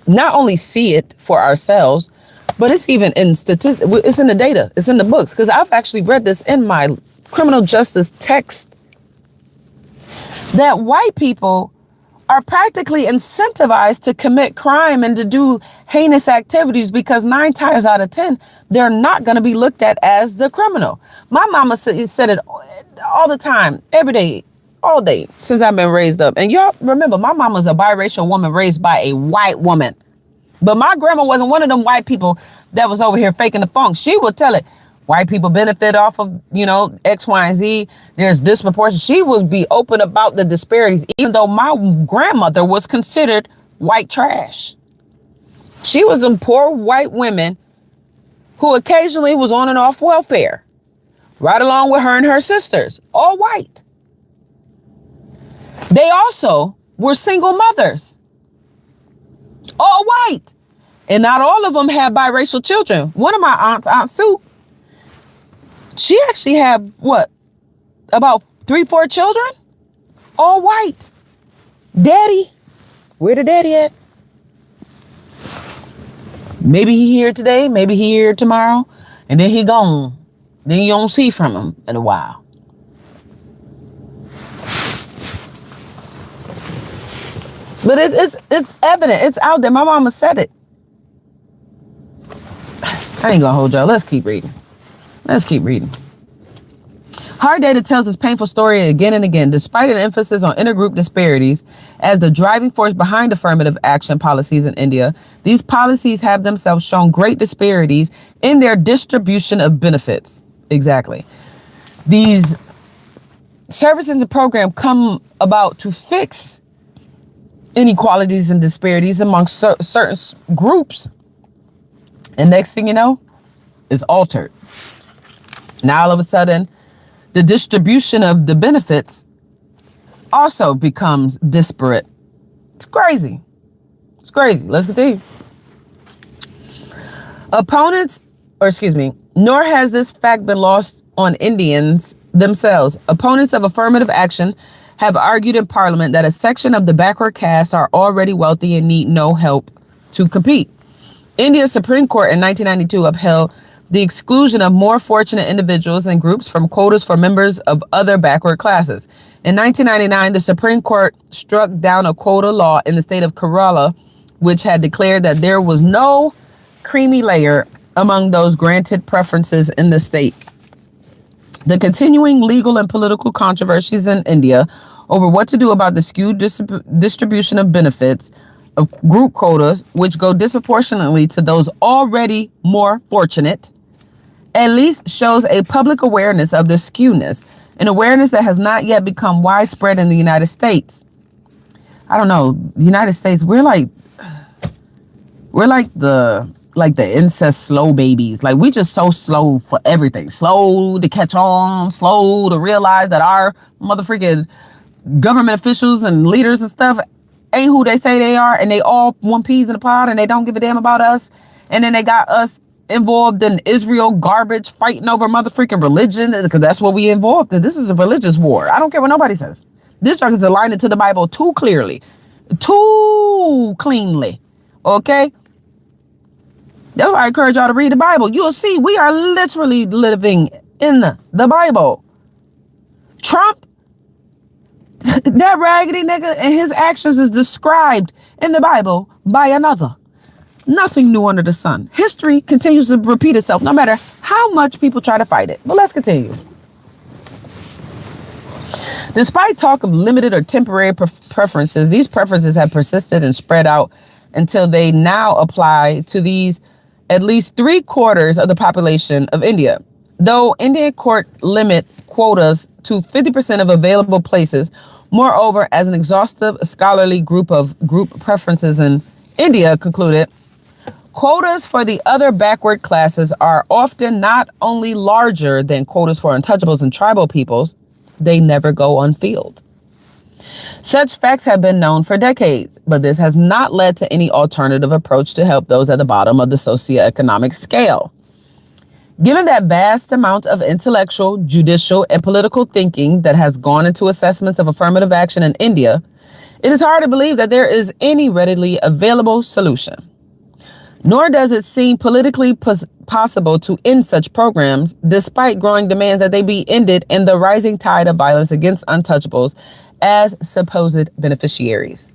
S1: not only see it for ourselves, but it's even in statistics. It's in the data. It's in the books. Because I've actually read this in my criminal justice text, that white people are practically incentivized to commit crime and to do heinous activities because 9 times out of 10, they're not going to be looked at as the criminal. My mama said it all the time, every day, all day since I've been raised up. And y'all remember, my mama's a biracial woman raised by a white woman. But my grandma wasn't one of them white people that was over here faking the funk. She would tell it, white people benefit off of, X, Y, and Z. There's disproportion. She would be open about the disparities, even though my grandmother was considered white trash. She was them poor white women who occasionally was on and off welfare, right along with her and her sisters, all white. They also were single mothers, all white. And not all of them had biracial children. One of my aunts, Aunt Sue, she actually had, about 3-4 children? All white. Daddy, where the daddy at? Maybe he here today, maybe he here tomorrow, and then he gone. Then you don't see from him in a while. But it's evident. It's out there. My mama said it. I ain't gonna hold y'all. Let's keep reading. Hard data tells this painful story again and again, despite an emphasis on intergroup disparities as the driving force behind affirmative action policies in India. These policies have themselves shown great disparities in their distribution of benefits. Exactly. These services and programs come about to fix inequalities and disparities amongst certain groups. And next thing you know, it's altered. Now, all of a sudden, the distribution of the benefits also becomes disparate. It's crazy. Let's continue. Nor has this fact been lost on Indians themselves. Opponents of affirmative action have argued in Parliament that a section of the backward caste are already wealthy and need no help to compete. India's Supreme Court in 1992 upheld the exclusion of more fortunate individuals and groups from quotas for members of other backward classes. In 1999, the Supreme Court struck down a quota law in the state of Kerala, which had declared that there was no creamy layer among those granted preferences in the state. The continuing legal and political controversies in India over what to do about the skewed distribution of benefits of group quotas, which go disproportionately to those already more fortunate, at least shows a public awareness of this skewness, an awareness that has not yet become widespread in the United States. I don't know, the United States, we're like the incest slow babies. Like, we just so slow for everything. Slow to catch on, slow to realize that our motherfucking government officials and leaders and stuff ain't who they say they are, and they all want peas in a pod, and they don't give a damn about us. And then they got us involved in Israel garbage, fighting over motherfucking religion, because that's what we involved in. This is a religious war. I don't care what nobody says. This junk is aligned to the Bible too clearly, too cleanly. Okay? That's why I encourage y'all to read the Bible. You'll see we are literally living in the Bible. Trump, that raggedy nigga, and his actions is described in the Bible by another. Nothing new under the sun. History continues to repeat itself no matter how much people try to fight it. But let's continue. Despite talk of limited or temporary preferences, these preferences have persisted and spread out until they now apply to these at least 3/4 of the population of India. Though Indian court limit quotas to 50% of available places, moreover, as an exhaustive scholarly group preferences in India concluded, quotas for the other backward classes are often not only larger than quotas for untouchables and tribal peoples, they never go unfilled. Such facts have been known for decades, but this has not led to any alternative approach to help those at the bottom of the socioeconomic scale. Given that vast amount of intellectual, judicial, and political thinking that has gone into assessments of affirmative action in India, it is hard to believe that there is any readily available solution. Nor does it seem politically possible to end such programs, despite growing demands that they be ended and the rising tide of violence against untouchables as supposed beneficiaries.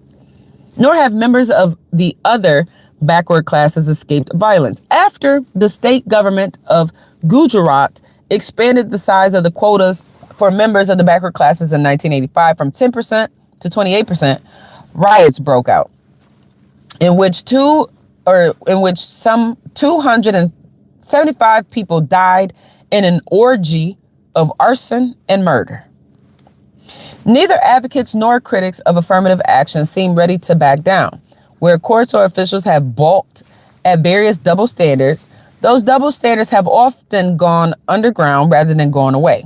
S1: Nor have members of the other backward classes escaped violence. After the state government of Gujarat expanded the size of the quotas for members of the backward classes in 1985 from 10% to 28%, riots broke out, in which some 275 people died in an orgy of arson and murder. Neither advocates nor critics of affirmative action seem ready to back down. Where courts or officials have balked at various double standards, those double standards have often gone underground rather than gone away.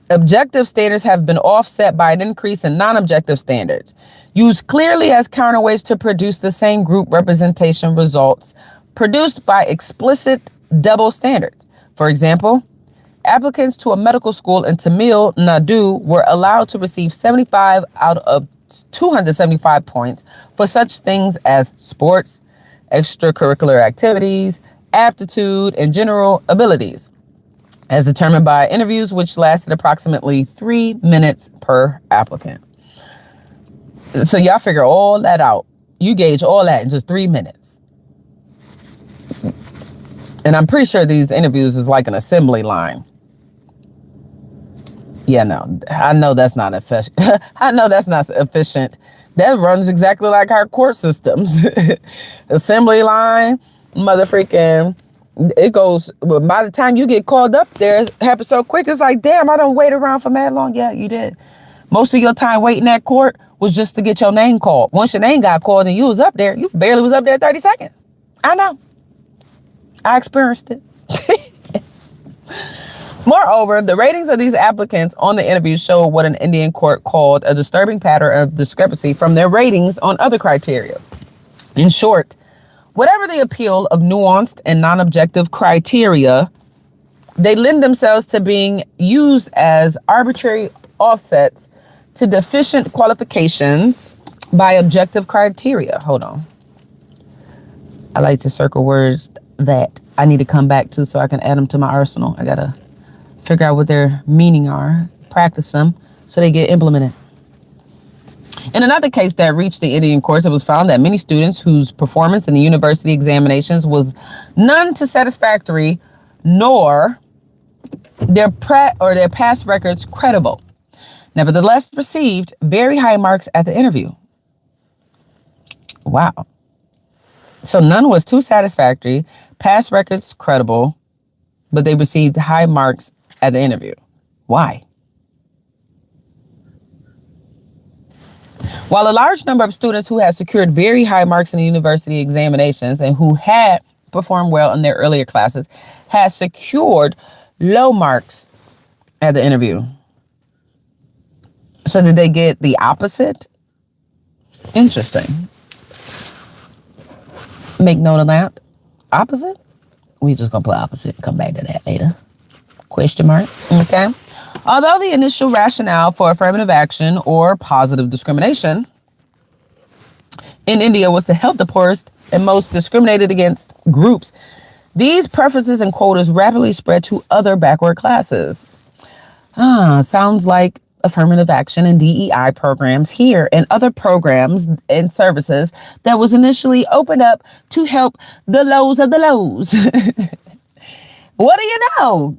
S1: Objective standards have been offset by an increase in non-objective standards, used clearly as counterweights to produce the same group representation results produced by explicit double standards. For example, applicants to a medical school in Tamil Nadu were allowed to receive 75 out of 275 points for such things as sports, extracurricular activities, aptitude, and general abilities, as determined by interviews which lasted approximately 3 minutes per applicant. So y'all figure all that out. You gauge all that in just 3 minutes. And I'm pretty sure these interviews is like an assembly line. Yeah, no, I know that's not efficient. I know that's not efficient. That runs exactly like our court systems. Assembly line, motherfreaking. It goes, by the time you get called up there, it happens so quick. It's like, damn, I don't wait around for that long. Yeah, you did. Most of your time waiting at court was just to get your name called. Once your name got called and you was up there, you barely was up there 30 seconds. I know. I experienced it. Moreover, the ratings of these applicants on the interview show what an Indian court called a disturbing pattern of discrepancy from their ratings on other criteria. In short, whatever the appeal of nuanced and non-objective criteria, they lend themselves to being used as arbitrary offsets to deficient qualifications by objective criteria. Hold on. I like to circle words that I need to come back to so I can add them to my arsenal. I gotta figure out what their meaning are, practice them so they get implemented. In another case that reached the Indian courts, it was found that many students whose performance in the university examinations was none too satisfactory, nor their past records credible, nevertheless received very high marks at the interview. Wow. So none was too satisfactory, past records credible, but they received high marks at the interview. Why? While a large number of students who had secured very high marks in the university examinations and who had performed well in their earlier classes had secured low marks at the interview. So did they get the opposite? Interesting. Make note of that. Opposite? We just gonna put opposite. Come back to that later. Question mark. Okay. Although the initial rationale for affirmative action or positive discrimination in India was to help the poorest and most discriminated against groups, these preferences and quotas rapidly spread to other backward classes. Sounds like affirmative action and DEI programs here and other programs and services that was initially opened up to help the lows of the lows. What do you know?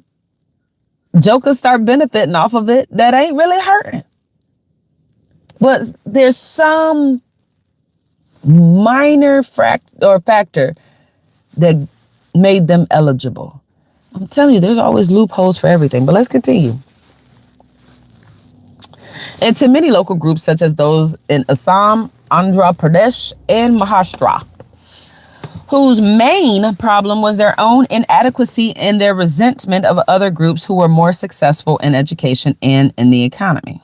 S1: Jokers start benefiting off of it that ain't really hurting. But there's some minor factor that made them eligible. I'm telling you, there's always loopholes for everything, but let's continue. And to many local groups, such as those in Assam, Andhra Pradesh, and Maharashtra, whose main problem was their own inadequacy and their resentment of other groups who were more successful in education and in the economy.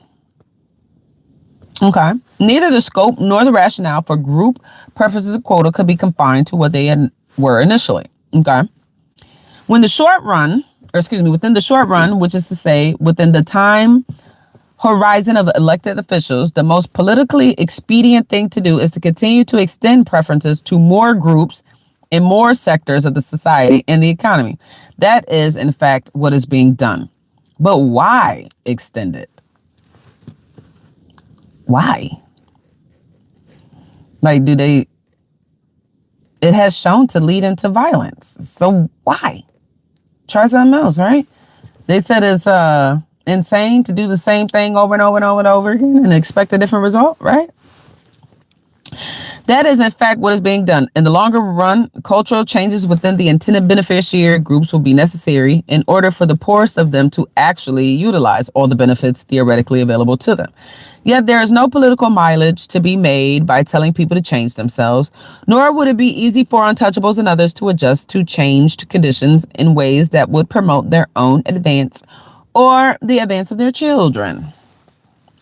S1: Okay. Neither the scope nor the rationale for group preferences of quota could be confined to what they were initially. Okay. Within the short run, which is to say within the time horizon of elected officials, the most politically expedient thing to do is to continue to extend preferences to more groups in more sectors of the society and the economy. That is, in fact, what is being done. But why extend it? Why? Like, it has shown to lead into violence. So why? Try something else, right? They said it's insane to do the same thing over and over and over and over again and expect a different result, right? That is, in fact, what is being done. In the longer run, cultural changes within the intended beneficiary groups will be necessary in order for the poorest of them to actually utilize all the benefits theoretically available to them. Yet there is no political mileage to be made by telling people to change themselves, nor would it be easy for untouchables and others to adjust to changed conditions in ways that would promote their own advance or the advance of their children.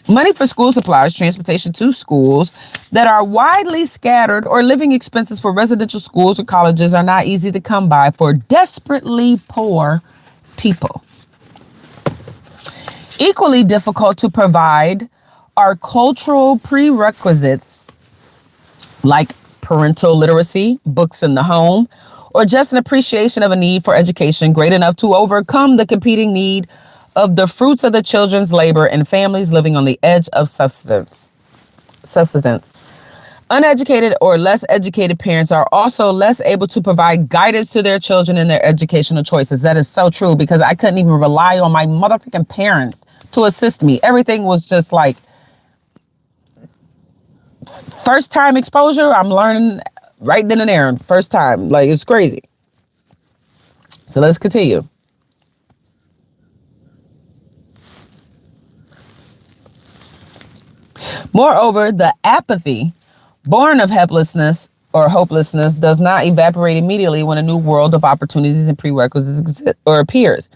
S1: Money for school supplies, transportation to schools that are widely scattered, or living expenses for residential schools or colleges are not easy to come by for desperately poor people. Equally difficult to provide are cultural prerequisites like parental literacy, books in the home, or just an appreciation of a need for education great enough to overcome the competing need of the fruits of the children's labor and families living on the edge of subsistence. Uneducated or less educated parents are also less able to provide guidance to their children in their educational choices. That is so true, because I couldn't even rely on my motherfucking parents to assist me. Everything was just like first time exposure. I'm learning right then and there. First time. Like, it's crazy. So let's continue. Moreover, the apathy born of helplessness or hopelessness does not evaporate immediately when a new world of opportunities and prerequisites exist or appears.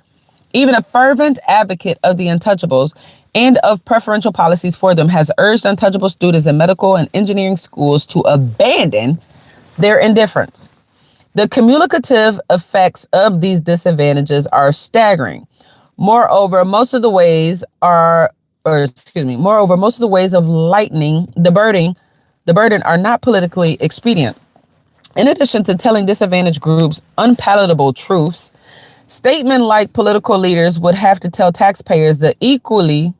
S1: Even a fervent advocate of the untouchables and of preferential policies for them has urged untouchable students in medical and engineering schools to abandon their indifference. The cumulative effects of these disadvantages are staggering. Moreover, most of the ways of lightening the burden are not politically expedient. In addition to telling disadvantaged groups unpalatable truths, statement like political leaders would have to tell taxpayers the equally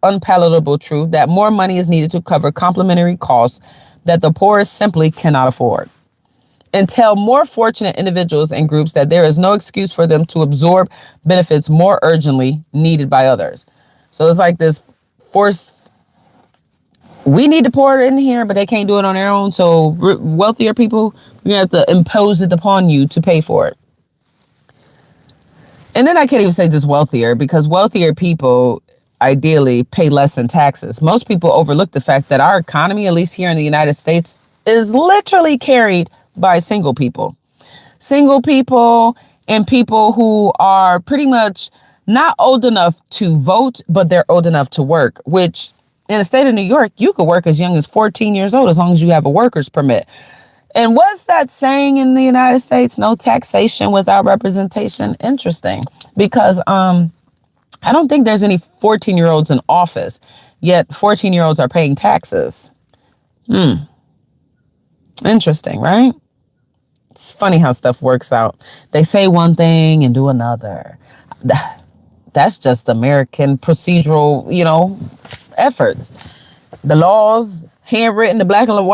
S1: unpalatable truth that more money is needed to cover complementary costs that the poorest simply cannot afford, and tell more fortunate individuals and groups that there is no excuse for them to absorb benefits more urgently needed by others. So it's like this force. We need to pour it in here, but they can't do it on their own. So wealthier people, we have to impose it upon you to pay for it. And then I can't even say just wealthier, because wealthier people ideally pay less in taxes. Most people overlook the fact that our economy, at least here in the United States, is literally carried by single people. Single people and people who are pretty much not old enough to vote, but they're old enough to work, which in the state of New York, you could work as young as 14 years old as long as you have a worker's permit. And what's that saying in the United States? No taxation without representation. Interesting, because I don't think there's any 14-year-olds in office, yet 14-year-olds are paying taxes. Interesting, right? It's funny how stuff works out. They say one thing and do another. That's just American procedural, efforts. The laws, handwritten, the black and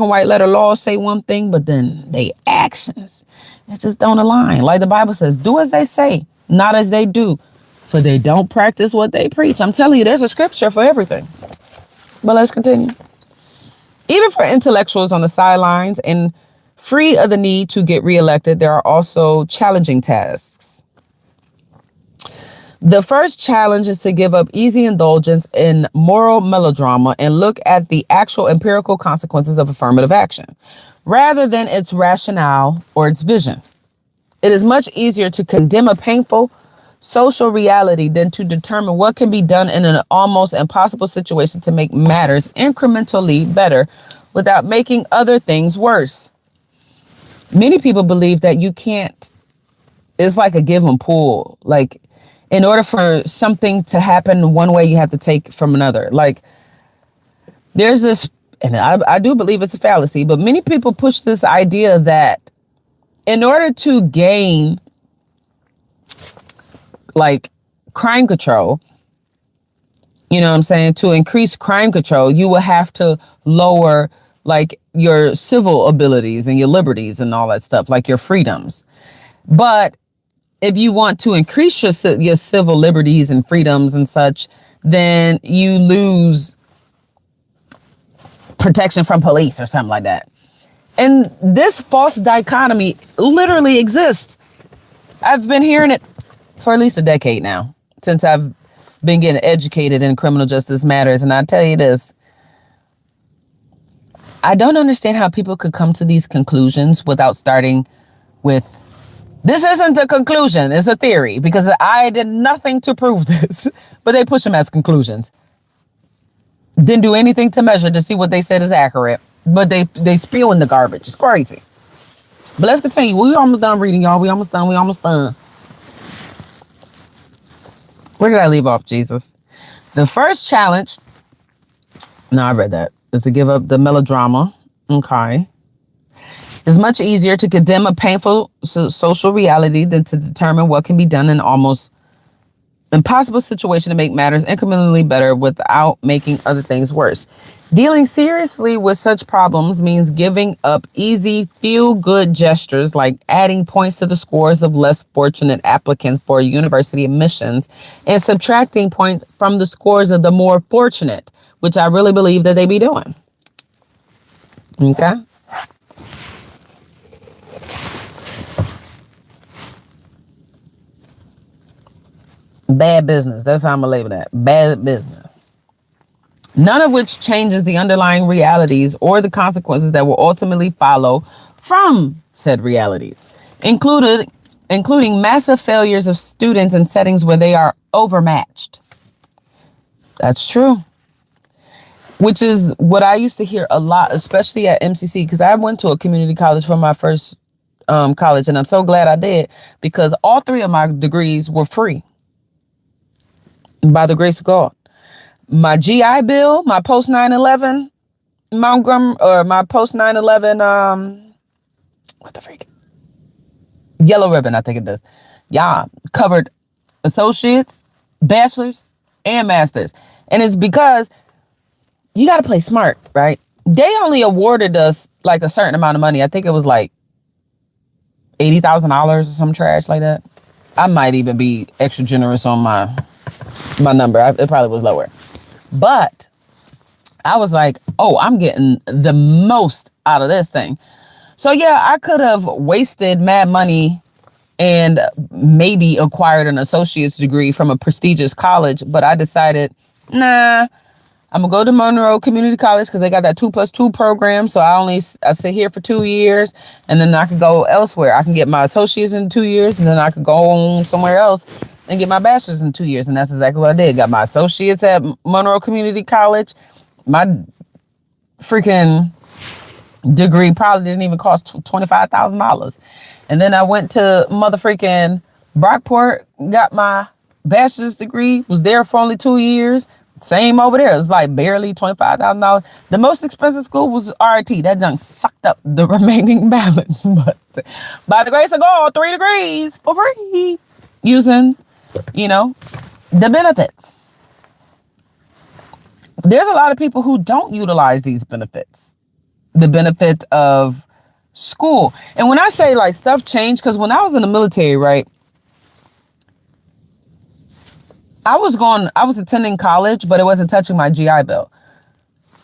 S1: white letter laws say one thing, but then they actions, it just don't align. Like the Bible says, do as they say, not as they do, for they don't practice what they preach. I'm telling you, there's a scripture for everything. But let's continue. Even for intellectuals on the sidelines and free of the need to get reelected, there are also challenging tasks. The first challenge is to give up easy indulgence in moral melodrama and look at the actual empirical consequences of affirmative action, rather than its rationale or its vision. It is much easier to condemn a painful social reality than to determine what can be done in an almost impossible situation to make matters incrementally better without making other things worse. Many people believe that you can't, it's like a give and pull. Like, in order for something to happen one way, you have to take from another. Like, there's this, and I do believe it's a fallacy, but many people push this idea that in order to gain like crime control, you know what I'm saying, to increase crime control, you will have to lower like your civil abilities and your liberties and all that stuff, like your freedoms. But if you want to increase your civil liberties and freedoms and such, then you lose protection from police or something like that. And this false dichotomy literally exists. I've been hearing it for at least a decade now, since I've been getting educated in criminal justice matters. And I tell you this, I don't understand how people could come to these conclusions without starting with, this isn't a conclusion, it's a theory, because I did nothing to prove this, but they push them as conclusions. Didn't do anything to measure to see what they said is accurate, but they spew in the garbage. It's crazy. But let's continue. We almost done reading, y'all. We almost done. Where did I leave off, Jesus? The first challenge, no, I read that, is to give up the melodrama. Okay. It's much easier to condemn a painful social reality than to determine what can be done in almost impossible situation to make matters incrementally better without making other things worse. Dealing seriously with such problems means giving up easy, feel-good gestures like adding points to the scores of less fortunate applicants for university admissions and subtracting points from the scores of the more fortunate, which I really believe that they be doing. Okay? Bad business. That's how I'm going to label that. Bad business. None of which changes the underlying realities or the consequences that will ultimately follow from said realities, including massive failures of students in settings where they are overmatched. That's true. Which is what I used to hear a lot, especially at MCC, because I went to a community college for my first college, and I'm so glad I did, because all three of my degrees were free by the grace of God. My GI Bill, my post 9/11 Montgomery, or my post 9/11 what the freak? Yellow ribbon, I think it does. Yeah, covered associates, bachelors, and masters. And it's because you got to play smart, right? They only awarded us like a certain amount of money. I think it was like $80,000 or some trash like that. I might even be extra generous on my number. It probably was lower. But I was like, oh, I'm getting the most out of this thing. So yeah, I could have wasted mad money and maybe acquired an associate's degree from a prestigious college. But I decided, nah, I'm going to go to Monroe Community College because they got that 2+2 program. So I sit here for 2 years and then I could go elsewhere. I can get my associates in 2 years and then I could go on somewhere else and get my bachelor's in 2 years. And that's exactly what I did. Got my associates at Monroe Community College. My freaking degree probably didn't even cost $25,000. And then I went to motherfreaking Brockport, got my bachelor's degree, was there for only 2 years. Same over there. It was like barely $25,000. The most expensive school was RIT. That junk sucked up the remaining balance. But by the grace of God, 3 degrees for free using, the benefits. There's a lot of people who don't utilize these benefits. The benefit of school. And when I say like stuff changed, because when I was in the military, right, I was attending college, but it wasn't touching my GI Bill.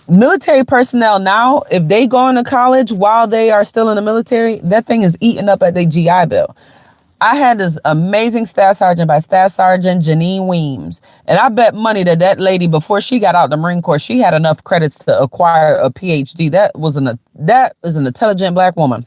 S1: Military personnel now, if they go into college while they are still in the military, that thing is eaten up at their GI Bill. I had this amazing staff sergeant by Staff Sergeant Janine Weems. And I bet money that that lady, before she got out the Marine Corps, she had enough credits to acquire a PhD. That is an intelligent black woman.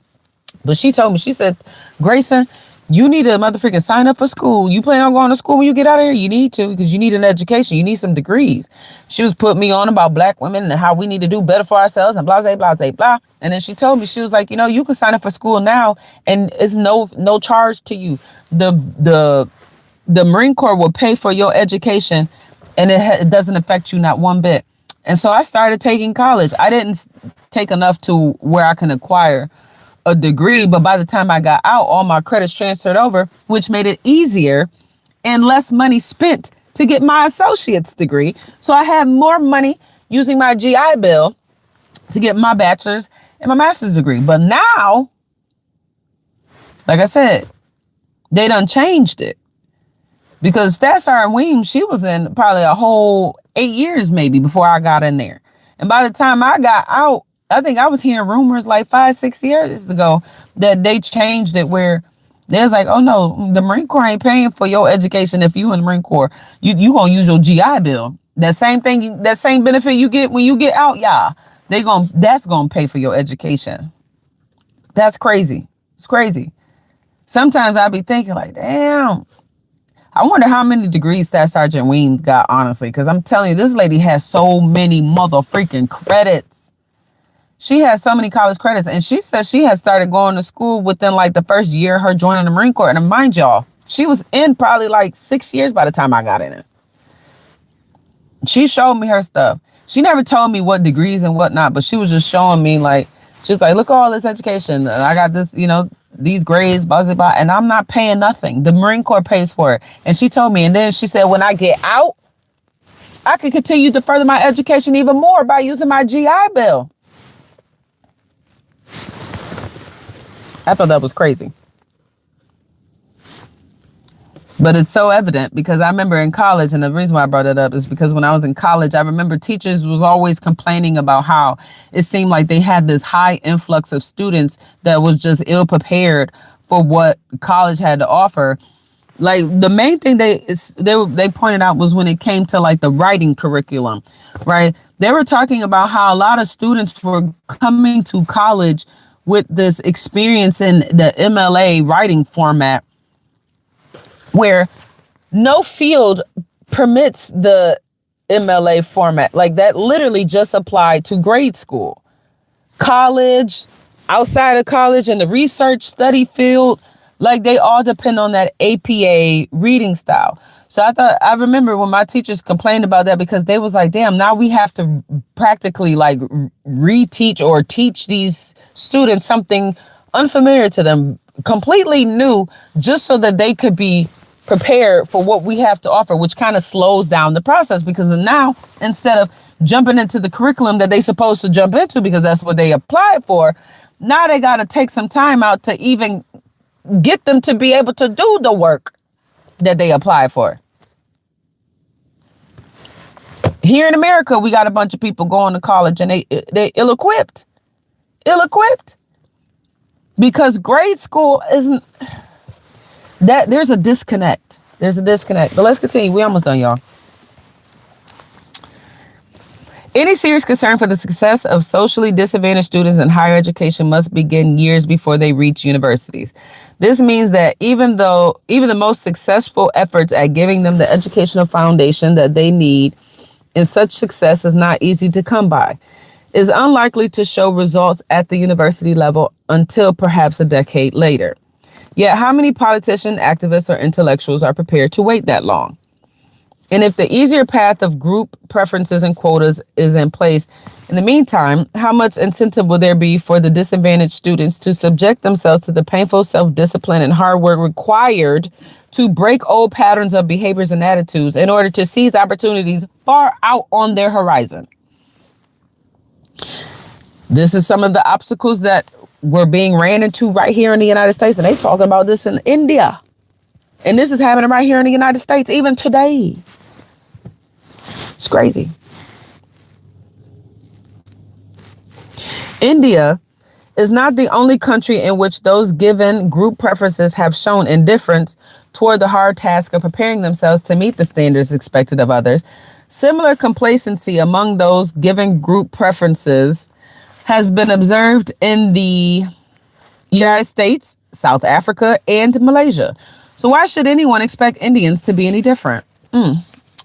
S1: But she told me, she said, Grayson, you need to motherfucking sign up for school. You plan on going to school when you get out of here? You need to, because you need an education. You need some degrees. She was putting me on about black women and how we need to do better for ourselves and blah, blah, blah, blah, blah. And then she told me, she was like, you can sign up for school now and it's no charge to you. The Marine Corps will pay for your education and it doesn't affect you not one bit. And so I started taking college. I didn't take enough to where I can acquire a degree, but by the time I got out, all my credits transferred over, which made it easier and less money spent to get my associate's degree. So I had more money using my GI Bill to get my bachelor's and my master's degree. But now, like I said, they done changed it. Because Staff Sergeant Weems, she was in probably a whole 8 years maybe before I got in there. And by the time I got out, I think I was hearing rumors like 5-6 years ago that they changed it where there's like, oh no, the Marine Corps ain't paying for your education. If you in the Marine Corps, you gonna use your GI Bill. That same thing, that same benefit you get when you get out, that's gonna pay for your education. That's crazy. It's crazy. Sometimes I'll be thinking like, damn, I wonder how many degrees Staff Sergeant Weems got, honestly, because I'm telling you, this lady has so many mother freaking credits. She has so many college credits, and she says she has started going to school within like the first year of her joining the Marine Corps. And mind y'all, she was in probably like 6 years by the time I got in it. She showed me her stuff. She never told me what degrees and whatnot, but she was just showing me like, she was like, look at all this education. And I got this, these grades, blah, blah, blah, and I'm not paying nothing. The Marine Corps pays for it. And she told me, and then she said, when I get out, I can continue to further my education even more by using my GI Bill. I thought that was crazy. But it's so evident because I remember in college, and the reason why I brought it up is because when I was in college, I remember teachers was always complaining about how it seemed like they had this high influx of students that was just ill prepared for what college had to offer. Like the main thing they pointed out was when it came to like the writing curriculum, right? They were talking about how a lot of students were coming to college with this experience in the MLA writing format where no field permits the MLA format. Like that literally just applied to grade school, college, outside of college, and the research study field. Like they all depend on that APA reading style. So I remember when my teachers complained about that because they was like, damn, now we have to practically like reteach or teach these students something unfamiliar to them, completely new, just so that they could be prepared for what we have to offer, which kind of slows down the process because now instead of jumping into the curriculum that they supposed to jump into because that's what they applied for, now they got to take some time out to even get them to be able to do the work that they applied for. Here in America, we got a bunch of people going to college and they ill-equipped because grade school isn't that. There's a disconnect. But let's continue. We almost done, y'all. Any serious concern for the success of socially disadvantaged students in higher education must begin years before they reach universities. This means that even the most successful efforts at giving them the educational foundation that they need, and such success is not easy to come by, is unlikely to show results at the university level until perhaps a decade later. Yet, how many politicians, activists, or intellectuals are prepared to wait that long? And if the easier path of group preferences and quotas is in place, in the meantime, how much incentive will there be for the disadvantaged students to subject themselves to the painful self-discipline and hard work required to break old patterns of behaviors and attitudes in order to seize opportunities far out on their horizon? This is some of the obstacles that we're being ran into right here in the United States. And they talking about this in India. And this is happening right here in the United States, even today. It's crazy. India is not the only country in which those given group preferences have shown indifference toward the hard task of preparing themselves to meet the standards expected of others. Similar complacency among those given group preferences has been observed in the United States, South Africa, and Malaysia. So why should anyone expect Indians to be any different?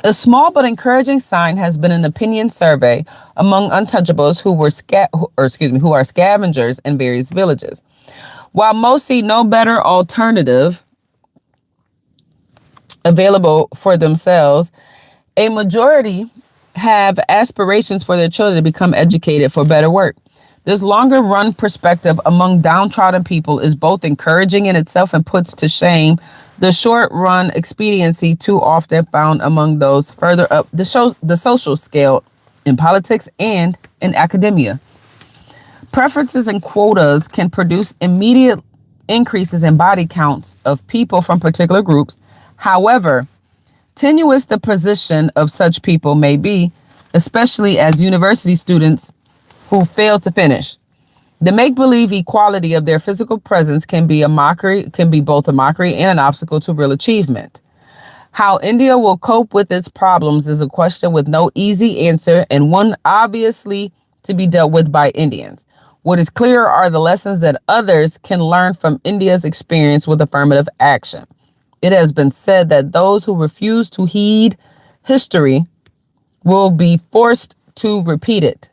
S1: A small but encouraging sign has been an opinion survey among untouchables who are scavengers in various villages. While most see no better alternative available for themselves, a majority have aspirations for their children to become educated for better work. This longer run perspective among downtrodden people is both encouraging in itself and puts to shame the short run expediency too often found among those further up the social scale in politics and in academia. Preferences and quotas can produce immediate increases in body counts of people from particular groups. However, tenuous the position of such people may be, especially as university students who fail to finish. The make-believe equality of their physical presence can be both a mockery and an obstacle to real achievement. How India will cope with its problems is a question with no easy answer, and one obviously to be dealt with by Indians. What is clear are the lessons that others can learn from India's experience with affirmative action. It has been said that those who refuse to heed history will be forced to repeat it.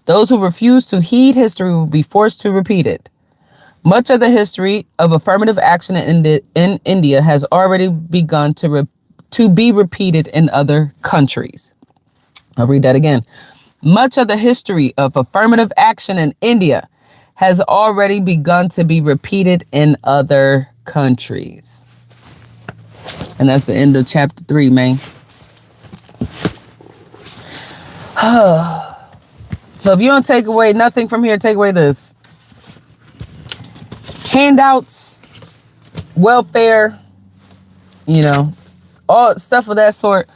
S1: Those who refuse to heed history will be forced to repeat it. Much of the history of affirmative action in India has already begun to be repeated in other countries. I'll read that again. Much of the history of affirmative action in India has already begun to be repeated in other countries. And that's the end of chapter 3, man. So if you don't take away nothing from here, take away this. Handouts, welfare, all stuff of that sort.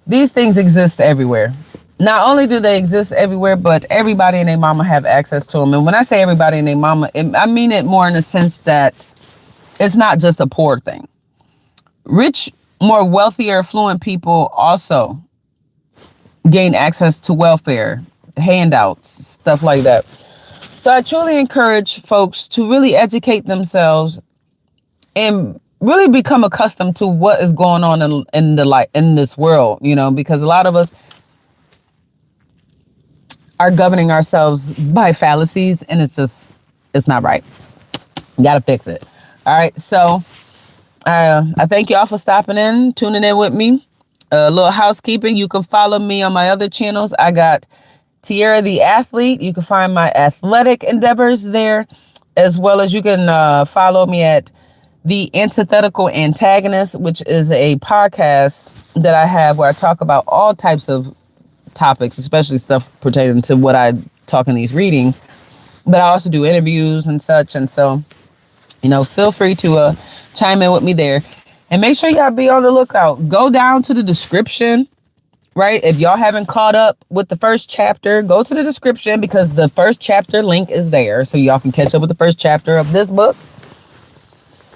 S1: These things exist everywhere. Not only do they exist everywhere, but everybody and their mama have access to them. And when I say everybody and their mama, I mean it more in the sense that it's not just a poor thing. Rich, more wealthier, affluent people also gain access to welfare, handouts, stuff like that. So I truly encourage folks to really educate themselves and really become accustomed to what is going on in this world, because a lot of us are governing ourselves by fallacies, and it's not right. You gotta fix it. All right. So I thank y'all for stopping in, tuning in with me. A little housekeeping. You can follow me on my other channels. I got Tierra the Athlete. You can find my athletic endeavors there, as well as you can follow me at The Antithetical Antagonist, which is a podcast that I have where I talk about all types of topics, especially stuff pertaining to what I talk in these readings. But I also do interviews and such. And so, feel free to chime in with me there. And make sure y'all be on the lookout. Go down to the description, right? If y'all haven't caught up with the first chapter, go to the description because the first chapter link is there. So y'all can catch up with the first chapter of this book,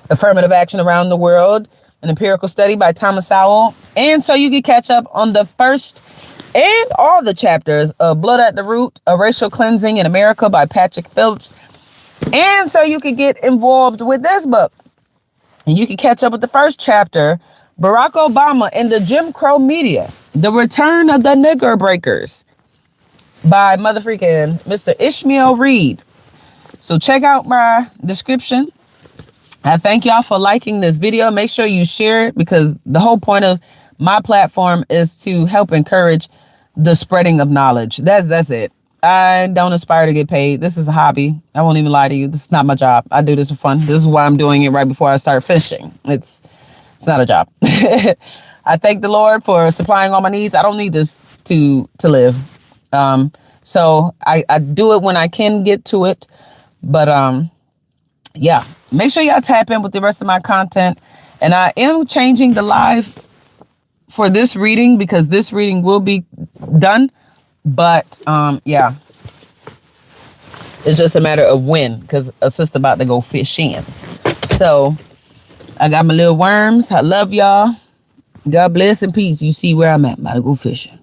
S1: Affirmative Action Around the World, an Empirical Study by Thomas Sowell. And so you can catch up on the first and all the chapters of Blood at the Root, A Racial Cleansing in America by Patrick Phillips. And so you can get involved with this book. And you can catch up with the first chapter, Barack Obama and the Jim Crow Media, The Return of the Nigger Breakers by motherfreaking Mr. Ishmael Reed. So check out my description. I thank y'all for liking this video. Make sure you share it because the whole point of my platform is to help encourage the spreading of knowledge. That's it. I don't aspire to get paid. This is a hobby. I won't even lie to you. This is not my job. I do this for fun. This is why I'm doing it right before I start fishing. It's not a job. I thank the Lord for supplying all my needs. I don't need this to live. So I do it when I can get to it. But yeah, make sure y'all tap in with the rest of my content. And I am changing the live for this reading because this reading will be done. But yeah, It's just a matter of when, because a sister about to go fishing. So I got my little worms. I love y'all. God bless and peace. You see where I'm at. About to go fishing.